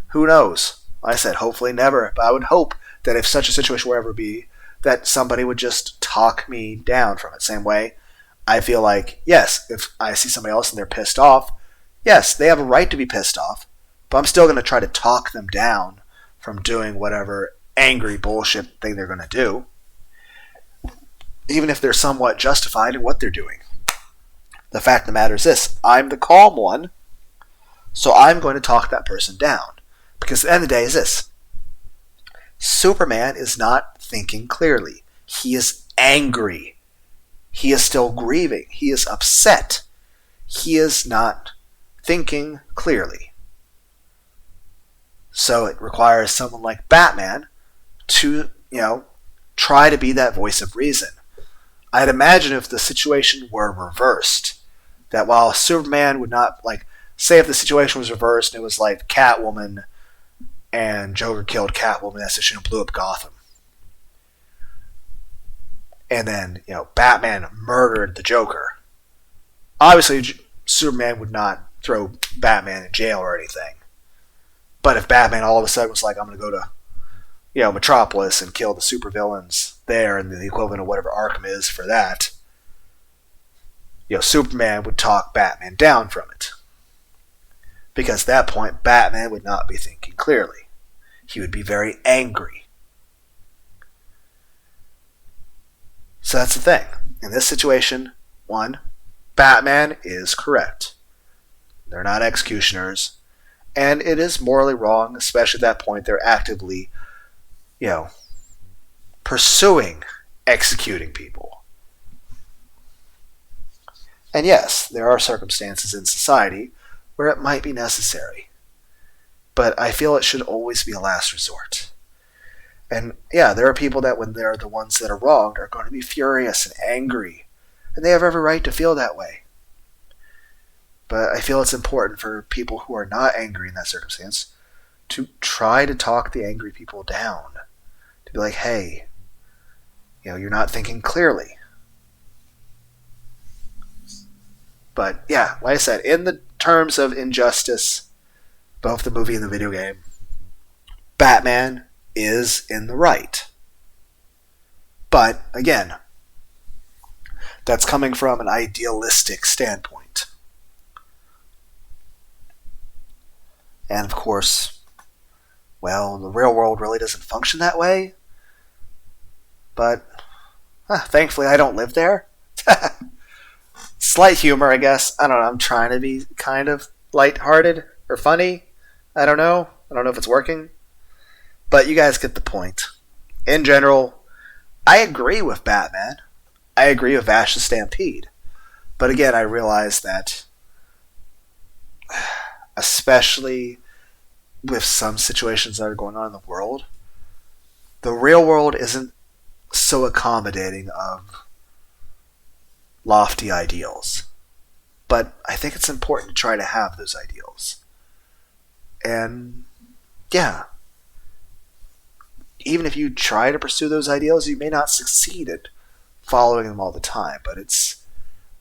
who knows? Like I said, hopefully never, but I would hope that if such a situation were ever be, that somebody would just talk me down from it. Same way, I feel like, yes, if I see somebody else and they're pissed off, yes, they have a right to be pissed off, but I'm still going to try to talk them down from doing whatever angry bullshit thing they're going to do, even if they're somewhat justified in what they're doing. The fact of the matter is this, I'm the calm one, so I'm going to talk that person down. Because at the end of the day is this, Superman is not thinking clearly. He is angry. He is still grieving. He is upset. He is not thinking clearly. So it requires someone like Batman to, you know, try to be that voice of reason. I'd imagine if the situation were reversed, that while Superman would not, like, say if the situation was reversed and it was like Catwoman and Joker killed Catwoman, that situation blew up Gotham. And then, you know, Batman murdered the Joker. Obviously, Superman would not throw Batman in jail or anything. But if Batman all of a sudden was like, I'm going to go to, you know, Metropolis and kill the supervillains there, and the equivalent of whatever Arkham is for that, you know, Superman would talk Batman down from it. Because at that point, Batman would not be thinking clearly. He would be very angry. So that's the thing. In this situation, one, Batman is correct. They're not executioners. And it is morally wrong, especially at that point they're actively, you know, pursuing executing people. And yes, there are circumstances in society where it might be necessary. But I feel it should always be a last resort. And yeah, there are people that when they're the ones that are wronged are going to be furious and angry. And they have every right to feel that way. But I feel it's important for people who are not angry in that circumstance to try to talk the angry people down. To be like, hey, you're not thinking clearly. But yeah, like I said, in the terms of injustice, both the movie and the video game, Batman is in the right. But again, that's coming from an idealistic standpoint. And of course, well, the real world really doesn't function that way. But thankfully I don't live there. Slight humor, I guess. I don't know. I'm trying to be kind of lighthearted or funny. I don't know. I don't know if it's working. But you guys get the point. In general, I agree with Batman. I agree with Vash the Stampede. But again, I realize that, especially with some situations that are going on in the world, the real world isn't so accommodating of lofty ideals. But I think it's important to try to have those ideals. And yeah, even if you try to pursue those ideals, you may not succeed at following them all the time. But it's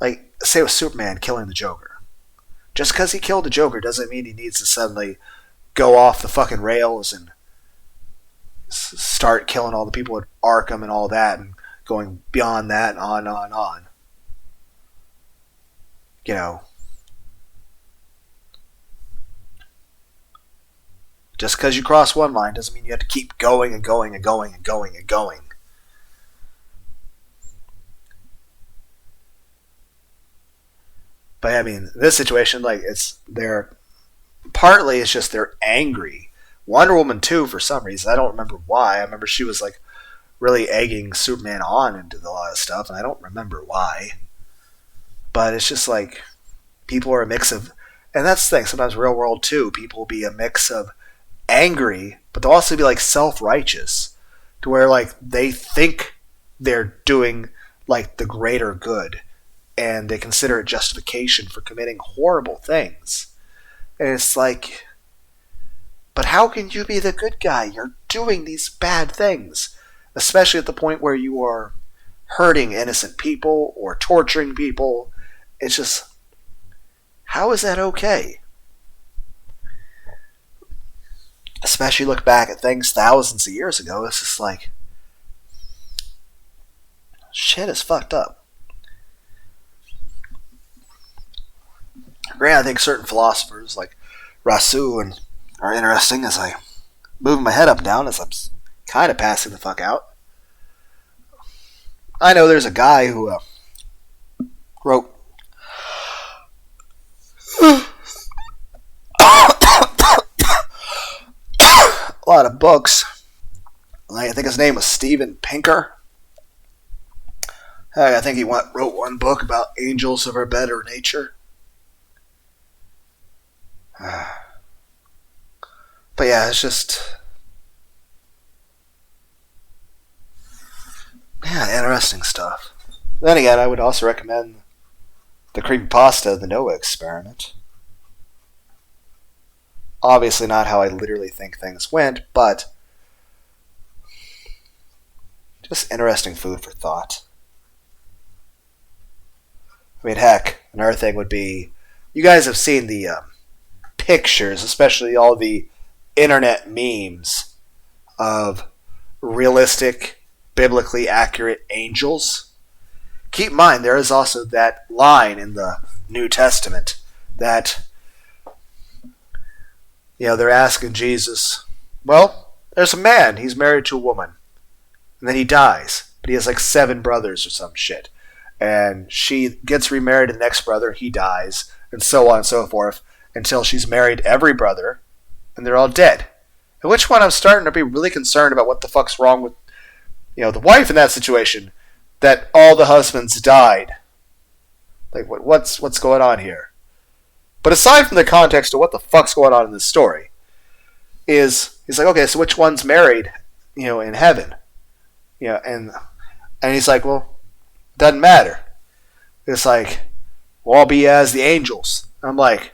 like, say with Superman killing the Joker. Just because he killed the Joker doesn't mean he needs to suddenly go off the fucking rails and start killing all the people at Arkham and all that and going beyond that and on and on and on. Just because you cross one line doesn't mean you have to keep going and going and going and going and going. But I mean, this situation, like, partly it's just they're angry. Wonder Woman 2, for some reason, I don't remember why. I remember she was like really egging Superman on into a lot of stuff, and I don't remember why. But it's just like people are a mix of, and that's the thing. Sometimes real world too, people will be a mix of angry, but they'll also be like self-righteous, to where like they think they're doing like the greater good, and they consider it justification for committing horrible things. And it's like, but how can you be the good guy? You're doing these bad things, especially at the point where you are hurting innocent people or torturing people. It's just, how is that okay? Especially look back at things thousands of years ago. It's just like, shit is fucked up. Granted, I think certain philosophers like Rasu are interesting as I move my head up and down as I'm kind of passing the fuck out. I know there's a guy who wrote a lot of books. I think his name was Steven Pinker. I think he wrote one book about angels of our better nature. But yeah, it's just, interesting stuff. Then again, I would also recommend the creepypasta, The Noah Experiment. Obviously not how I literally think things went, but just interesting food for thought. I mean, heck, another thing would be, you guys have seen the pictures, especially all the internet memes of realistic, biblically accurate angels. Keep in mind, there is also that line in the New Testament that, they're asking Jesus, well, there's a man, he's married to a woman, and then he dies, but he has like 7 brothers or some shit, and she gets remarried to the next brother, he dies, and so on and so forth, until she's married every brother, and they're all dead. At which point I'm starting to be really concerned about what the fuck's wrong with, the wife in that situation, that all the husbands died. Like, what's going on here? But aside from the context of what the fuck's going on in this story, he's like, okay, so which one's married, in heaven? And he's like, well, doesn't matter. It's like, we'll all be as the angels. And I'm like,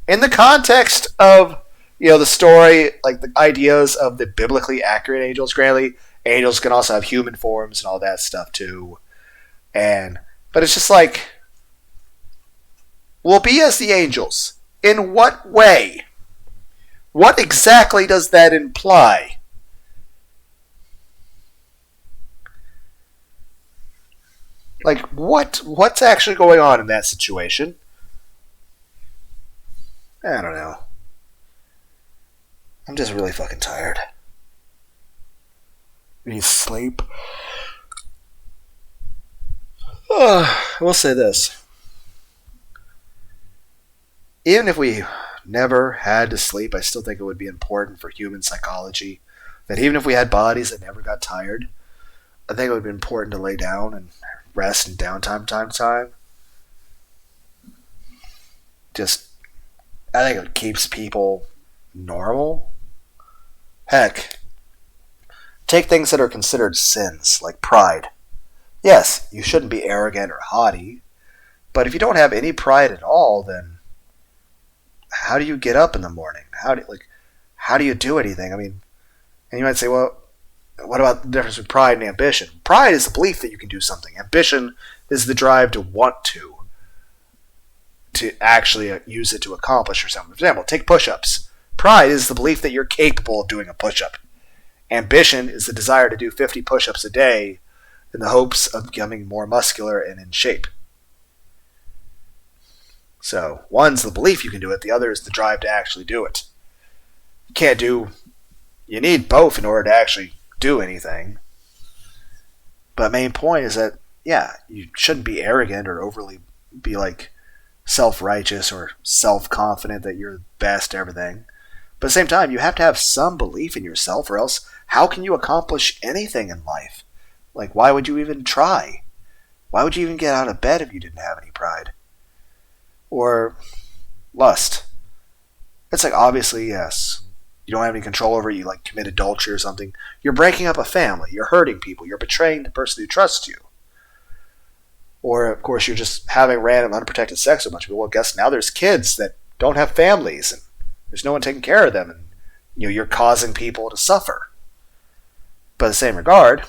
in the context of, the story, like the ideas of the biblically accurate angels. Granted, angels can also have human forms and all that stuff too. But it's just like, we'll be as the angels. In what way? What exactly does that imply? Like, what's actually going on in that situation? I don't know. I'm just really fucking tired. I need sleep. I will say this. Even if we never had to sleep, I still think it would be important for human psychology that even if we had bodies that never got tired, I think it would be important to lay down and rest and downtime time to time. Just, I think it keeps people normal. Heck, take things that are considered sins, like pride. Yes, you shouldn't be arrogant or haughty, but if you don't have any pride at all, then how do you get up in the morning? How do you do anything? I mean, and you might say, well, what about the difference between pride and ambition? Pride is the belief that you can do something. Ambition is the drive to want to actually use it to accomplish or something. For example, take push-ups. Pride is the belief that you're capable of doing a push-up. Ambition is the desire to do 50 push-ups a day in the hopes of becoming more muscular and in shape. So, one's the belief you can do it, the other is the drive to actually do it. You need both in order to actually do anything. But main point is that, yeah, you shouldn't be arrogant or overly be like self-righteous or self-confident that you're the best at everything. But at the same time, you have to have some belief in yourself, or else how can you accomplish anything in life? Like, why would you even try? Why would you even get out of bed if you didn't have any pride? Or lust. It's like, obviously, yes, you don't have any control over it, you like commit adultery or something. You're breaking up a family, you're hurting people, you're betraying the person who trusts you. Or, of course, you're just having random unprotected sex with a bunch of people. Well, guess now there's kids that don't have families, and there's no one taking care of them, and you're causing people to suffer. But in the same regard,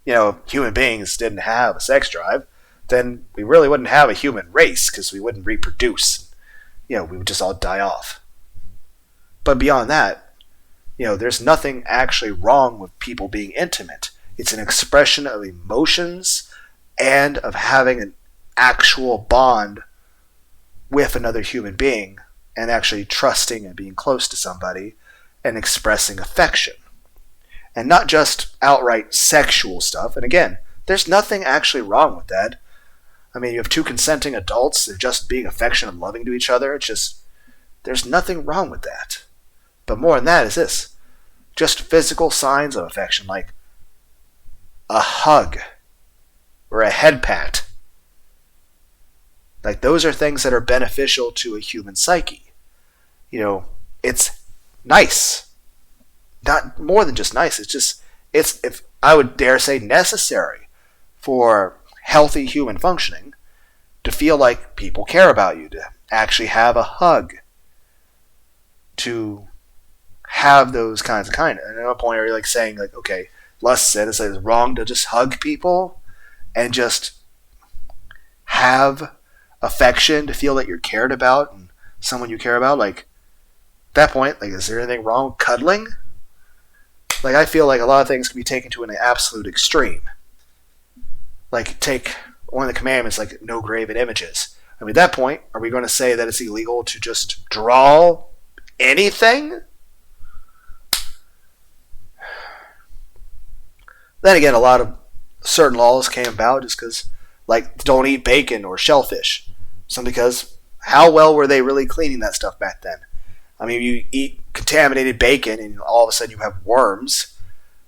if human beings didn't have a sex drive, then we really wouldn't have a human race, because we wouldn't reproduce. We would just all die off. But beyond that, there's nothing actually wrong with people being intimate. It's an expression of emotions and of having an actual bond with another human being and actually trusting and being close to somebody and expressing affection. And not just outright sexual stuff. And again, there's nothing actually wrong with that. I mean, you have two consenting adults, they're just being affectionate and loving to each other. It's just, there's nothing wrong with that. But more than that is this. Just physical signs of affection, like a hug or a head pat. Like, those are things that are beneficial to a human psyche. It's nice. Not more than just nice. It's if I would dare say, necessary for healthy human functioning to feel like people care about you, to actually have a hug, to have those kinds of kindness. And at a point where you're like saying, like, okay, lust said it's wrong to just hug people and just have affection, to feel that you're cared about and someone you care about. Like, at that point, like, is there anything wrong with cuddling? Like, I feel like a lot of things can be taken to an absolute extreme. Like, take one of the commandments, like no graven images. I mean, at that point, are we going to say that it's illegal to just draw anything? Then again, a lot of certain laws came about just because, like, don't eat bacon or shellfish. Simply because, how well were they really cleaning that stuff back then? I mean, you eat contaminated bacon and all of a sudden you have worms.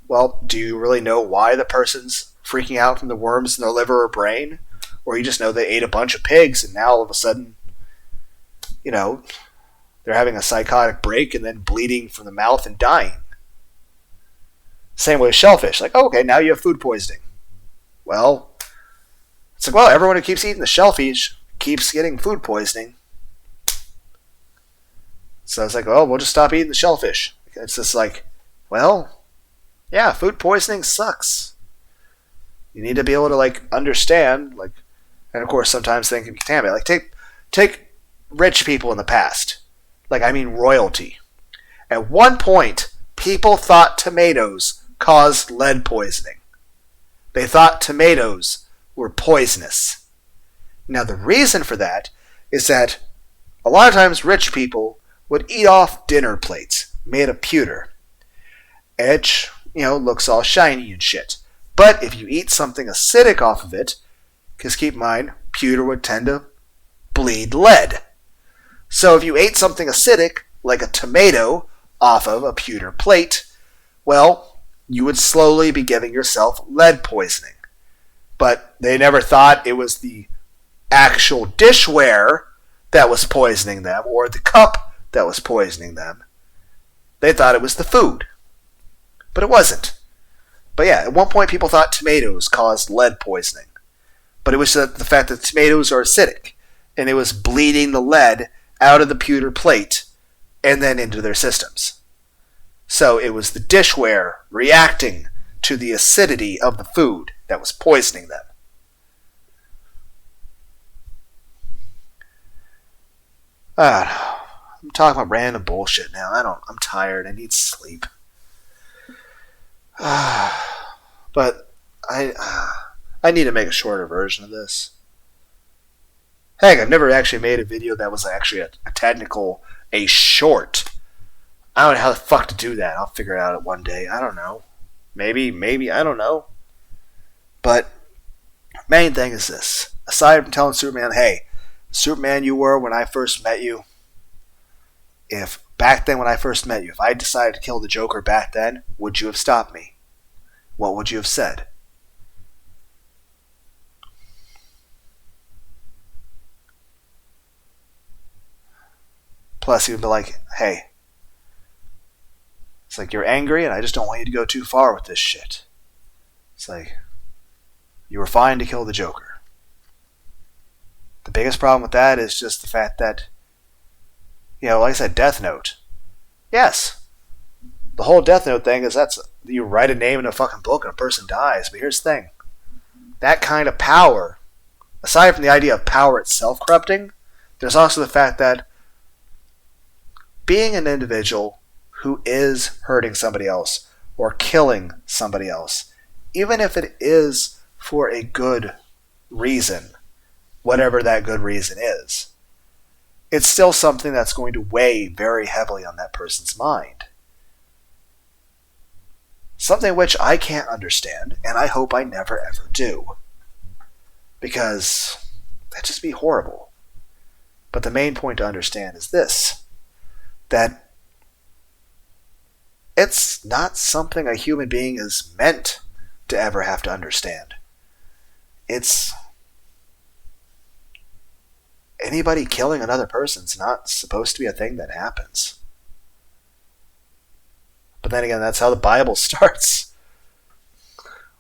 Well, do you really know why the person's freaking out from the worms in their liver or brain? Or you just know they ate a bunch of pigs and now all of a sudden, they're having a psychotic break and then bleeding from the mouth and dying. Same way with shellfish. Like, okay, now you have food poisoning. Well, it's like, well, everyone who keeps eating the shellfish keeps getting food poisoning. So it's like, oh, we'll just stop eating the shellfish. It's just like, well, yeah, food poisoning sucks. You need to be able to like understand, like, and of course sometimes things can be contaminated. Like take rich people in the past, like I mean royalty. At one point, people thought tomatoes caused lead poisoning. They thought tomatoes were poisonous. Now the reason for that is that a lot of times rich people would eat off dinner plates made of pewter. It, looks all shiny and shit. But if you eat something acidic off of it, because keep in mind, pewter would tend to bleed lead. So if you ate something acidic, like a tomato, off of a pewter plate, well, you would slowly be giving yourself lead poisoning. But they never thought it was the actual dishware that was poisoning them, or the cup that was poisoning them. They thought it was the food. But it wasn't. But yeah, at one point people thought tomatoes caused lead poisoning. But it was the fact that tomatoes are acidic, and it was bleeding the lead out of the pewter plate and then into their systems. So it was the dishware reacting to the acidity of the food that was poisoning them. I'm talking about random bullshit now. I'm tired. I need sleep. But I need to make a shorter version of this. Heck, I've never actually made a video that was actually a short. I don't know how the fuck to do that. I'll figure it out one day. I don't know. Maybe, I don't know. But main thing is this. Aside from telling Superman, hey, Superman you were when I first met you, if back then when I first met you, if I decided to kill the Joker back then, would you have stopped me? What would you have said? Plus, he would be like, hey, it's like you're angry and I just don't want you to go too far with this shit. It's like, you were fine to kill the Joker. The biggest problem with that is just the fact that, like I said, Death Note. Yes. The whole Death Note thing is you write a name in a fucking book and a person dies. But here's the thing. That kind of power, aside from the idea of power itself corrupting, there's also the fact that being an individual who is hurting somebody else or killing somebody else, even if it is for a good reason, whatever that good reason is, it's still something that's going to weigh very heavily on that person's mind. Something which I can't understand, and I hope I never ever do. Because that'd just be horrible. But the main point to understand is this, that it's not something a human being is meant to ever have to understand. It's anybody killing another person's not supposed to be a thing that happens. But then again, that's how the Bible starts.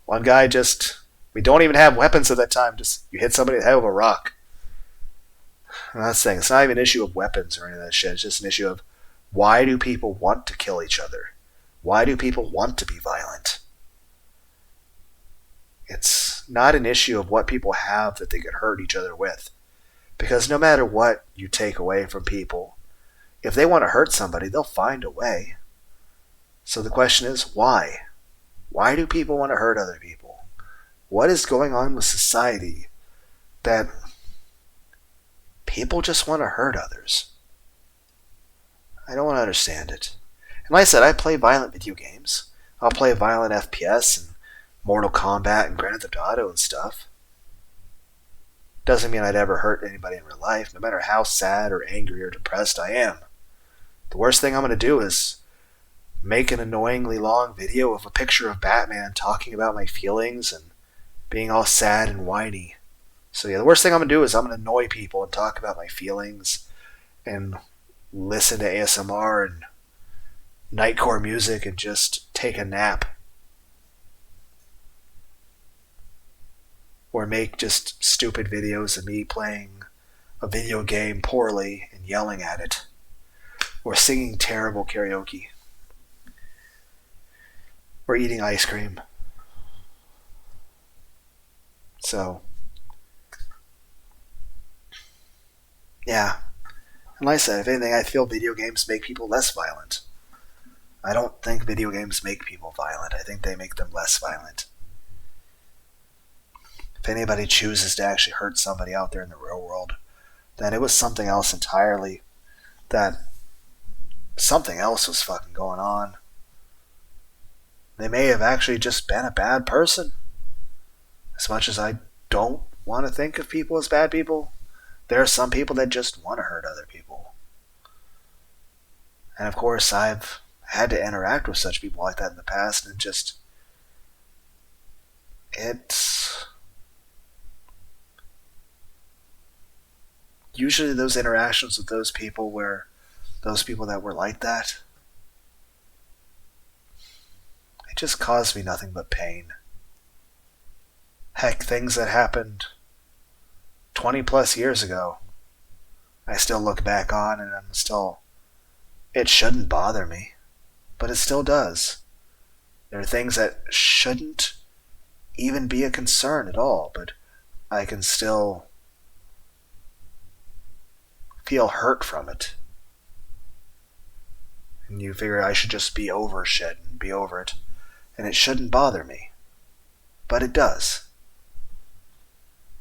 One guy we don't even have weapons at that time, you hit somebody in the head with a rock. And that's the thing, it's not even an issue of weapons or any of that shit, it's just an issue of why do people want to kill each other? Why do people want to be violent? It's not an issue of what people have that they could hurt each other with. Because no matter what you take away from people, if they want to hurt somebody, they'll find a way. So the question is, why? Why do people want to hurt other people? What is going on with society that people just want to hurt others? I don't want to understand it. And like I said, I play violent video games. I'll play violent FPS and Mortal Kombat and Grand Theft Auto and stuff. Doesn't mean I'd ever hurt anybody in real life, no matter how sad or angry or depressed I am. The worst thing I'm going to do is make an annoyingly long video of a picture of Batman talking about my feelings and being all sad and whiny. So yeah, the worst thing I'm going to do is I'm going to annoy people and talk about my feelings and listen to ASMR and nightcore music and just take a nap. Or make just stupid videos of me playing a video game poorly and yelling at it. or singing terrible karaoke, or eating ice cream. So, yeah. And like I said, if anything, I feel video games make people less violent. I don't think video games make people violent. I think they make them less violent. If anybody chooses to actually hurt somebody out there in the real world, then it was something else entirely. That something else was fucking going on. They may have actually just been a bad person. As much as I don't want to think of people as bad people, there are some people that just want to hurt other people. And of course, I've had to interact with such people like that in the past, and it's usually those interactions with those people that were like that, it just caused me nothing but pain. Heck, things that happened 20 plus years ago, I still look back on, and it shouldn't bother me, but it still does. There are things that shouldn't even be a concern at all, but I can still feel hurt from it. And you figure I should just be over shit and be over it, and it shouldn't bother me. But it does.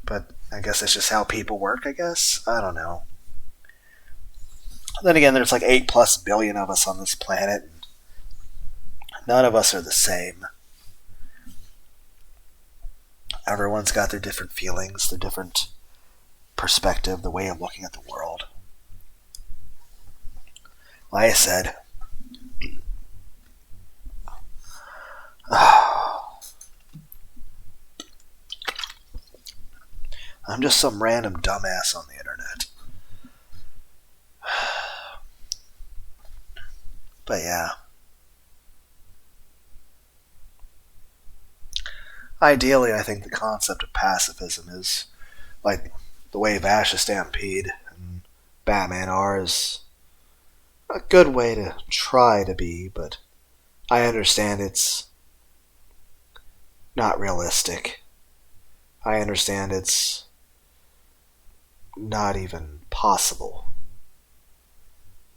But I guess that's just how people work, I guess? I don't know. Then again, there's like 8+ billion of us on this planet, and none of us are the same. Everyone's got their different feelings, their different perspective, the way of looking at the world. Like I said, I'm just some random dumbass on the internet. But yeah. Ideally, I think the concept of pacifism is, like the way Vash Stampede and Batman are, is a good way to try to be, but I understand it's not realistic. I understand it's not even possible.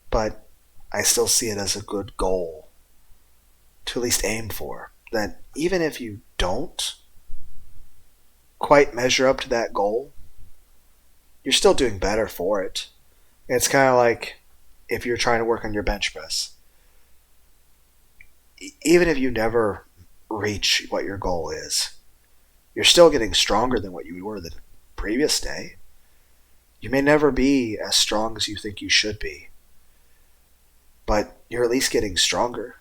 But I still see it as a good goal to at least aim for. That even if you don't quite measure up to that goal, you're still doing better for it. It's kind of like if you're trying to work on your bench press. Even if you never reach what your goal is, you're still getting stronger than what you were the previous day. You may never be as strong as you think you should be, but you're at least getting stronger.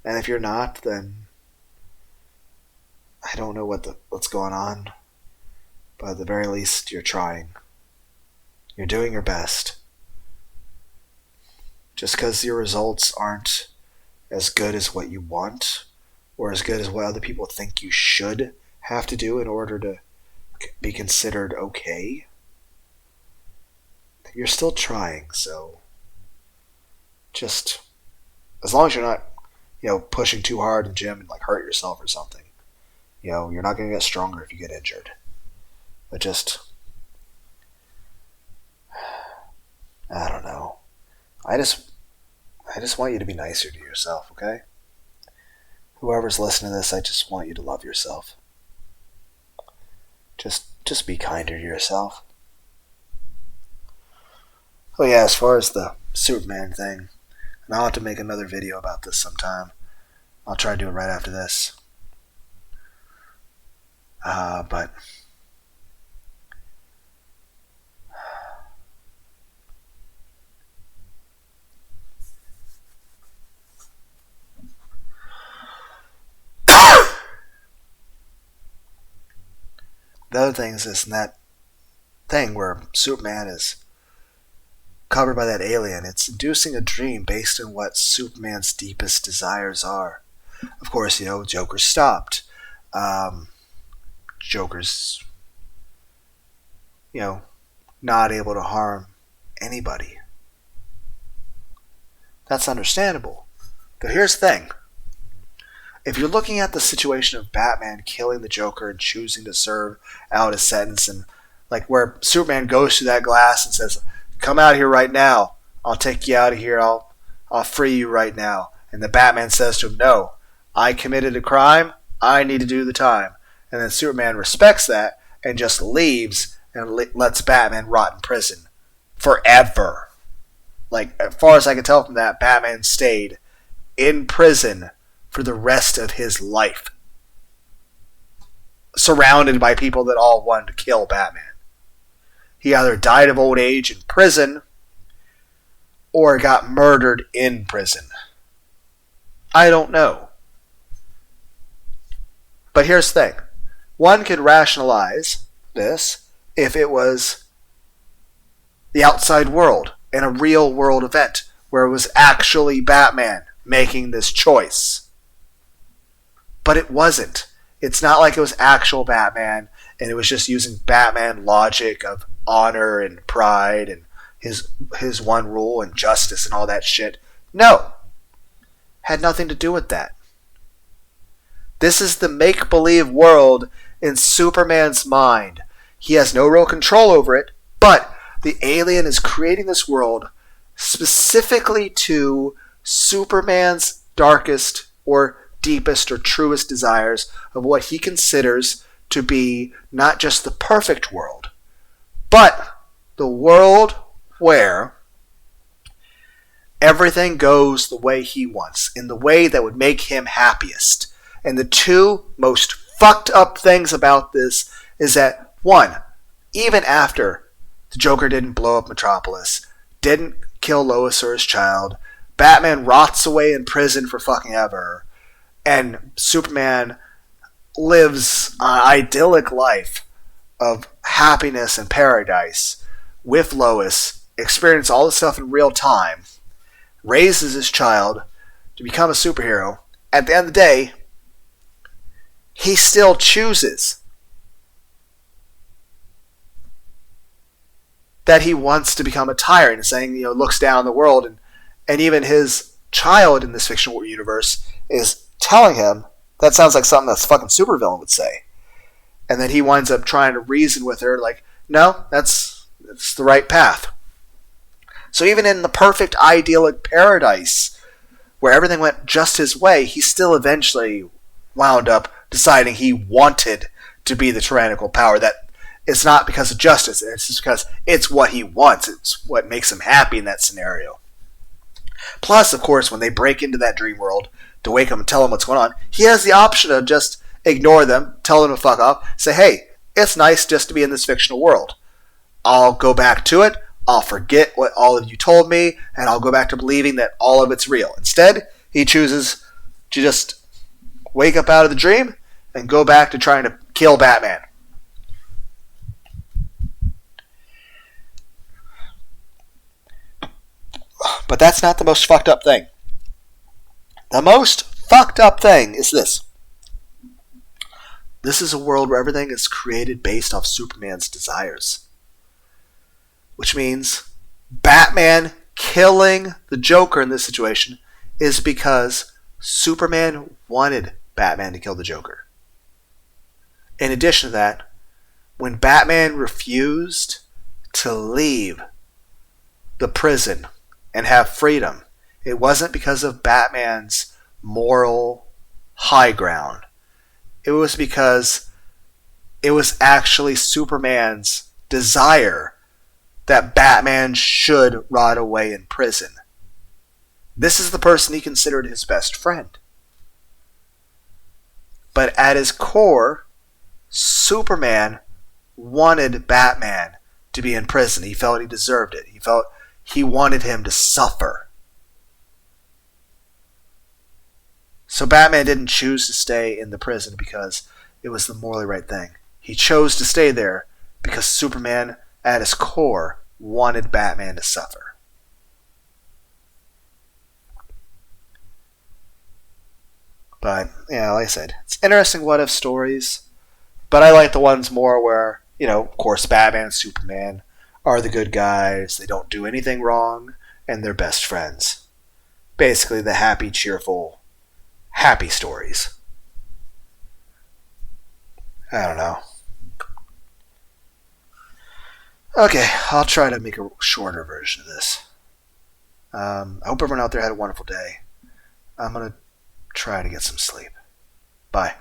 And if you're not, then I don't know what's going on, but at the very least, you're trying. You're doing your best. Just because your results aren't as good as what you want, or as good as what other people think you should have to do in order to be considered okay, you're still trying. So just as long as you're not, pushing too hard in the gym and like hurt yourself or something, you're not going to get stronger if you get injured. But just, I don't know. I just want you to be nicer to yourself, okay? Whoever's listening to this, I just want you to love yourself. Just be kinder to yourself. Oh yeah, as far as the Superman thing, and I'll have to make another video about this sometime. I'll try to do it right after this. But the other thing is this, and that thing where Superman is covered by that alien, it's inducing a dream based on what Superman's deepest desires are. Of course, Joker stopped. Joker's, not able to harm anybody. That's understandable. But here's the thing. If you're looking at the situation of Batman killing the Joker and choosing to serve out his sentence, and like where Superman goes through that glass and says, "Come out here right now. I'll take you out of here. I'll free you right now." And the Batman says to him, "No, I committed a crime. I need to do the time." And then Superman respects that and just leaves and lets Batman rot in prison forever. Like, as far as I can tell from that, Batman stayed in prison for the rest of his life, surrounded by people that all wanted to kill Batman. He either died of old age in prison or got murdered in prison. I don't know. But here's the thing. One could rationalize this if it was the outside world and a real world event where it was actually Batman making this choice. But it wasn't. It's not like it was actual Batman and it was just using Batman logic of honor and pride and his one rule and justice and all that shit. No. Had nothing to do with that. This is the make-believe world in Superman's mind. He has no real control over it, but the alien is creating this world specifically to Superman's darkest or deepest or truest desires of what he considers to be not just the perfect world, but the world where everything goes the way he wants, in the way that would make him happiest. And the two most fucked up things about this is that, one, even after the Joker didn't blow up Metropolis, didn't kill Lois or his child, Batman rots away in prison for fucking ever, and Superman lives an idyllic life of happiness and paradise with Lois, experience all this stuff in real time, raises his child to become a superhero. At the end of the day, he still chooses that he wants to become a tyrant, and saying, looks down on the world, and even his child in this fictional universe is telling him that sounds like something that's fucking supervillain would say. And then he winds up trying to reason with her, like, no, that's the right path. So even in the perfect idyllic paradise where everything went just his way, he still eventually wound up deciding he wanted to be the tyrannical power. That it's not because of justice, it's just because it's what he wants. It's what makes him happy in that scenario. Plus, of course, when they break into that dream world to wake him and tell him what's going on, he has the option of just ignore them, tell them to fuck off, say, hey, it's nice just to be in this fictional world. I'll go back to it, I'll forget what all of you told me, and I'll go back to believing that all of it's real. Instead, he chooses to just wake up out of the dream and go back to trying to kill Batman. But that's not the most fucked up thing. The most fucked up thing is this. This is a world where everything is created based off Superman's desires. Which means Batman killing the Joker in this situation is because Superman wanted Batman to kill the Joker. In addition to that, when Batman refused to leave the prison and have freedom, it wasn't because of Batman's moral high ground. It was because it was actually Superman's desire that Batman should rot away in prison. This is the person he considered his best friend. But at his core, Superman wanted Batman to be in prison. He felt he deserved it. He felt he wanted him to suffer. So Batman didn't choose to stay in the prison because it was the morally right thing. He chose to stay there because Superman, at his core, wanted Batman to suffer. But, yeah, like I said, it's interesting what-if stories. But I like the ones more where, of course, Batman and Superman are the good guys. They don't do anything wrong, and they're best friends. basically the happy, cheerful, happy stories. I don't know. Okay, I'll try to make a shorter version of this. I hope everyone out there had a wonderful day. I'm going to try to get some sleep. Bye.